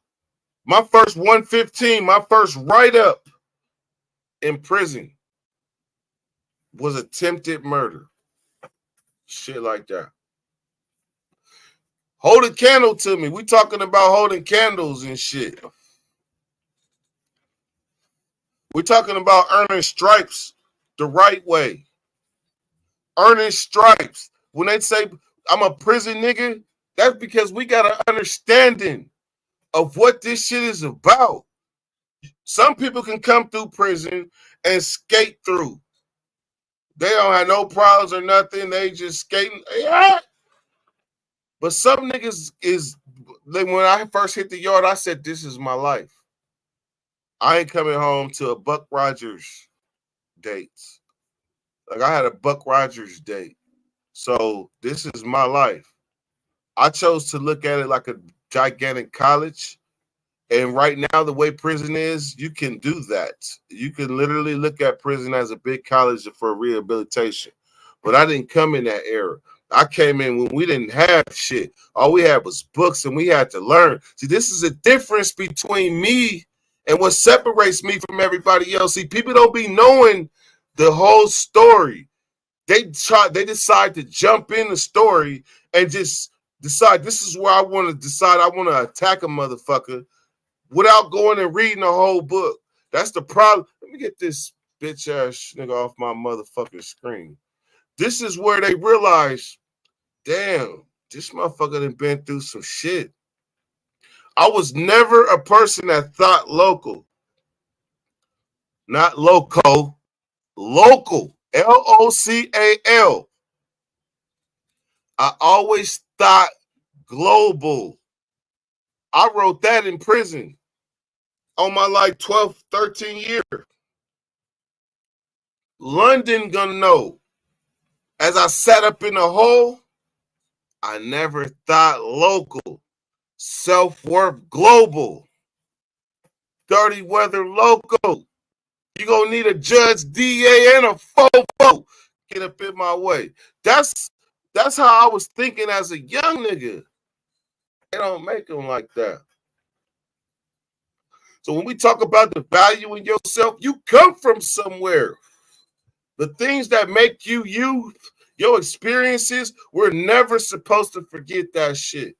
my first 115, my first write-up in prison was attempted murder. Shit like that. Hold a candle to me. We talking about holding candles and shit. We're talking about earning stripes the right way. Earning stripes. When they say I'm a prison nigga, that's because we got an understanding of what this shit is about. Some people can come through prison and skate through. They don't have no problems or nothing. They just skating. Yeah. But some niggas is, like when I first hit the yard, I said, this is my life. I ain't coming home to a Buck Rogers date. Like I had a Buck Rogers date. So this is my life. I chose to look at it like a gigantic college. And right now, the way prison is, you can do that. You can literally look at prison as a big college for rehabilitation. But I didn't come in that era. I came in when we didn't have shit. All we had was books and we had to learn. See, this is a difference between me and what separates me from everybody else. See, people don't be knowing the whole story. They decide to jump in the story and just decide this is where I want to decide I want to attack a motherfucker without going and reading the whole book. That's the problem. Let me get this bitch ass nigga off my motherfucking screen. This is where they realize, damn, this motherfucker done been through some shit. I was never a person that thought local. Not loco, local. Local. I always thought global. I wrote that in prison on my like 12, 13 year. London gonna know. As I sat up in the hole, I never thought local. Self-worth global. Dirty weather local. You gonna need a judge, DA, and a fofo. Get up in my way. That's how I was thinking as a young nigga. They don't make them like that. So when we talk about the value in yourself, you come from somewhere. The things that make you you, your experiences, we're never supposed to forget that shit.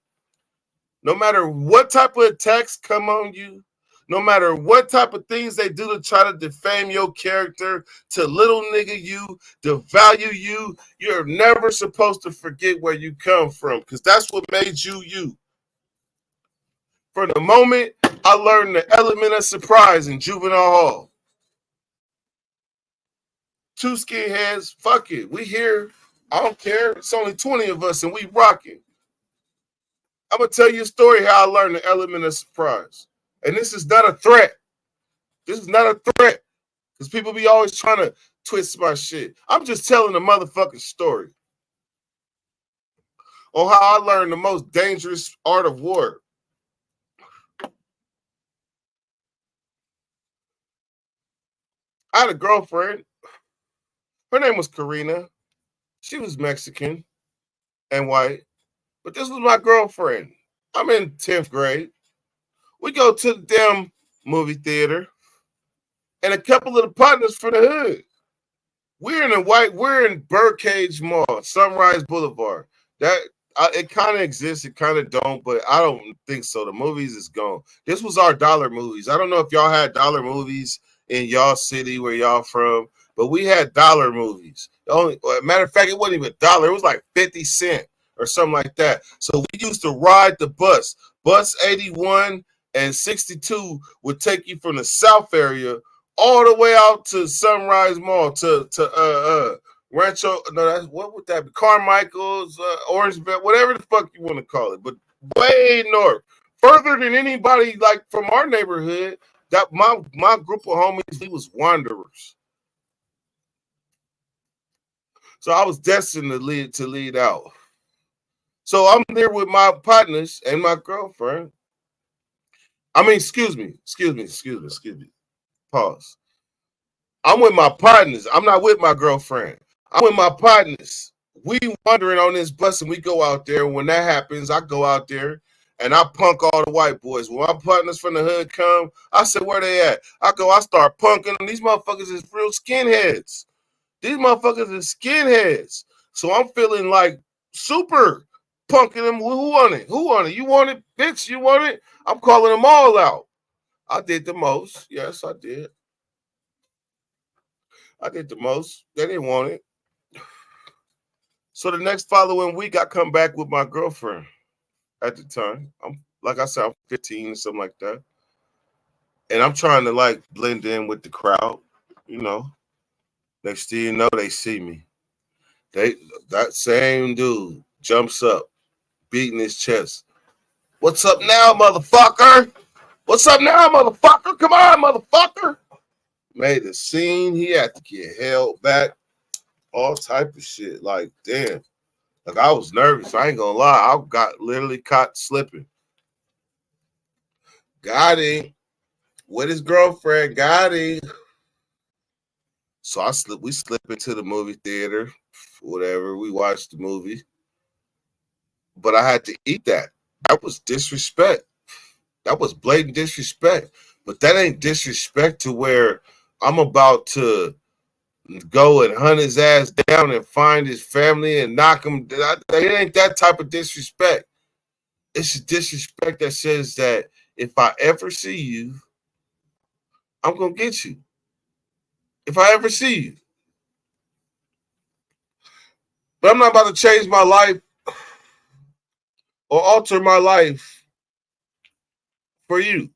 No matter what type of attacks come on you, no matter what type of things they do to try to defame your character, to little nigga you, to value you, you're never supposed to forget where you come from because that's what made you you. From the moment I learned the element of surprise in juvenile hall. Two skinheads, fuck it. We here. I don't care. It's only 20 of us and we rocking. I'm going to tell you a story how I learned the element of surprise. And this is not a threat. This is not a threat. Because people be always trying to twist my shit. I'm just telling a motherfucking story on how I learned the most dangerous art of war. I had a girlfriend. Her name was Karina. She was Mexican and white. But this was my girlfriend. I'm in 10th grade. We go to the damn movie theater. And a couple of the partners from the hood. We're in Birdcage Mall, Sunrise Boulevard. That it kind of exists, it kind of don't, but I don't think so. The movies is gone. This was our dollar movies. I don't know if y'all had dollar movies in y'all city where y'all from, but we had dollar movies. Matter of fact, it wasn't even a dollar. It was like 50 cents or something like that. So we used to ride the bus. Bus 81 and 62 would take you from the South area all the way out to Sunrise Mall to Rancho. No, that's what would that be? Carmichael's, Orangeville, whatever the fuck you want to call it, but way north, further than anybody like from our neighborhood. That my group of homies, we was wanderers. So I was destined to lead out. So I'm there with my partners and my girlfriend. I mean, excuse me. Pause. I'm with my partners. I'm not with my girlfriend. I'm with my partners. We wandering on this bus and we go out there. When that happens, I go out there and I punk all the white boys. When my partners from the hood come, I said, where they at? I start punking them. These motherfuckers is real skinheads. These motherfuckers is skinheads. So I'm feeling like super punking them. Who want it? Who want it? You want it? Bitch, you want it? I'm calling them all out. I did the most. Yes, I did. I did the most. They didn't want it. So the next following week, I come back with my girlfriend at the time. Like I said, I'm 15 or something like that. And I'm trying to like blend in with the crowd, you know. Next thing you know, they see me. That same dude jumps up, beating his chest. What's up now, motherfucker? What's up now, motherfucker? Come on, motherfucker. Made a scene. He had to get held back. All type of shit. Like, damn. Like, I was nervous. I ain't gonna lie. I got literally caught slipping. Got him. With his girlfriend. Got him. So we slip into the movie theater. Whatever. We watched the movie. But I had to eat that. That was disrespect. That was blatant disrespect. But that ain't disrespect to where I'm about to go and hunt his ass down and find his family and knock him. It ain't that type of disrespect. It's a disrespect that says that if I ever see you, I'm gonna get you. If I ever see you. But I'm not about to change my life or alter my life for you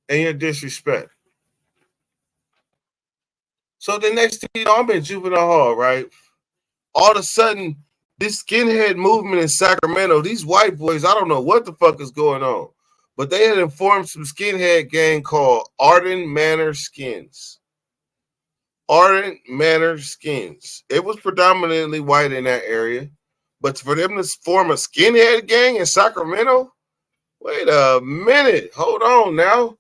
and your disrespect. So the next thing you know, I'm in juvenile hall, right? All of a sudden, this skinhead movement in Sacramento, these white boys, I don't know what the fuck is going on, but they had informed some skinhead gang called Arden Manor Skins. Ardent Manor Skins. It was predominantly white in that area, but for them to form a skinhead gang in Sacramento, wait a minute, hold on now.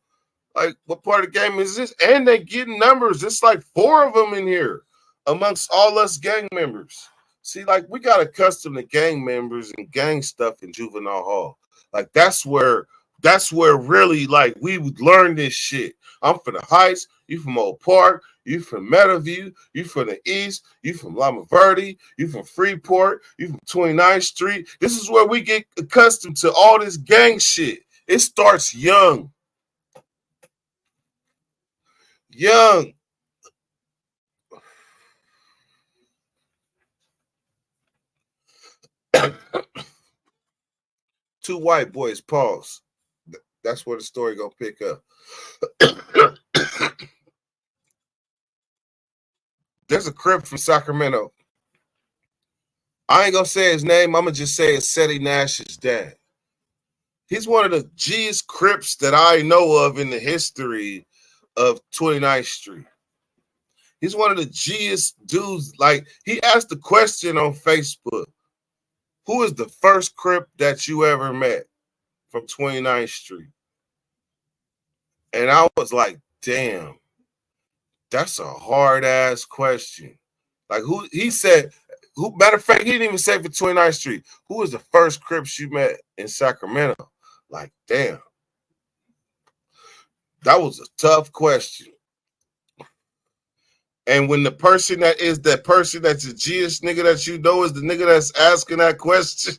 Like, what part of the game is this? And they getting numbers. It's like 4 of them in here amongst all us gang members. See, like, we got accustomed to gang members and gang stuff in juvenile hall. Like, that's where really, like, we would learn this shit. I'm from the Heights, you from Oak Park, you from Meadowview, you from the East, you from Lima Verde, you from Freeport, you from 29th Street. This is where we get accustomed to all this gang shit. It starts young. Young. Two white boys, pause. That's where the story gonna pick up. There's a Crip from Sacramento. I ain't gonna say his name. I'm gonna just say it's Seti Nash's dad. He's one of the G's Crips that I know of in the history of 29th Street. He's one of the G's dudes. Like, he asked the question on Facebook, who is the first Crip that you ever met from 29th Street? And I was like, damn, that's a hard ass question. Like, who he said, who, matter of fact, he didn't even say for 29th Street. Who was the first Crips you met in Sacramento? Like, damn. That was a tough question. And when the person that's the Gist nigga that you know is the nigga that's asking that question,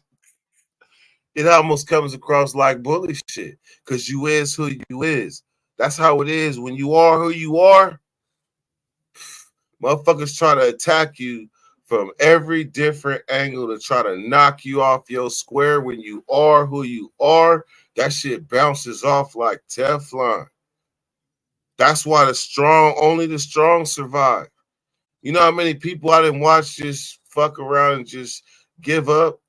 it almost comes across like bully shit. Because you is who you is. That's how it is. When you are who you are, motherfuckers try to attack you from every different angle to try to knock you off your square. When you are who you are, that shit bounces off like Teflon. That's why only the strong survive. You know how many people I didn't watch just fuck around and just give up?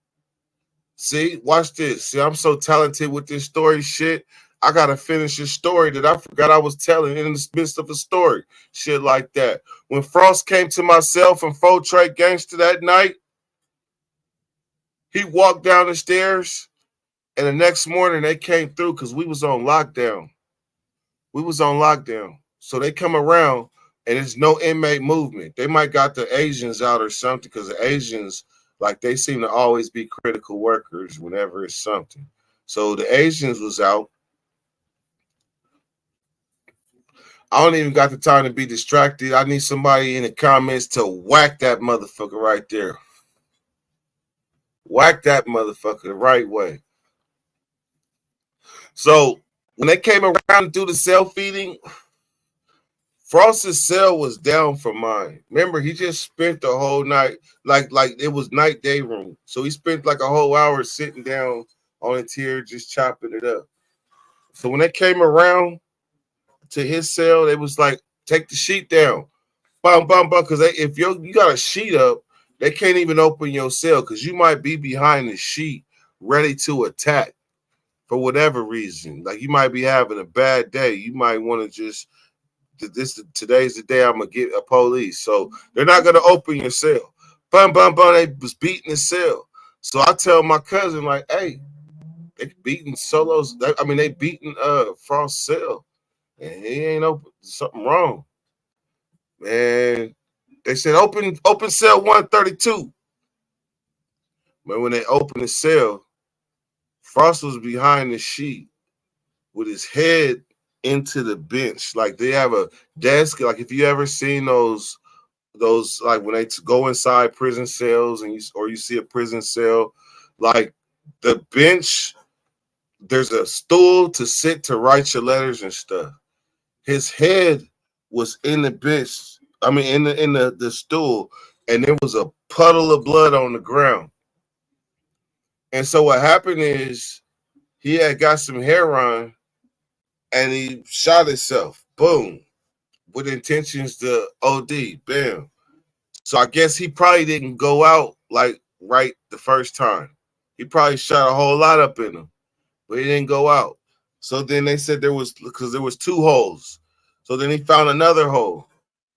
See, watch this. See, I'm so talented with this story shit. I gotta finish this story that I forgot I was telling in the midst of a story. Shit like that. When Frost came to myself and Faux Trade Gangster that night, he walked down the stairs, and the next morning they came through because we was on lockdown. So they come around and there's no inmate movement. They might got the Asians out or something because the Asians, like, they seem to always be critical workers whenever it's something. So the Asians was out. I don't even got the time to be distracted. I need somebody in the comments to whack that motherfucker right there. Whack that motherfucker the right way. So when they came around to do the cell feeding, Frost's cell was down from mine. Remember, he just spent the whole night, like it was night day room. So he spent like a whole hour sitting down on a tier, just chopping it up. So when they came around to his cell, they was like, take the sheet down. Bum, bum, bum. Because if you got a sheet up, they can't even open your cell because you might be behind the sheet ready to attack for whatever reason. Like, you might be having a bad day. You might want to just, today's the day I'm gonna get a police. So they're not gonna open your cell. Bum, bum, bum. They was beating the cell. So I tell my cousin, like, hey, they beating Solos. They beating Frost's cell. And he ain't open. Something wrong. Man, they said open cell 132. But when they opened the cell, Frost was behind the sheet with his head into the bench. Like, they have a desk. Like, if you ever seen those like when they go inside prison cells and you see a prison cell, like the bench there's a stool to sit to write your letters and stuff. His head was in the bitch. I mean, in the stool, and there was a puddle of blood on the ground. And so what happened is he had got some heroin and he shot himself. Boom. With intentions to OD. Bam. So I guess he probably didn't go out like right the first time. He probably shot a whole lot up in him, but he didn't go out. So then they said there was 2 holes. So then he found another hole.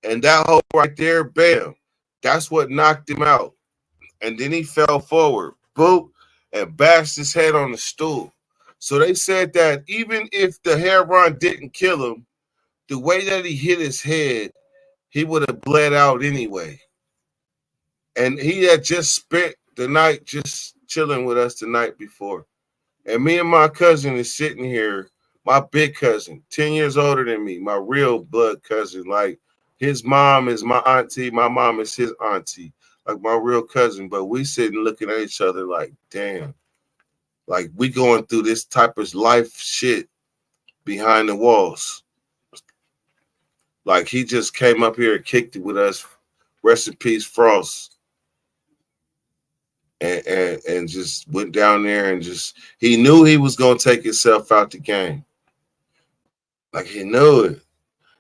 And that hole right there, bam, that's what knocked him out. And then he fell forward, boop, and bashed his head on the stool. So they said that even if the heroin didn't kill him, the way that he hit his head, he would have bled out anyway. And he had just spent the night just chilling with us the night before. And me and my cousin is sitting here, my big cousin, 10 years older than me, my real blood cousin. Like, his mom is my auntie, my mom is his auntie, like my real cousin. But we sitting looking at each other like, damn, like we going through this type of life shit behind the walls. Like, he just came up here and kicked it with us. Rest in peace, Frost. And just went down there and just, he knew he was going to take himself out the game. Like, he knew it.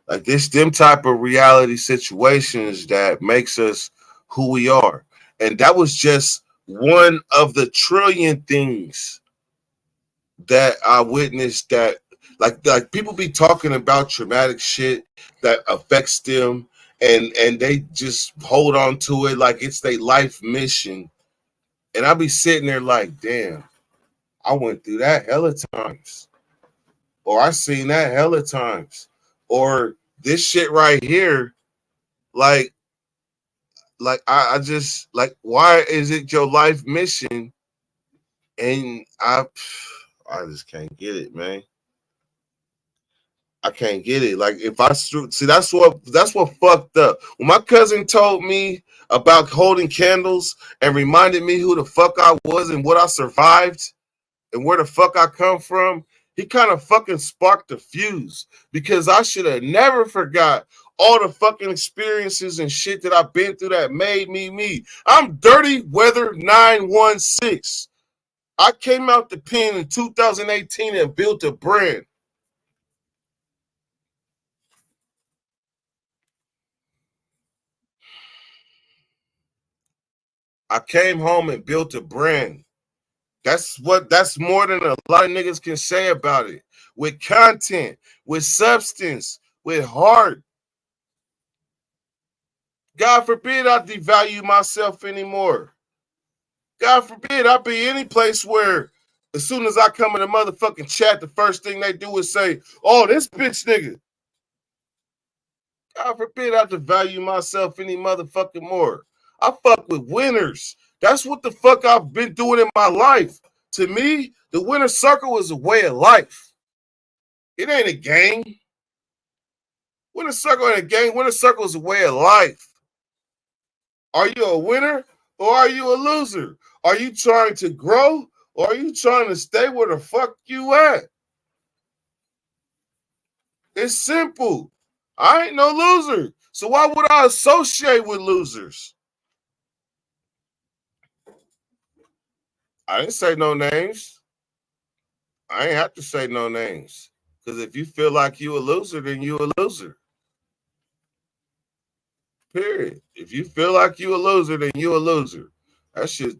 Like, them type of reality situations that makes us who we are. And that was just one of the trillion things that I witnessed that, like people be talking about traumatic shit that affects them and they just hold on to it like it's their life mission. And I be sitting there like, damn, I went through that hella times. Or I seen that hella times. Or this shit right here, like I just, like, why is it your life mission? And I just can't get it, man. I can't get it. Like, if I see, that's what fucked up. When my cousin told me about holding candles and reminded me who the fuck I was and what I survived and where the fuck I come from, he kind of fucking sparked the fuse, because I should have never forgot all the fucking experiences and shit that I've been through that made me me. I'm Dirty Weather 916. I came out the pen in 2018 and built a brand. I came home and built a brand. That's more than a lot of niggas can say about it. With content, with substance, with heart. God forbid I devalue myself anymore. God forbid I be any place where as soon as I come in a motherfucking chat, the first thing they do is say, oh, this bitch nigga. God forbid I devalue myself any motherfucking more. I fuck with winners. That's what the fuck I've been doing in my life. To me, the winner circle is a way of life. It ain't a game. Winner circle ain't a game. Winner circle is a way of life. Are you a winner or are you a loser? Are you trying to grow or are you trying to stay where the fuck you at? It's simple. I ain't no loser. So why would I associate with losers? I didn't say no names. I ain't have to say no names. Because if you feel like you a loser, then you a loser. Period. If you feel like you a loser, then you a loser. That shit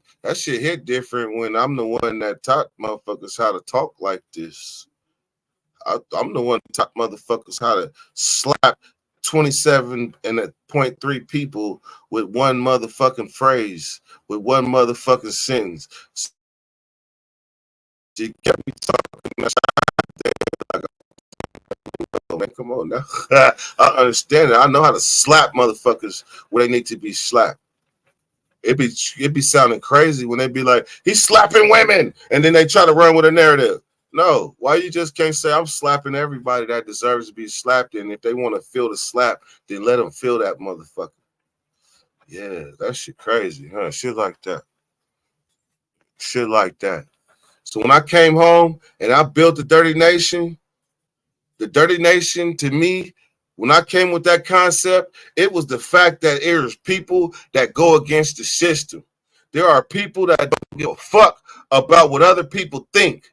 hit different when I'm the one that taught motherfuckers how to talk like this. I'm the one that taught motherfuckers how to slap 27.3 people with one motherfucking phrase, with one motherfucking sentence. She kept me talking. Man, come on now. I understand it. I know how to slap motherfuckers where they need to be slapped. It be sounding crazy when they be like, he's slapping women, and then they try to run with a narrative. No, why you just can't say I'm slapping everybody that deserves to be slapped, and if they want to feel the slap, then let them feel that motherfucker. Yeah, that shit crazy, huh? Shit like that. Shit like that. So when I came home and I built the Dirty Nation to me, when I came with that concept, it was the fact that there's people that go against the system. There are people that don't give a fuck about what other people think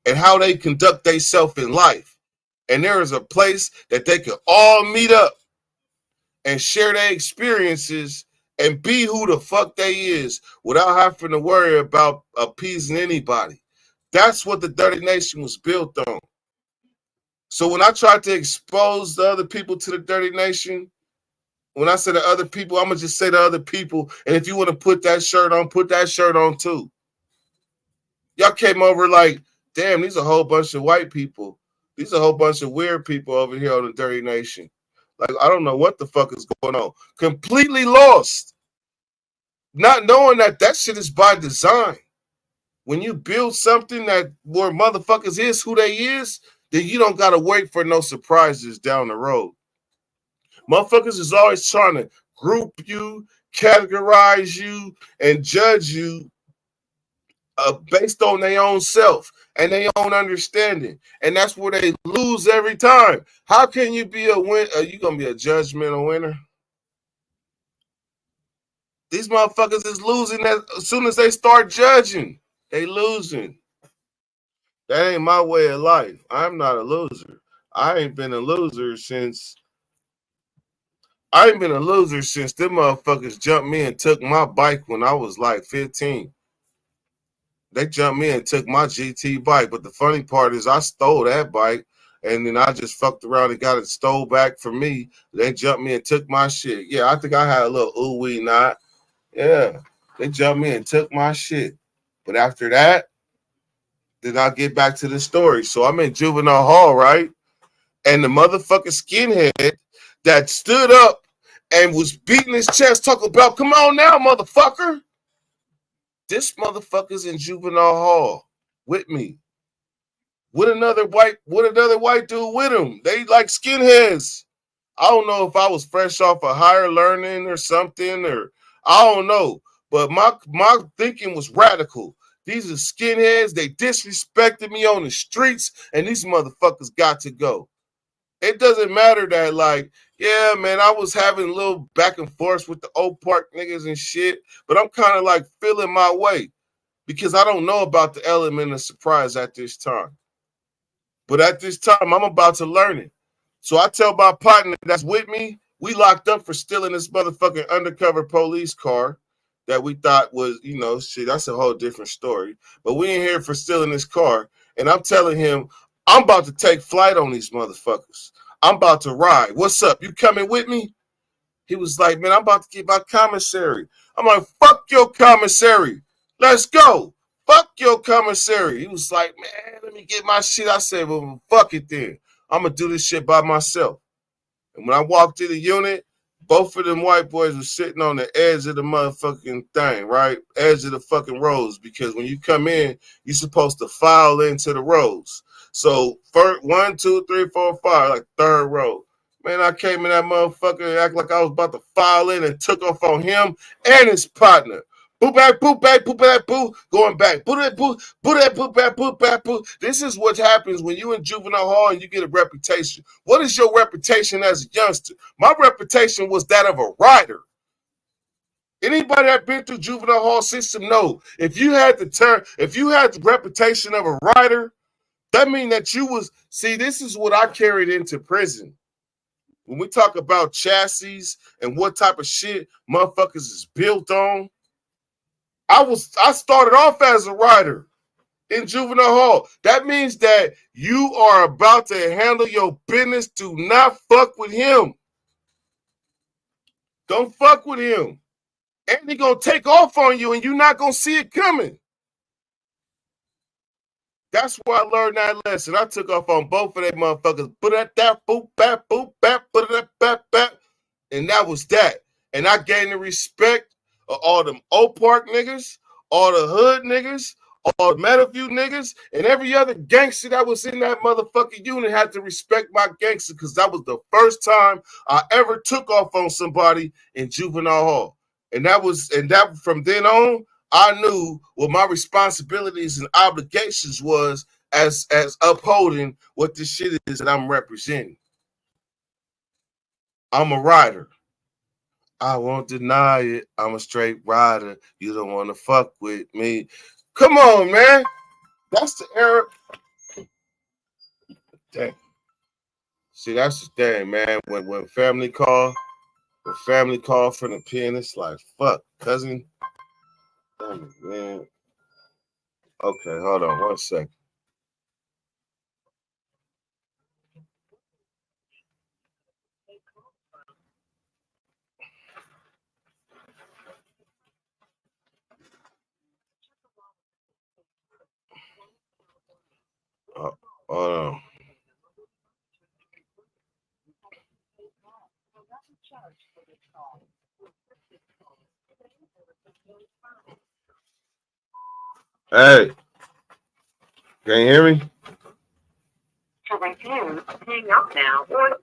and how they conduct themselves in life. And there is a place that they can all meet up and share their experiences and be who the fuck they is without having to worry about appeasing anybody. That's what the Dirty Nation was built on. So when I tried to expose the other people to the Dirty Nation, when I say the other people, I'm going to just say the other people. And if you want to put that shirt on too. Y'all came over like, damn, these a whole bunch of white people. These a whole bunch of weird people over here on the Dirty Nation. Like, I don't know what the fuck is going on. Completely lost. Not knowing that shit is by design. When you build something that where motherfuckers is who they is, then you don't got to wait for no surprises down the road. Motherfuckers is always trying to group you, categorize you, and judge you based on their own self and their own understanding. And that's where they lose every time. How can you be a win? Are you going to be a judgmental winner? These motherfuckers is losing as soon as they start judging. They losing. That ain't my way of life. I'm not a loser. I ain't been a loser since them motherfuckers jumped me and took my bike when I was like 15. They jumped me and took my GT bike. But the funny part is I stole that bike and then I just fucked around and got it stole back from me. They jumped me and took my shit. Yeah, I think I had a little ooh-wee knot. Yeah, they jumped me and took my shit. But after that, then I'll get back to the story. So I'm in juvenile hall, right? And the motherfucking skinhead that stood up and was beating his chest talking about, come on now, motherfucker. This motherfucker's in juvenile hall with me. With another white dude with him. They like skinheads. I don't know if I was fresh off of higher learning or something, or I don't know. But my thinking was radical. These are skinheads. They disrespected me on the streets, and these motherfuckers got to go. It doesn't matter that, like, yeah, man, I was having a little back and forth with the Oak Park niggas and shit, but I'm kind of like feeling my way because I don't know about the element of surprise at this time. But at this time, I'm about to learn it. So I tell my partner that's with me, we locked up for stealing this motherfucking undercover police car that we thought was, shit, that's a whole different story. But we ain't here for stealing this car. And I'm telling him, I'm about to take flight on these motherfuckers. I'm about to ride. What's up? You coming with me? He was like, man, I'm about to get my commissary. I'm like, fuck your commissary. Let's go. Fuck your commissary. He was like, man, let me get my shit. I said, well, fuck it then. I'm going to do this shit by myself. And when I walked in the unit, both of them white boys were sitting on the edge of the motherfucking thing, right? Edge of the fucking rows. Because when you come in, you're supposed to file into the rows. So first, 1, 2, 3, 4, 5, like third row. Man, I came in that motherfucker and act like I was about to file in and took off on him and his partner. Boo back, boo back, boo back, boo, going back. Boo that, boo, boo that, boo back, boo back, boo. This is what happens when you in juvenile hall and you get a reputation. What is your reputation as a youngster? My reputation was that of a rider. Anybody that been through juvenile hall system know if you had the reputation of a rider, that means that you was, see, this is what I carried into prison. When we talk about chassis and what type of shit motherfuckers is built on, I started off as a rider in juvenile hall. That means that you are about to handle your business. Do not fuck with him. Don't fuck with him. And he gonna take off on you and you're not gonna see it coming. That's why I learned that lesson. I took off on both of them motherfuckers. Put that, boop, bap, put that, bap. And that was that. And I gained the respect of all them Oak Park niggas, all the hood niggas, all the Meadowview niggas, and every other gangster that was in that motherfucking unit had to respect my gangster because that was the first time I ever took off on somebody in juvenile hall. And that from then on, I knew what my responsibilities and obligations was as upholding what this shit is that I'm representing. I'm a rider. I won't deny it. I'm a straight rider. You don't want to fuck with me. Come on, man. That's the era. Dang. See, that's the thing, man. When family call from the pen, it's like, fuck, cousin. Damn it, man. Okay, hold on 1 second. Hold on. Hey, can you hear me? To review, hang up now, or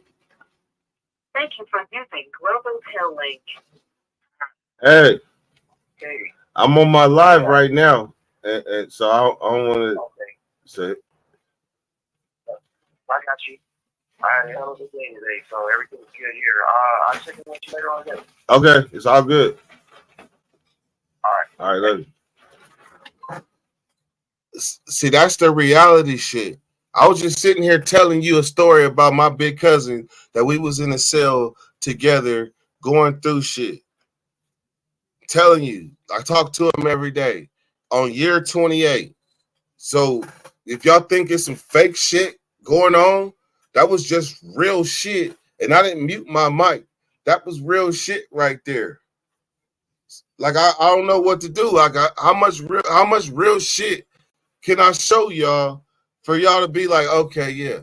thank you for using Global Tel Link. Hey, Okay. I'm on my live right now, and so I don't want to say. I got you. I had a hell of a day today, so everything's good here. I'll check in with you later on today. Okay, it's all good. All right, love you. See, that's the reality shit. I was just sitting here telling you a story about my big cousin that we was in a cell together going through shit. Telling you, I talk to him every day on year 28. So if y'all think it's some fake shit going on, that was just real shit. And I didn't mute my mic. That was real shit right there. Like I don't know what to do. Like how much real shit can I show y'all for y'all to be like, okay, yeah.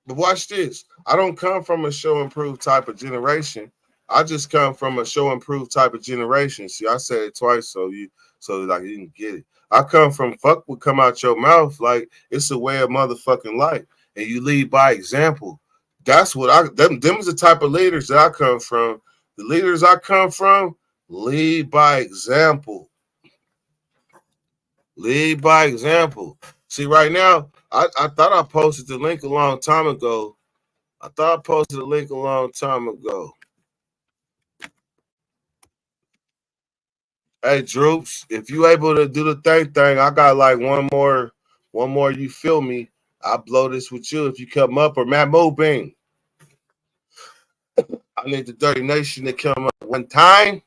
But watch this. I don't come from a show and prove type of generation. I just come from a show and prove type of generation. See, I said it twice, so like you didn't get it. I come from fuck would come out your mouth like it's a way of motherfucking life, and you lead by example. That's what them's the type of leaders that I come from. The leaders I come from lead by example. Lead by example. See, right now, I thought I posted the link a long time ago. Hey, Droops, if you able to do the thing, I got like one more, you feel me? I'll blow this with you if you come up, or Matt Mobing. I need the Dirty Nation to come up one time.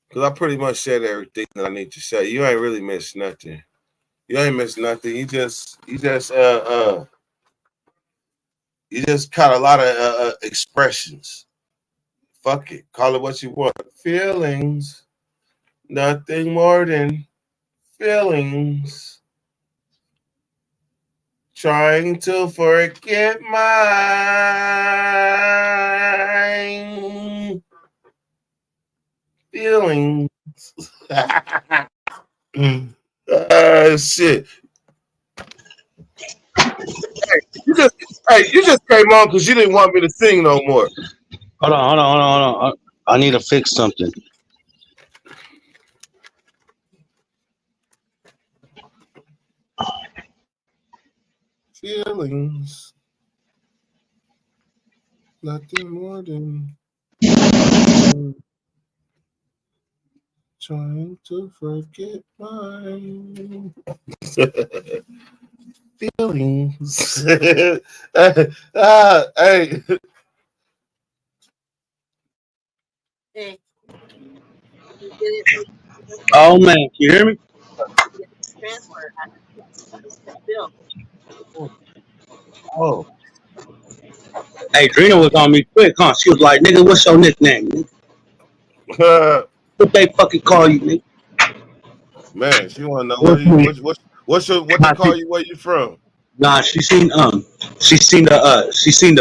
Because I pretty much said everything that I need to say. You ain't really missed nothing. You ain't missed nothing. You just caught a lot of expressions. Fuck it. Call it what you want. Feelings. Nothing more than feelings. Trying to forget my feelings. Shit. You just came on because you didn't want me to sing no more. Hold on. I need to fix something. Feelings. Nothing more than trying to forget my feelings. Hey. Oh man, can you hear me? Oh. Hey, Drina was on me quick, huh? She was like, "Nigga, what's your nickname? What they fucking call you, nigga?" Man, she want to know where you. What they call you? Where you from? Nah, she seen the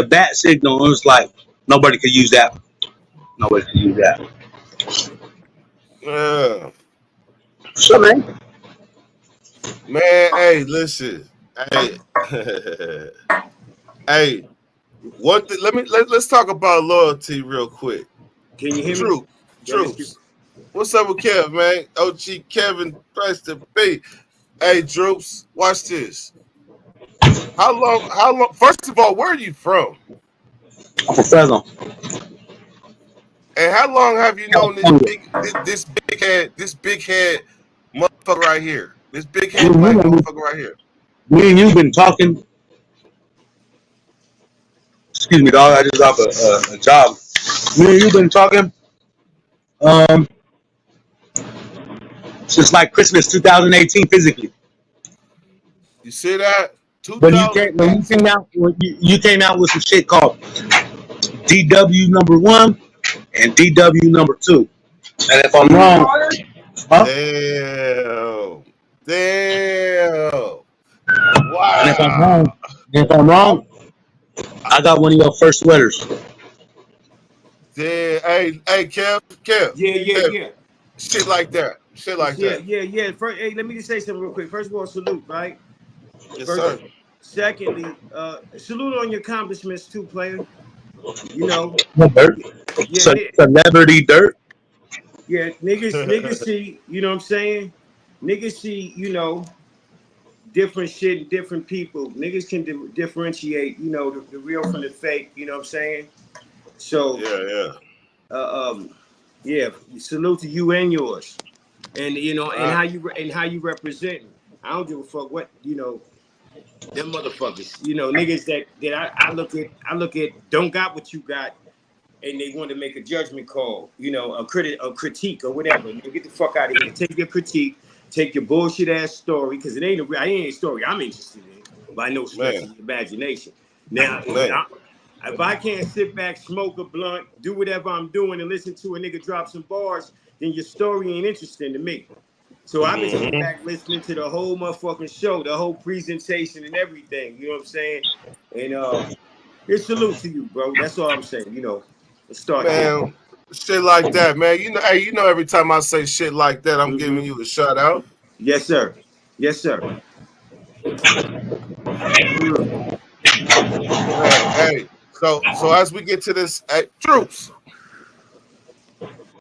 bat signal and was like, nobody could use that. Nobody could use that. Yeah. What's up, man? Man, hey, listen, hey, hey, let's talk about loyalty real quick. Can you hear me? Troops. What's up with Kev, man? OG Kevin, Price to be. Hey, Droops, watch this. How long? How long? First of all, where are you from? I'm from Fresno, And how long have you known California. this big head motherfucker right here? This big Me head and black you, motherfucker right here. me and you been talking. Excuse me, dog. I just got a job. Me and you been talking um since like Christmas 2018 physically. You see that? When you 2018. came out you came out with some shit called DW number one and DW number two. And if I'm wrong, huh? Damn. Damn. And if I'm Wow. wrong, if I'm wrong, I got one of your first sweaters. Damn. Hey, Yeah, yeah, Kev, yeah. shit like that. Shit like Yeah, that. yeah, yeah. First, hey, let me just say something real quick. First of all, salute, right? Yes, First, sir. secondly, salute on your accomplishments too, player. You know, What dirt? yeah, Celebrity dirt. yeah, niggas see, you know what I'm saying? Niggas see, different shit and different people. Niggas can differentiate, the real from the fake. You know what I'm saying? So, Yeah. uh, um, yeah, salute to you and yours, and and Uh, how you represent. I don't give a fuck what them motherfuckers, niggas that I look at don't got what you got, and they want to make a judgment call, a critique or whatever. Man, get the fuck out of here. Take your critique, take your bullshit ass story, because it ain't a story I'm interested in by no stretch man, of the imagination. Now, man. if I can't sit back, smoke a blunt, do whatever I'm doing, and listen to a nigga drop some bars, then your story ain't interesting to me. So I've been sitting Mm-hmm. back listening to the whole motherfucking show, the whole presentation and everything. You know what I'm saying? And it's salute to you, bro. That's all I'm saying. Let's start there. Man, shit like that, man. Hey, every time I say shit like that, I'm Hmm. giving you a shout out. Yes, sir. Yes, sir. Mm. Man, hey. So as we get to this, hey, troops.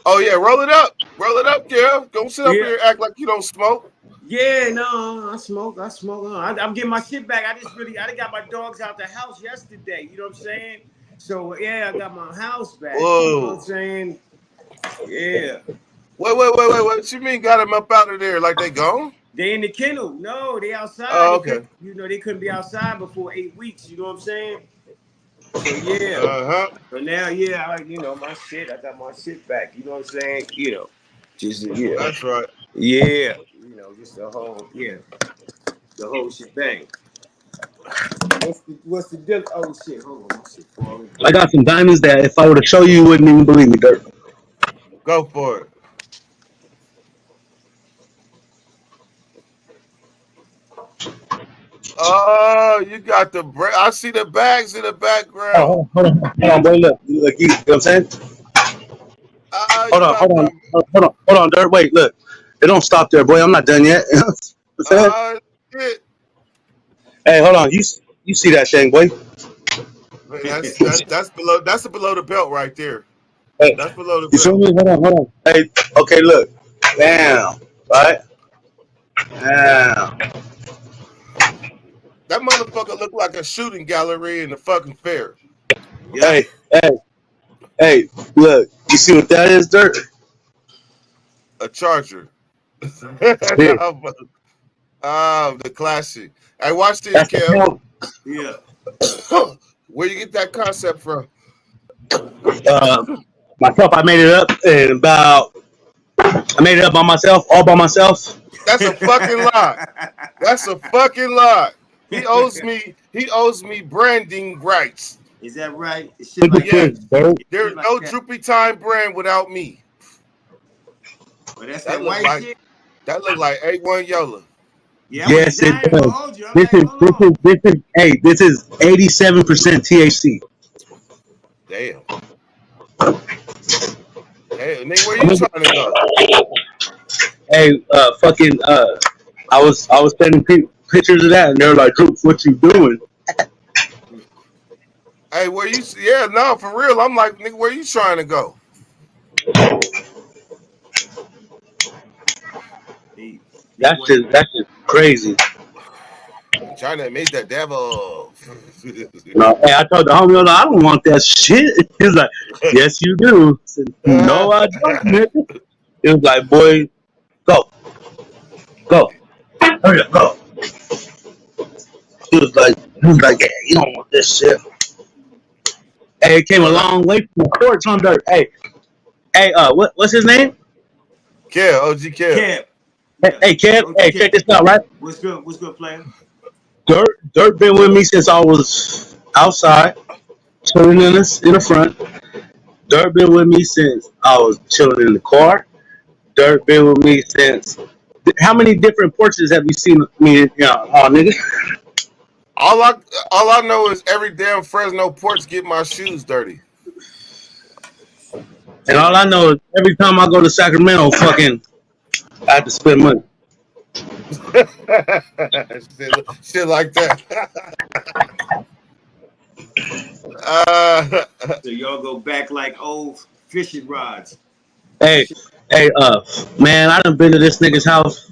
Oh yeah, roll it up. Roll it up, Kev. Don't sit up Yeah. here and act like you don't smoke. Yeah, no, I smoke. I'm getting my shit back. I got my dogs out the house yesterday. You know what I'm saying? So yeah, I got my house back. You know what I'm Whoa. saying? Yeah. Wait. What you mean got them up out of there like they gone? They in the kennel. No, they outside. Oh, They okay. couldn't, they couldn't be outside before 8 weeks. You know what I'm saying? So yeah. Uh-huh. So now, yeah, my shit. I got my shit back. You know what I'm saying? Just That's right. yeah. Just the whole shebang. What's the deal? Oh shit! Hold on, my shit falling. I got some diamonds that if I were to show you, you wouldn't even believe me, dirt. Go for it. Oh, you got I see the bags in the background. Hold on, boy. Look, you know what I'm saying? Ah, Hold you on, got the hold on, dirt. Wait, look. It don't stop there, boy. I'm not done yet. You know what I'm saying? shit. Hey, hold on. You see that thing, boy? Man, that's below the belt right there. Hey, That's below the you feel belt. me? Hold on. Hey, okay, look. Damn. Right? Damn. That motherfucker look like a shooting gallery in the fucking fair. Yep. Hey, hey, hey. Look. You see what that is, dirt? A charger. This. The classic. Hey, watch this, That's the Kev. count. Yeah. Where you get that concept from? Uh, myself, I made it up in about. I made it up by myself, all by myself. That's a fucking lie. That's a fucking lie. He owes me branding rights. Is that right? Shit Look at like this, Yes. that. dirt. There's Shit like no that. Droopy Time brand without me. But that's That that look white like shit. that look like A1 Yola. Yeah, Yes, it I ain't gonna does. hold you. I'm like, hold on. This is 87% THC. Damn. Hey, nigga, where you trying to go? Hey, I was sending pictures of that, and they're like, "Droops, what you doing?" Hey, where you? Yeah, no, for real. I'm like, nigga, where you trying to go? That's just crazy. China made the devil. No, hey, I told the homie, I don't want that shit. He's like, yes, you do. I said, no, I don't, nigga. It was like, boy, go, hurry up, go. He was like, yeah, you don't want this shit. Hey, it came a long way from the porch on dirt. Hey, what's his name? Kev, OG Kev. Kev. Hey, Kev. Hey, check this out, right? What's good? What's good, player? Dirt been with me since I was outside, chilling in the front. Dirt been with me since I was chilling in the car. Dirt been with me since. How many different porches have you seen me? Nigga. All I know is every damn Fresno porch get my shoes dirty. And all I know is every time I go to Sacramento, fucking, I have to spend money. shit like that. So y'all go back like old fishing rods. Hey, man, I done been to this nigga's house.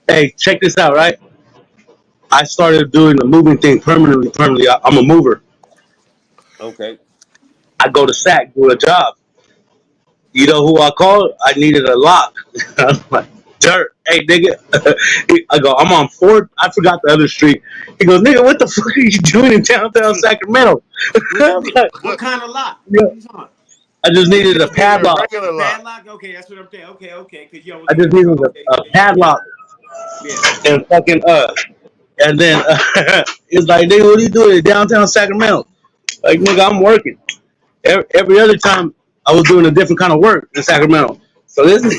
Hey, check this out, right? I started doing the moving thing permanently. I'm a mover. Okay. I go to SAC, do a job. You know who I called? I needed a lock. I'm like, Dirt. Hey, nigga. I go, I'm on 4th. I forgot the other street. He goes, nigga, what the fuck are you doing in downtown Sacramento? What kind of lock? Yeah. I just needed a padlock. Padlock? Okay, that's what I'm saying. Okay. I just needed a padlock. Yeah. And fucking, and then it's like, nigga, what are you doing in downtown Sacramento? Like, nigga, I'm working. Every other time I was doing a different kind of work in Sacramento. So this is,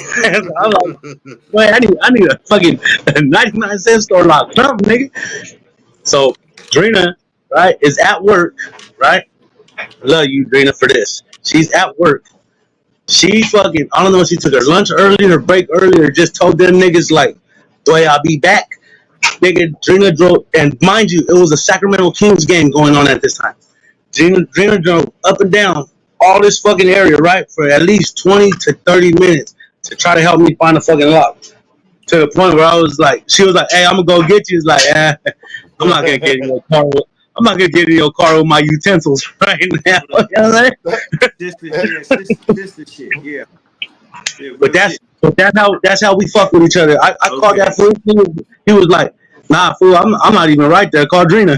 I'm like, wait, I need a fucking 99-cent store lock, something, nigga. So Drina, right, is at work, right? Love you, Drina, for this. She's at work. She fucking, I don't know if she took her lunch early or break early or just told them niggas like, boy, I'll be back. Nigga, Drina drove, and mind you, it was a Sacramento Kings game going on at this time. Drina drove up and down all this fucking area, right, for at least 20 to 30 minutes to try to help me find a fucking lock. To the point where I was like, she was like, hey, I'm gonna go get you. It's like, I'm not gonna get in your car. I'm not gonna get in your car with my utensils right now. You know what I'm saying? This the shit, yeah. But that's how we fuck with each other. I called that fool. He was like, nah, fool, I'm not even right there. Call Drina.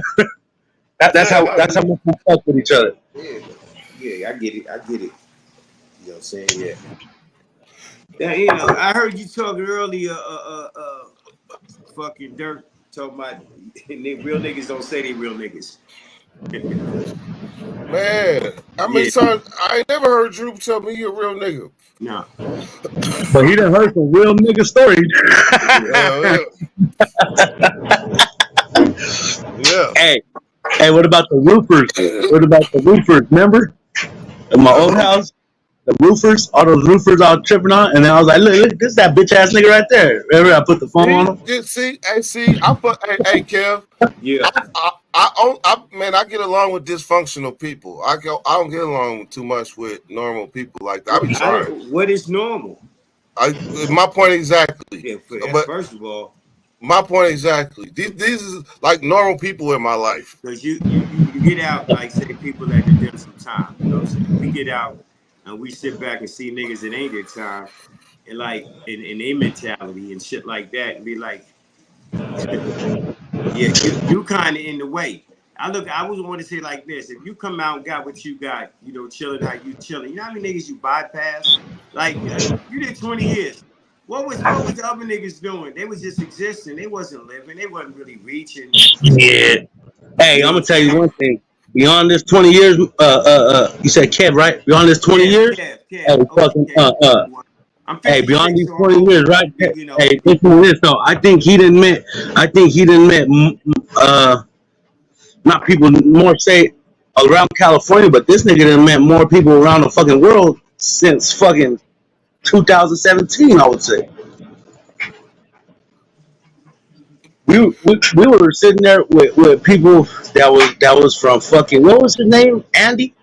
That's how we fuck with each other. Yeah, I get it. You know what I'm saying? Yeah. Now, you know, I heard you talking earlier, fucking Dirt, talking about real niggas don't say they real niggas. Man, how many times I ain't never heard Drew tell me you a real nigga. No. But he done heard some real nigga stories. Yeah. Hey, what about the roofers? Remember? In my old house, the roofers, all those roofers I was tripping on, and then I was like, look, this is that bitch ass nigga right there. Remember, I put the phone on him? See, I put, hey, Kev. Yeah. I get along with dysfunctional people. I don't get along too much with normal people like that. I be trying. What is normal? My point exactly. Yeah, but first of all, my point exactly. These is like normal people in my life. because you get out, like say people that did them some time. You know what I'm saying? We get out and we sit back and see niggas that ain't their time, and like in their mentality and shit like that, and be like, yeah, you kind of in the way. I was want to say like this: if you come out and got what you got, you know, chilling how you chilling. You know how many niggas you bypass? Like you did 20 years. What was the other niggas doing? They was just existing. They wasn't living. They wasn't really reaching. Yeah. Hey, I'm gonna tell you one thing. Beyond this 20 years, you said Kev, right? Beyond this 20 years, Kev. Hey, beyond these 20 so years, right? You know, Hey, listen to this though. I think he didn't met not people more say around California, but this nigga done met more people around the fucking world since fucking 2017, I would say. We were sitting there with people that was from fucking, what was his name? Andy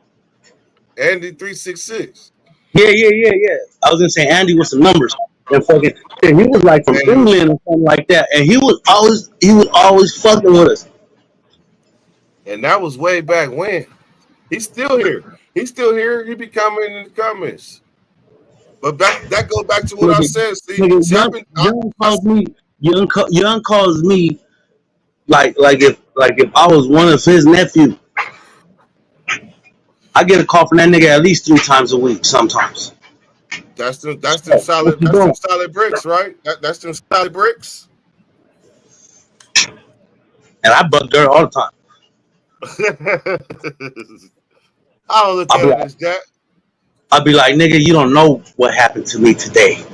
366. Yeah. I was gonna say Andy with some numbers. and fucking. And he was like from And England or something like that, and he was always fucking with us. that was way back when. He's still here. He's still here. He be commenting in the comments. But that goes back to what I Nigga, said. See, nigga, see, I've been. Young calls me like if I was one of his nephews. I get a call from that nigga at least 3 times a week sometimes. That's them What solid. you That's them doing? solid bricks, right? That's them solid bricks. And I bug dirt all the time. I don't look I'll at be it like, as that. nigga, you don't know what happened to me today.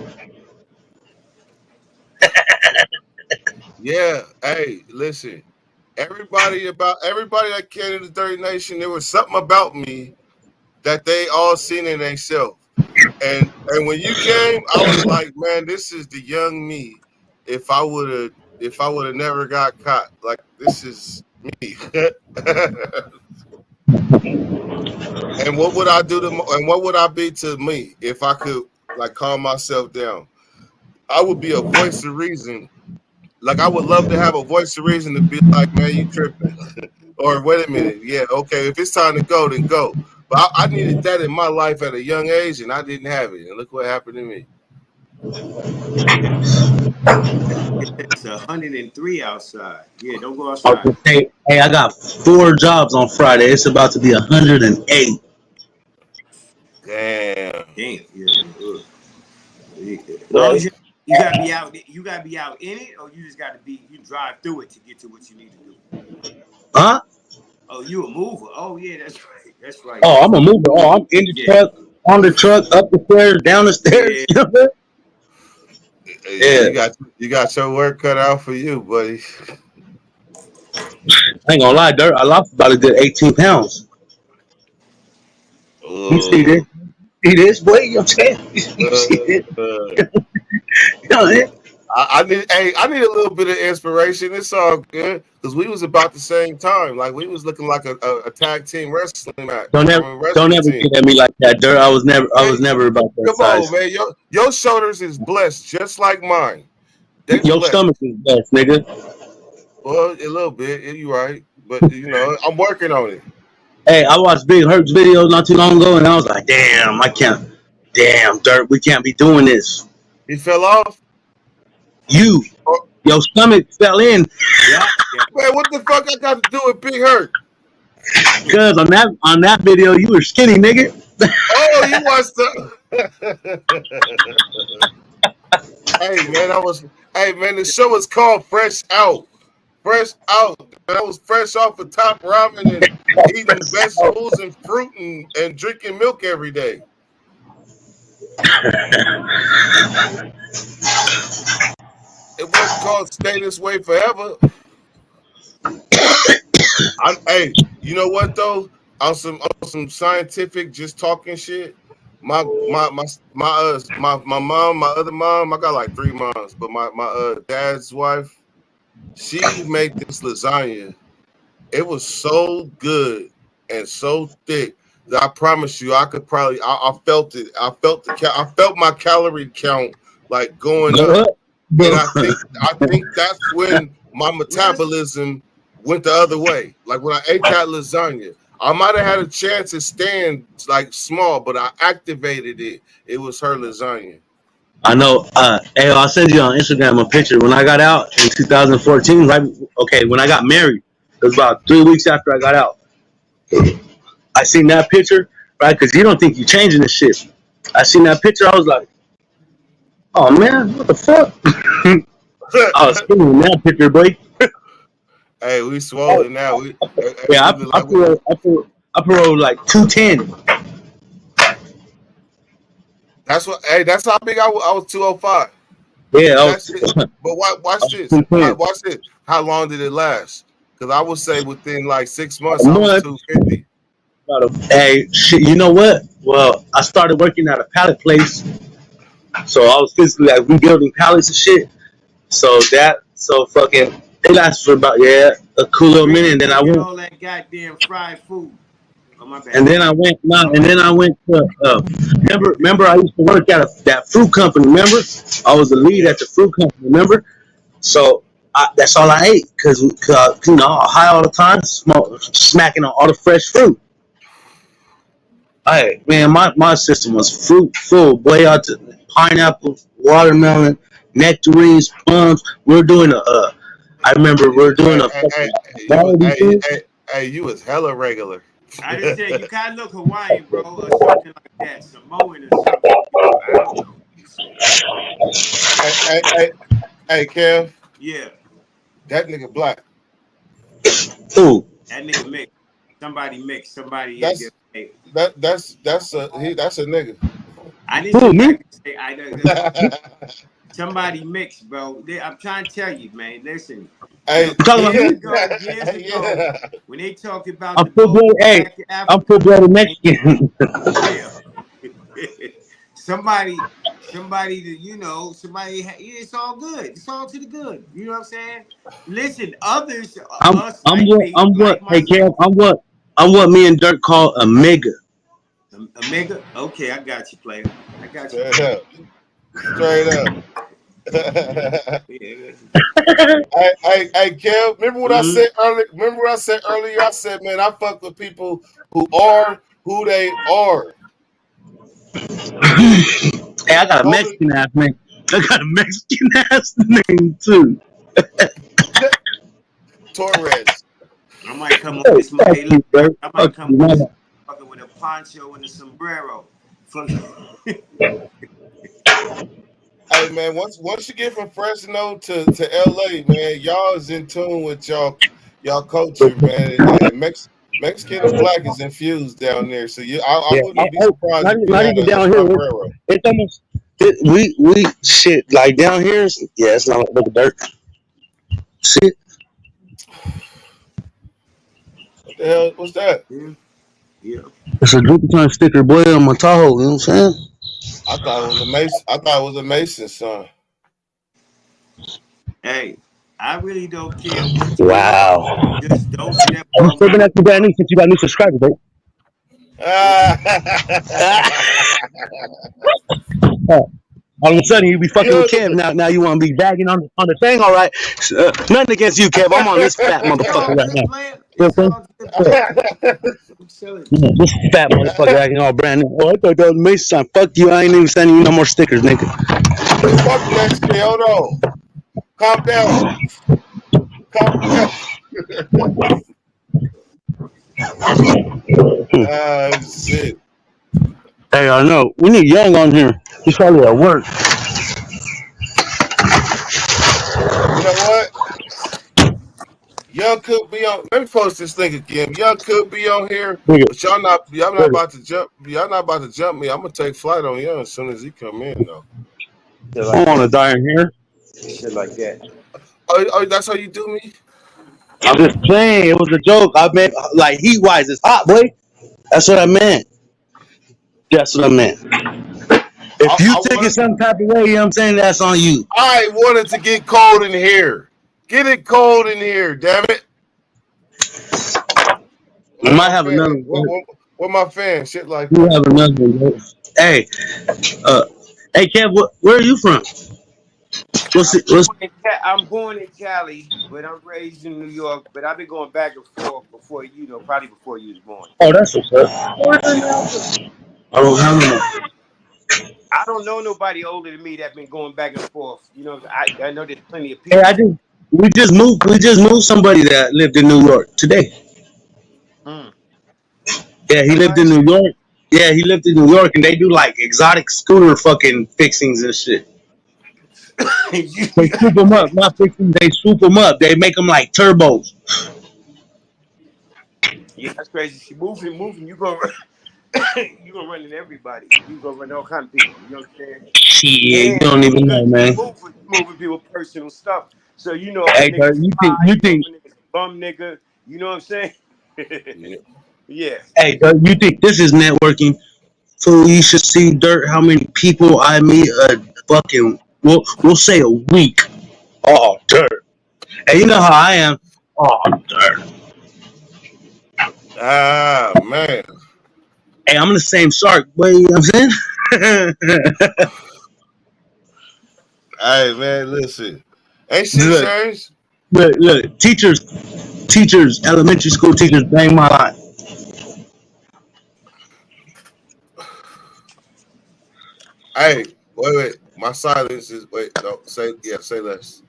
Yeah. Hey, listen. Everybody that came to the Dirty Nation, there was something about me that they all seen in themselves. And when you came, I was like, man, this is the young me. If I would have never got caught, like this is me. And what would I do to? And what would I be to me if I could like calm myself down? I would be a voice of reason. Like I would love to have a voice of reason to be like, man, you tripping, or wait a minute, yeah, okay, if it's time to go, then go. But I needed that in my life at a young age, and I didn't have it. And look what happened to me. It's 103 outside. Yeah, don't go I was outside. gonna say, hey, I got 4 jobs on Friday. It's about to be 108. Damn. Damn. Yeah. As long as you gotta be out. You gotta be out in it, or you just gotta be. You drive through it to get to what you need to do. Huh? Oh, you a mover? Oh yeah, that's right. That's right. Oh, I'm a mover. Oh, I'm in the truck, on the truck, up the stairs, down the stairs. Yeah. You know? Yeah, you got your work cut out for you, buddy. I ain't gonna lie, Dirt. I lost about a good 18 pounds. You see this? See this, boy? You know what I'm saying? You see this? You know what I need a little bit of inspiration. It's all good because we was about the same time. Like we was looking like a tag team wrestling match. Don't ever get at me like that, Dirt. I was never about that Come size. on, man. Your shoulders is blessed just like mine. Your stomach is blessed, nigga. Well, a little bit. You right, but you know I'm working on it. Hey, I watched Big Herc's videos not too long ago, and I was like, damn, Dirt, we can't be doing this. He fell off. Your stomach fell in. Yeah. Man, what the fuck I got to do with Big Hurt? Cause on that video you were skinny, nigga. Oh, you watched the. Hey man, the show was called Fresh Out. Fresh Out. I was fresh off of top ramen and eating vegetables and fruit and drinking milk every day. It wasn't called Stay This Way Forever. Hey, you know what though? On some scientific, just talking shit. My mom, my other mom, I got like 3 moms, but my dad's wife, she made this lasagna. It was so good and so thick that I promise you, I could probably, I felt it. I felt my calorie count like going up. And I think that's when my metabolism went the other way. Like when I ate that lasagna, I might have had a chance to stand like small, but I activated it. It was her lasagna. I know. Hey, I'll send you on Instagram a picture. When I got out in 2014, right? Okay, when I got married, it was about 3 weeks after I got out. I seen that picture, right? Because you don't think you're changing this shit. I seen that picture. I was like, oh man, what the fuck? I was skinny in that picture, boy. Hey, we swollen now. Yeah, I put like 210. That's how big I was 205. Yeah, But watch this. Watch this. How long did it last? Because I would say within like 6 months, I was 250. Hey, shit, you know what? Well, I started working at a pallet place. So I was physically like rebuilding pallets and shit. So fucking, it lasted for about, a cool little minute. And then I went. All that goddamn fried food. my bad. And then I went to remember I used to work at that fruit company. Remember, I was the lead at the fruit company. Remember, so that's all I ate because you know I high all the time, smacking on all the fresh fruit. Hey man, my system was fruit full, boy. Out to pineapple, watermelon, nectarines, plums. We're doing I remember we're doing a fucking quality thing. You was hella regular. I just said you kind of look Hawaiian, bro, or something like that, Samoan or something. I don't know. Hey, Kev. Yeah, That nigga black. Ooh, that nigga mixed. Somebody mixed. Somebody. That's Hey, that's a nigga. I didn't ooh, say me? black. Say somebody mixed, bro. I'm trying to tell you, man. Listen. Hey, Talking about Years me? ago, when they talked about I'm the full gold blooded. Hey, back in I'm Africa, full blooded Mexican. yeah. somebody that it's all good. It's all to the good. You know what I'm saying? Listen, others, us like me, I'm what? like Hey, Kev, myself, I'm what me and Dirk call a mega. a mega. Okay, I got you, player. I got you. straight up, straight up. Yeah. Hey, Kev. Remember what I said earlier? Remember what I said earlier? I said, man, I fuck with people who are who they are. Hey, I got a Totally. Mexican ass name. I got a Mexican ass name too. Torres. I might come on Hey, this fuck Monday. you, Dirk. I Fuck might come you, on this man. motherfucker with a poncho and a sombrero. Fuck. Hey man, once you get from Fresno to LA, man, y'all is in tune with y'all culture, man. And Mexican and black is infused down there. So I Yeah, wouldn't be surprised if you not had even a down here. sombrero. It's almost we shit like down here. Yeah, it's not like Dirk. Shit, What the hell? What's that? Yeah, yeah. it's a Duplicon sticker, boy, on my Tahoe. You know what I'm saying? I thought it was a Mason. I thought it was a Mason son. Hey, I really don't care what you are. Wow. Just don't step I'm on still my gonna have to get new since you got new subscribers, right? All of a sudden you be fucking with Yo, Kev. Now you want to be bagging on the thing. All right, nothing against you, Kev. I'm on this fat It's all motherfucker right good, now. player. You know It's what I'm all good, player. I'm chilling. saying? This fat motherfucker acting all brand new. Oh, I thought that was Mason. Fuck you. I ain't even sending you no more stickers, nigga. fuck that shit. Hold on. Calm down. Calm down. Ah, shit. Hey, I know. We need Young on here. He's probably at work. You know what? Young could be on. Let me post this thing again. Young could be on here, Nigga, but y'all not nigga. about to jump. Y'all not about to jump me. I'm gonna take flight on Young as soon as he come in though. Shit I like don't want to that. die in here. Shit like that. Oh, that's how you do me. I'm just playing. It was a joke. I meant like heat wise, it's hot, boy. That's what I meant. That's what I meant. If you I take it wanted. some type of way, you know what I'm saying? That's on you. I wanted to get cold in here. Get it cold in here, damn it. I Where might my have fan? another one. Where my fan? Shit like You that. have another one, bro. Hey, uh, hey, Kev, where are you from? What's I'm born in Cali, but I'm raised in New York. But I've been going back and forth before probably before you was born. oh, that's what's up. I don't have no. I don't know nobody older than me that's been going back and forth. I know there's plenty of Hey, people. we just moved somebody that lived in New York today. Mm. Yeah, he lived in Somebody? New York. Yeah, he lived in New York, and they do like exotic scooter fucking fixings and shit. They swoop them up, not fixings. They swoop them up. They make them like turbos. Yeah, that's crazy. She moving. You gonna run into everybody. You gonna run all kind of people. You know what I'm saying? Shit, you And don't even because know, man. moving people personal stuff. So a Hey, nigga's high. you think, A nigga's a bum nigga. You know what I'm saying? Yeah. Yeah. hey, Dirk, you think this is networking? So you should see, Dirt, how many people I meet a fucking, we'll say a week. Oh, Dirt. And you know how I am. Oh, Dirt. Ah, man. Hey, I'm in the same shark, boy. You know what I'm saying? Hey, man, listen. Ain't shit look, changed. look, teachers, elementary school teachers, bang my line. Hey, wait. My silence is wait. No, say less.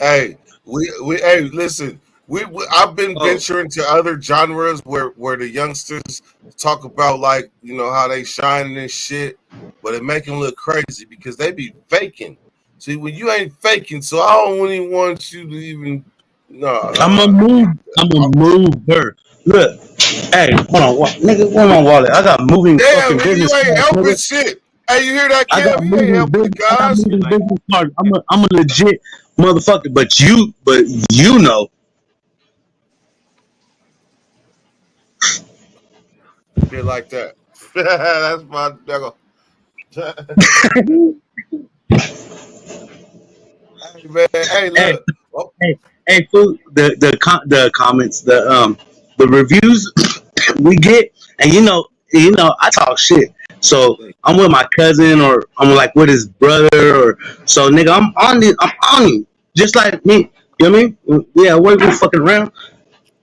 Hey, hey, listen. I've been Oh, venturing to other genres where the youngsters talk about like how they shining and shit, but it make them look crazy because they be faking. See, when you ain't faking, so I don't even want you to even. I'm a No. move. I'm a mover. Look, hey, hold on, nigga, where my wallet? I got moving Damn, fucking nigga, you business ain't cards, helping nigga. shit. Hey, you hear that, I got Kev? You ain't moving helping the business. I got guys. shit moving like business cards. I'm a legit motherfucker. But you know. Shit like that. That's my nigga. Hey, man. Hey, Hey, look. Oh, hey, fool. The comments, the reviews we get, and I talk shit. So that. I'm with my cousin, or I'm like with his brother, or so nigga. I'm on you, just like me. You know what I mean? Yeah, we fucking around.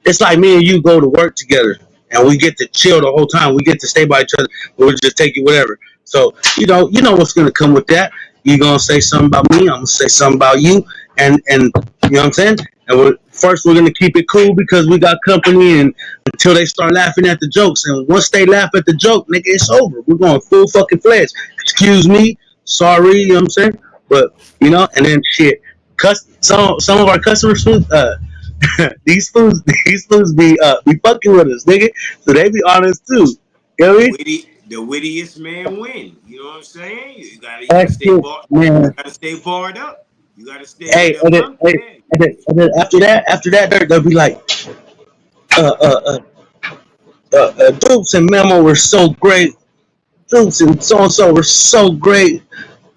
It's like me and you go to work together, and we get to chill the whole time. We get to stay by each other. We'll just take you whatever. So you know what's gonna come with that. You gonna say something about me. I'm gonna say something about you, and you know what I'm saying. And we're gonna keep it cool because we got company, and until they start laughing at the jokes, and once they laugh at the joke, nigga, it's over. We're going full fucking fledged. Excuse me, sorry, you know what I'm saying. But and then shit. Some of our customers, these fools be fucking with us, nigga. So they be honest too. You know what I mean? The wittiest man win. You know what I'm saying? You gotta That's stay it, bar. You man. gotta stay barred up. You gotta stay Hey, with them money. Yeah. and then after that, they'll be like, uh, uh, uh, Dupes and Memo were so great. Dupes and so and so were so great.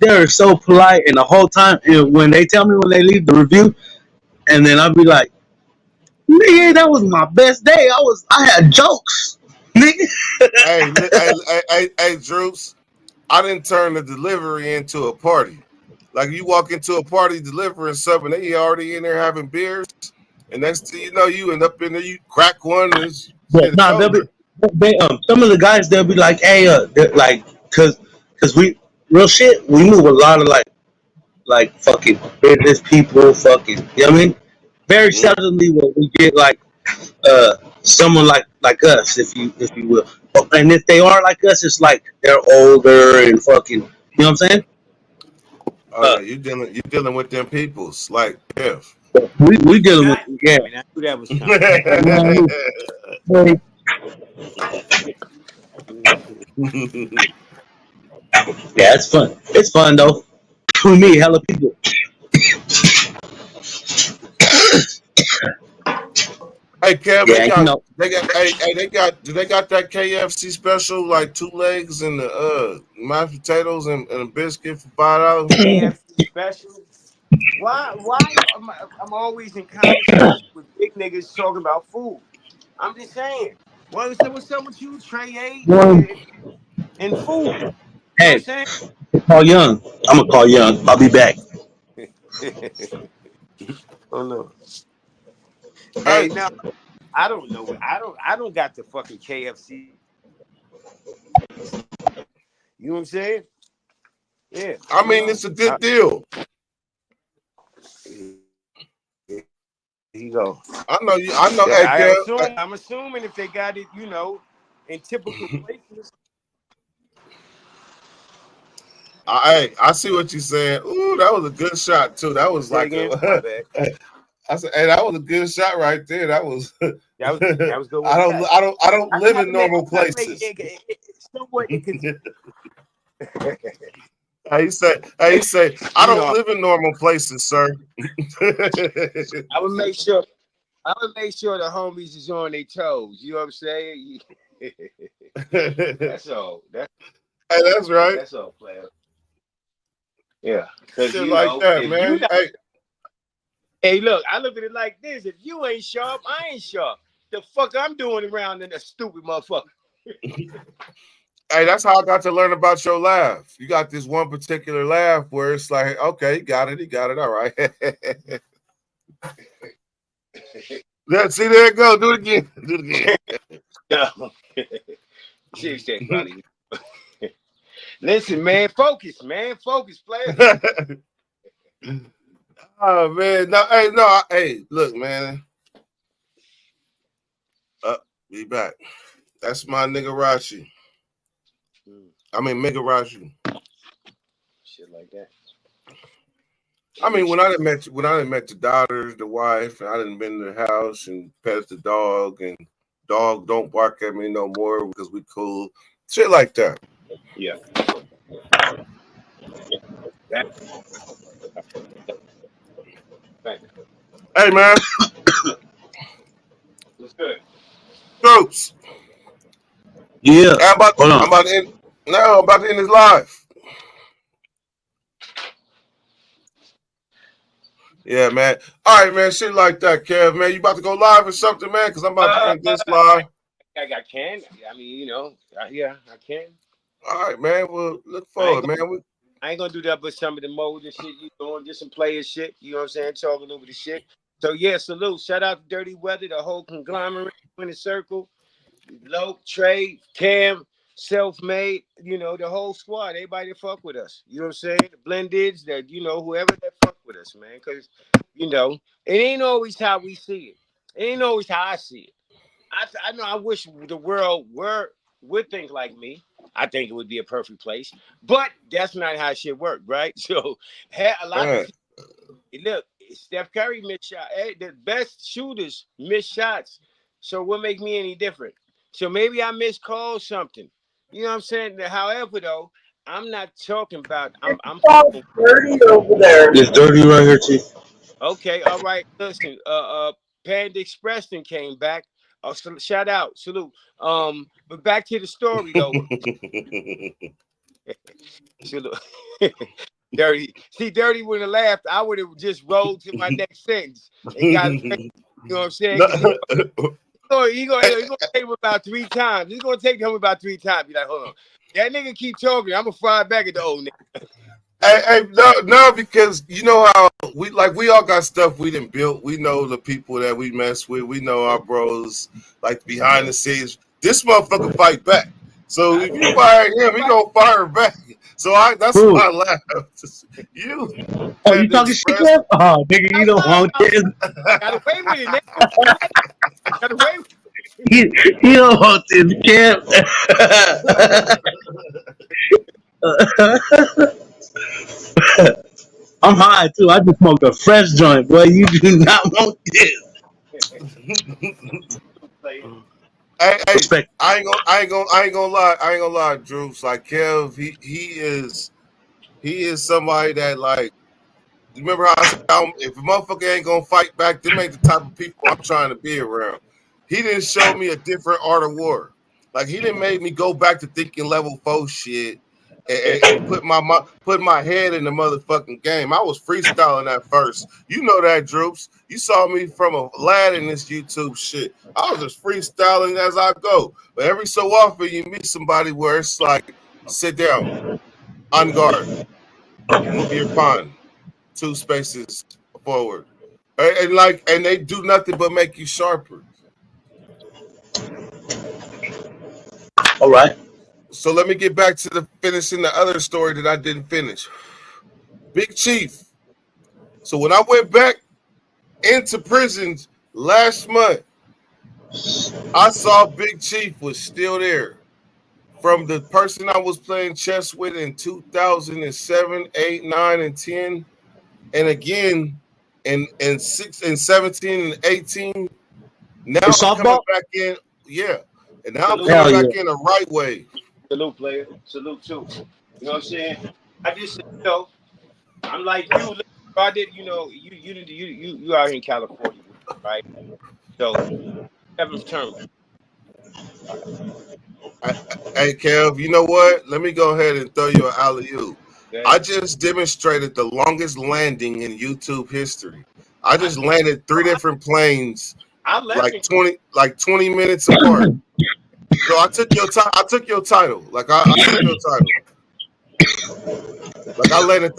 They're so polite, and the whole time, and when they tell me when they leave the review, and then I'll be like, nigga, that was my best day. I had jokes, nigga. hey, Droops. I didn't turn the delivery into a party. Like you walk into a party delivering something, they already in there having beers, and next thing you know, you end up in there, you crack one, and But shit, it's nah, they'll be over. some of the guys they'll be like, hey, they're like, cause we real shit. We move a lot of like fucking business people, fucking. You know what I mean? Very Mm-hmm. seldomly will we get like someone like us, if you will. And if they are like us, it's like they're older and fucking. You know what I'm saying? Oh Uh, yeah, you dealing with them peoples like Jeff. we dealing with, yeah. Exactly. I knew that was coming. Man, yeah, it's fun. It's fun though. We meet hella people. Hey Kev, they Yeah, got they got hey they got that KFC special like 2 legs and the mashed potatoes and a biscuit for $5. KFC special. Why I'm always in conversation with big niggas talking about food. I'm just saying. What's up with you, Trey A One, and food? You know what I'm hey, saying? call Young. I'm gonna call Young. I'll be back. Oh no. Hey, Hey, no, I don't know. I don't got the fucking KFC. You know what I'm saying? Yeah, I you mean know. it's a good deal. Here you go. I know you. I know. Yeah, Hey Kev. I'm assuming if they got it, in typical places. I see what you saying. Ooh, that was a good shot too. That was Say it like again. My a. bad. I said, hey, that was a good shot right there. That was. That was good I one. don't. I don't. I don't I live try in to make normal places. somewhat He said. He said, I you don't know, live in normal places, sir. I would make sure the homies is on their toes. You know what I'm saying? Hey, That's all. that's right. That's all, player. Yeah, because Shit like that, if you man. not Hey, Hey, look, I look at it like this: if you ain't sharp, I ain't sharp. The fuck I'm doing around in that stupid motherfucker. Hey, that's how I got to learn about your laugh. You got this one particular laugh where it's like, okay, he got it, all right. See, there it go. Do it again. Do it No. Shit, funny. Listen, man, focus, player. again. Oh man, hey, look, man. Be back. That's my nigga Rashi. I mean, Mega Rashi. Shit like that. I mean, when I done met the daughters, the wife, and I done been to the house and pet the dog, and dog don't bark at me no more because we cool. Shit like that. Yeah. Hey man, What's good? troops. Yeah. I'm about Hold on. to end. No, I'm about to end this live. Yeah, man. All right, man. Shit like that, Kev, man. You about to go live or something, man? Because I'm about to end this live. I can. I mean, yeah, I can. All right, man. Well, look forward, man. I ain't gonna do that, but some of the modes and shit you doing, just some player shit. You know what I'm saying? Talking over the shit. So yeah, salute. Shout out to Dirty Weather, the whole conglomerate, Winning Circle, Loke, Trey, Cam, Self-Made. You know, the whole squad. Everybody that fuck with us. You know what I'm saying? The blendeds, that whoever that fuck with us, man. Because it ain't always how we see it. It ain't always how I see it. I know I wish the world would think like me. I think it would be a perfect place, but that's not how shit work, right? So a lot of look, Steph Curry missed shot. Hey, the best shooters miss shots. So what make me any different? So maybe I miscalled something. You know what I'm saying? However, though, I'm not talking about. I'm Dirty over there. It's dirty right here, Chief. Okay, all right. Listen, Panda Expression came back. So shout out, salute. But back to the story though. Salute. Dirty. See, Dirty wouldn't have laughed. I would have just rolled to my next sentence and got. You know what I'm saying? He's gonna take him about 3 times. He's gonna take him about 3 times. Be like, hold on, that nigga keep talking. I'm gonna fire back at the old nigga. Hey, no, because you know how we all got stuff we done built. We know the people that we mess with. We know our bros like behind the scenes. This motherfucker fight back. So if you fire him, he gonna fire back. So that's why I laugh. You. Oh, you talking shit, Kev? Oh, nigga, you don't want this. Got away with it, nigga. Got away with it. You don't want this, Kev. I'm high too. I just smoked a fresh joint, boy. You do not want this. Hey, I ain't gonna lie, Drew. It's like Kev, he is somebody that like. You remember how I said, if a motherfucker ain't gonna fight back, them ain't the type of people I'm trying to be around. He didn't show me a different art of war. Like he didn't make me go back to thinking level 4 shit and put my head in the motherfucking game. I was freestyling at first. You know that, Droops. You saw me from a lad in this YouTube shit. I was just freestyling as I go. But every so often you meet somebody where it's like, sit down, on guard, move your pawn, 2 spaces forward. And they do nothing but make you sharper. All right. So let me get back to finishing the other story that I didn't finish. Big Chief. So when I went back into prisons last month, I saw Big Chief was still there. From the person I was playing chess with in 2007, 8, 9, and 10, and again in 6 and 17 and 18. Now I'm coming back in, yeah. And now I'm coming back in the right way. Salute, player. Salute too. You know what I'm saying? I just I'm like you. I did. You out here in California, right? So 7th term. Hey, Kev, you know what? Let me go ahead and throw you an alley-oop. I just demonstrated the longest landing in YouTube history. I just landed 3 different planes, I left like it. 20 minutes apart. So I took your I took your title. Like I took your title. Like I landed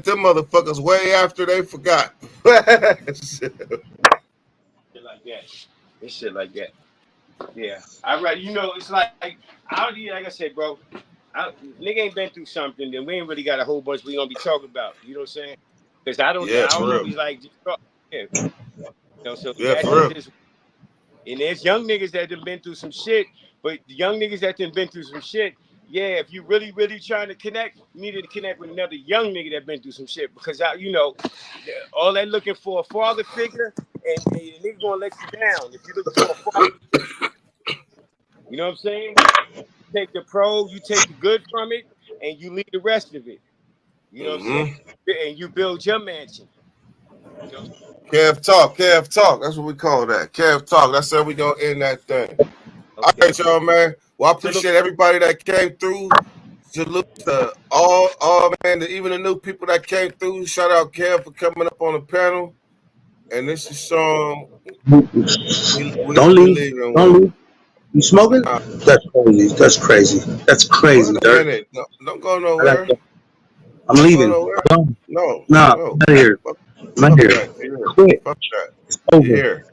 them motherfuckers way after they forgot. Shit like that. This shit like that. Yeah. I right. You know, it's like I like I said, bro. Nigga ain't been through something, then we ain't really got a whole bunch we gonna be talking about. You know what I'm saying? Because I don't Yeah, for real. really like just talk. Yeah. You know, so Yeah, that's for real. just and there's young niggas that have been through some shit, but the young niggas that have been through some shit, yeah, if you really, really trying to connect, you need to connect with another young nigga that been through some shit. Because you know, all that looking for a father figure, and the nigga gonna let you down. If you looking for a father, you know what I'm saying? Take the pros, you take the good from it, and you leave the rest of it. You know what I'm saying? And you build your mansion. You know Kev talk. That's what we call that. Kev talk. That's how we gonna end that thing. All okay. right, y'all, man. Well, I appreciate everybody that came through. Salute to all man, even the new people that came through. Shout out Kev for coming up on the panel. And this is song Don't we leave. leaving Don't with. leave. You smoking? That's crazy. That's crazy. That's crazy, Wait a Dirk. minute. No, don't go I gotta nowhere. go. I'm Don't go leaving. nowhere. I'm gone. No, Nah, I'm no. out of here. Fuck, I'm out fuck of here. that. You're here. Quit. Fuck that. It's You're over. here.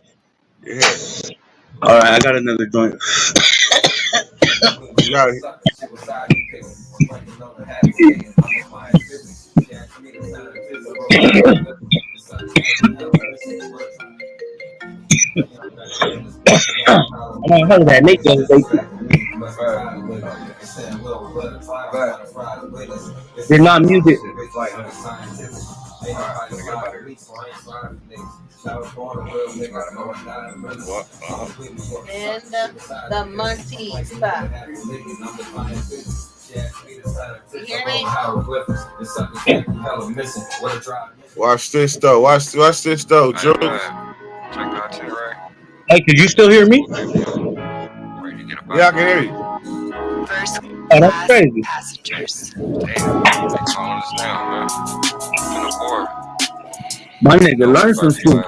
You're here. All right, I got another joint. You got it. I heard of that Nate the other day. They're not music. What? And the Monty spot. You hear me? Watch this though. Watch this though, Jules. Hey, could you still hear me? Yeah, I can hear you. First Oh, that's class crazy. passengers. My nigga, learn some shit.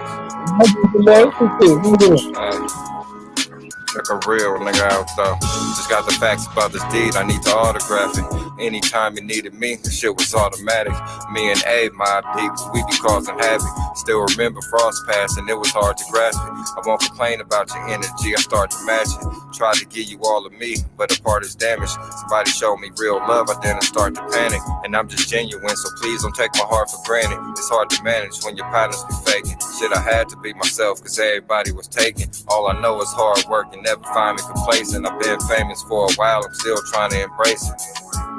Like a real nigga out though. Just got the facts about this deed, I need to autograph it. Anytime you needed me, the shit was automatic. Me and Abe, my deep, we be causing havoc. Still remember Frost Pass and it was hard to grasp it. I won't complain about your energy, I start to match it. Tried to give you all of me, but a part is damaged. Somebody showed me real love, I then start to panic. And I'm just genuine, so please don't take my heart for granted. It's hard to manage when your partners be faking. Shit, I had to be myself, cause everybody was taken. All I know is hard work and never find me complacent. I've been famous for a while, I'm still trying to embrace it.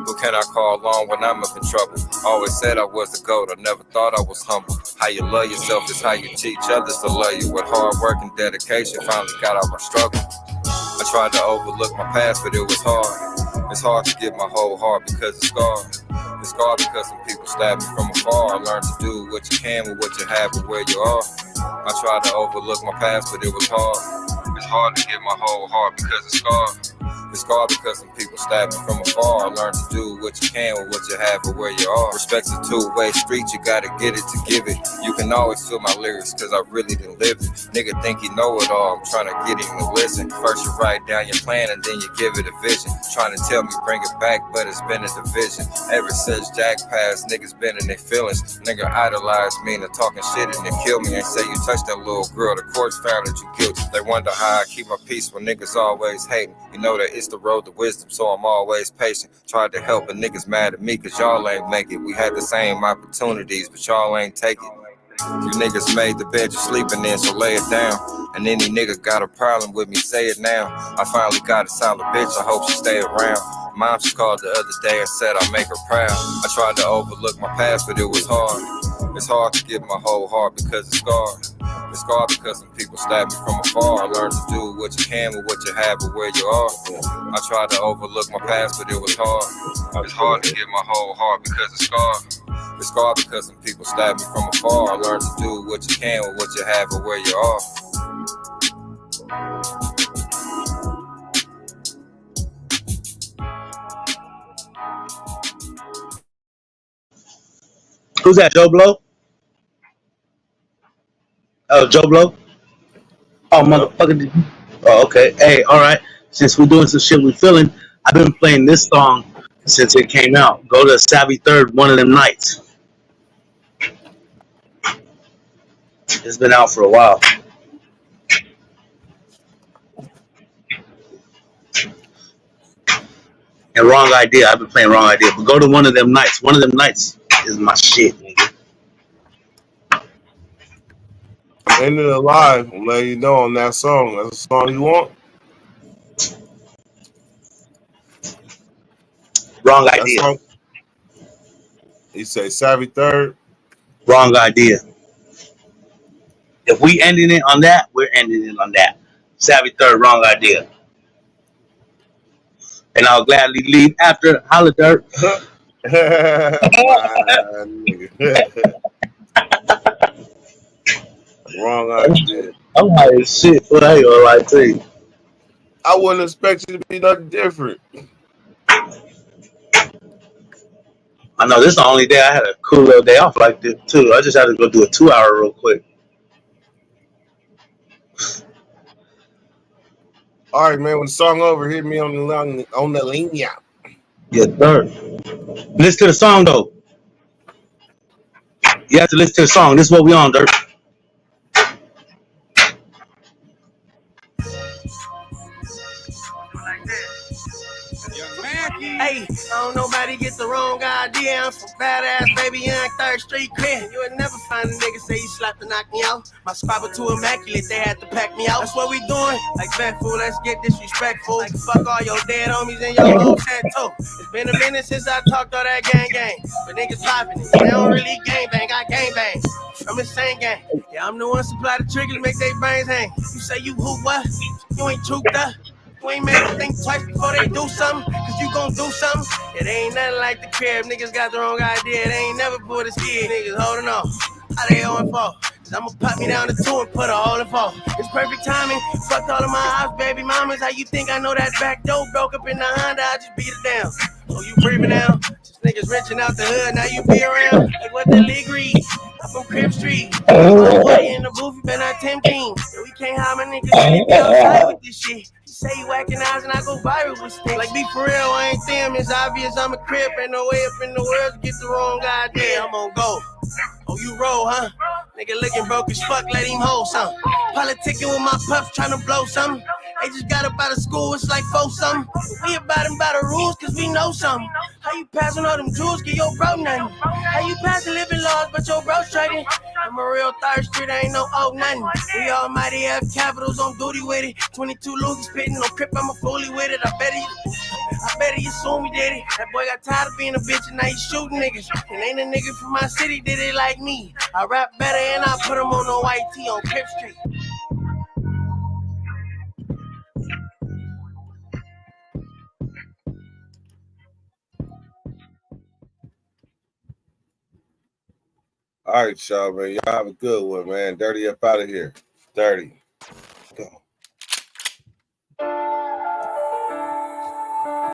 Who can I call on when I'm up in trouble? Always said I was the GOAT, I never thought I was humble. How you love yourself is how you teach others to love you. With hard work and dedication, finally got out my struggle. I tried to overlook my past, but it was hard. It's hard to give my whole heart because it's scarred. It's scarred because some people stab me from afar. I learned to do what you can with what you have and where you are. I tried to overlook my past, but it was hard. It's hard to give my whole heart because it's scarred. It's scarred because some people stab me from afar. I learned to do what you can with what you have and where you are. Respect's a two-way street, you gotta get it to give it. You can always feel my lyrics cause I really didn't live it. Nigga think you know it all, I'm trying to get him to listen. First you write down your plan and then you give it a vision. Trying to tell me bring it back, but it's been a division. Ever since Jack passed, niggas been in their feelings. Nigga idolized me and they're talking shit and they kill me. And say you touched that little girl, the courts found that you guilty. They wonder how I keep my peace when niggas always hating. You know that it's the road to wisdom, so I'm always patient. Tried to help, but niggas mad at me cause y'all ain't make it. We had the same opportunities, but y'all ain't take it. You niggas made the bed you're sleeping in, so lay it down. And any nigga got a problem with me, say it now. I finally got a solid bitch, I hope she stay around. Mom, she called the other day and said I'd make her proud. I tried to overlook my past, but it was hard. It's hard to give my whole heart because it's scarred. It's scarred because some people stab me from afar. I learned to do what you can with what you have and where you are. I tried to overlook my past, but it was hard. It's hard to give my whole heart because it's scarred. It's scarred because some people stab me from afar. I learned to do what you can with what you have and where you are. Who's that, Joe Blow? Oh, Joe Blow. Oh, Yep. motherfucker. Oh, okay. Hey, all right. Since we're doing some shit we feeling, I've been playing this song since it came out. Go to Savvy Third, One of Them Nights. It's been out for a while. And Wrong Idea. I've been playing Wrong Idea. But go to One of Them Nights. One of Them Nights is my shit, nigga. I'm ending it live. I'm letting you know on that song. That's the song you want. Wrong That Idea. song. You say Savvy Third. Wrong Idea. If we ending it on that, we're ending it on that. Savvy Third, Wrong Idea. And I'll gladly leave after Holla Dirt. My nigga. Wrong idea. I'm high as shit. What I ain't gonna lie to you. I wouldn't expect you to be nothing different. I know this is the only day I had a cool little day off like this too. I just had to go do a 2 hour real quick. All right, man. When the song over, hit me on the linea. Yeah, third. Listen to the song though. You have to listen to the song. This is what we on, Dirt. Hey, don't nobody get the wrong idea. I'm some badass baby young third street kid. You would never find a nigga say he slapped to knock me out. My spot was too immaculate, they had to pack me out. That's what we doing. Like bet fool, let's get disrespectful. Like fuck all your dead homies and your whole set too. It's been a minute since I talked all that gang. But niggas popping it. They don't really gang bang, I gang bang. I'm insane gang. Yeah, I'm the one supply the trigger to make they brains hang. You say you who what? You ain't trooped up. You ain't made them think twice before they do something, cause you gon' do something. It ain't nothing like the crib, niggas got the wrong idea. They ain't never pulled a skid, niggas holding on. How they on for? Cause I'ma pop me down to 2 and put a hole in 4. It's perfect timing, fucked all of my house, baby mamas. How you think I know that back door broke up in the Honda? I just beat it down. So you breathing now? Just niggas reaching out the hood, now you be around. Like what the league read? I'm from Crib Street. Party in the booth, you been at 10 teams. We can't hide my niggas, they be outside with this shit. Say you acting eyes and I go viral with sticks. Like be for real, I ain't them. It's obvious I'm a crip. Ain't no way up in the world to get the wrong idea. I'm on go. Oh, you roll, huh? Nigga looking broke as fuck, let him hold some. Politicking with my pups, trying to blow something. They just got up out of school, it's like 4 something. We about them by the rules, cause we know something. How you passing all them jewels, get your bro nothing? How you passing living laws, but your bro trading? I'm a real third street, I ain't no old nothing. We almighty have capitals on duty with it. 22 loogies spitting on crip, I'm a fully with it. I bet he assume he did it. That boy got tired of being a bitch and now he shooting niggas. And ain't a nigga from my city did it like me. I rap better and I put him on the white tee on Crip Street. All right, y'all, man. Y'all have a good one, man. Dirty up out of here. Dirty.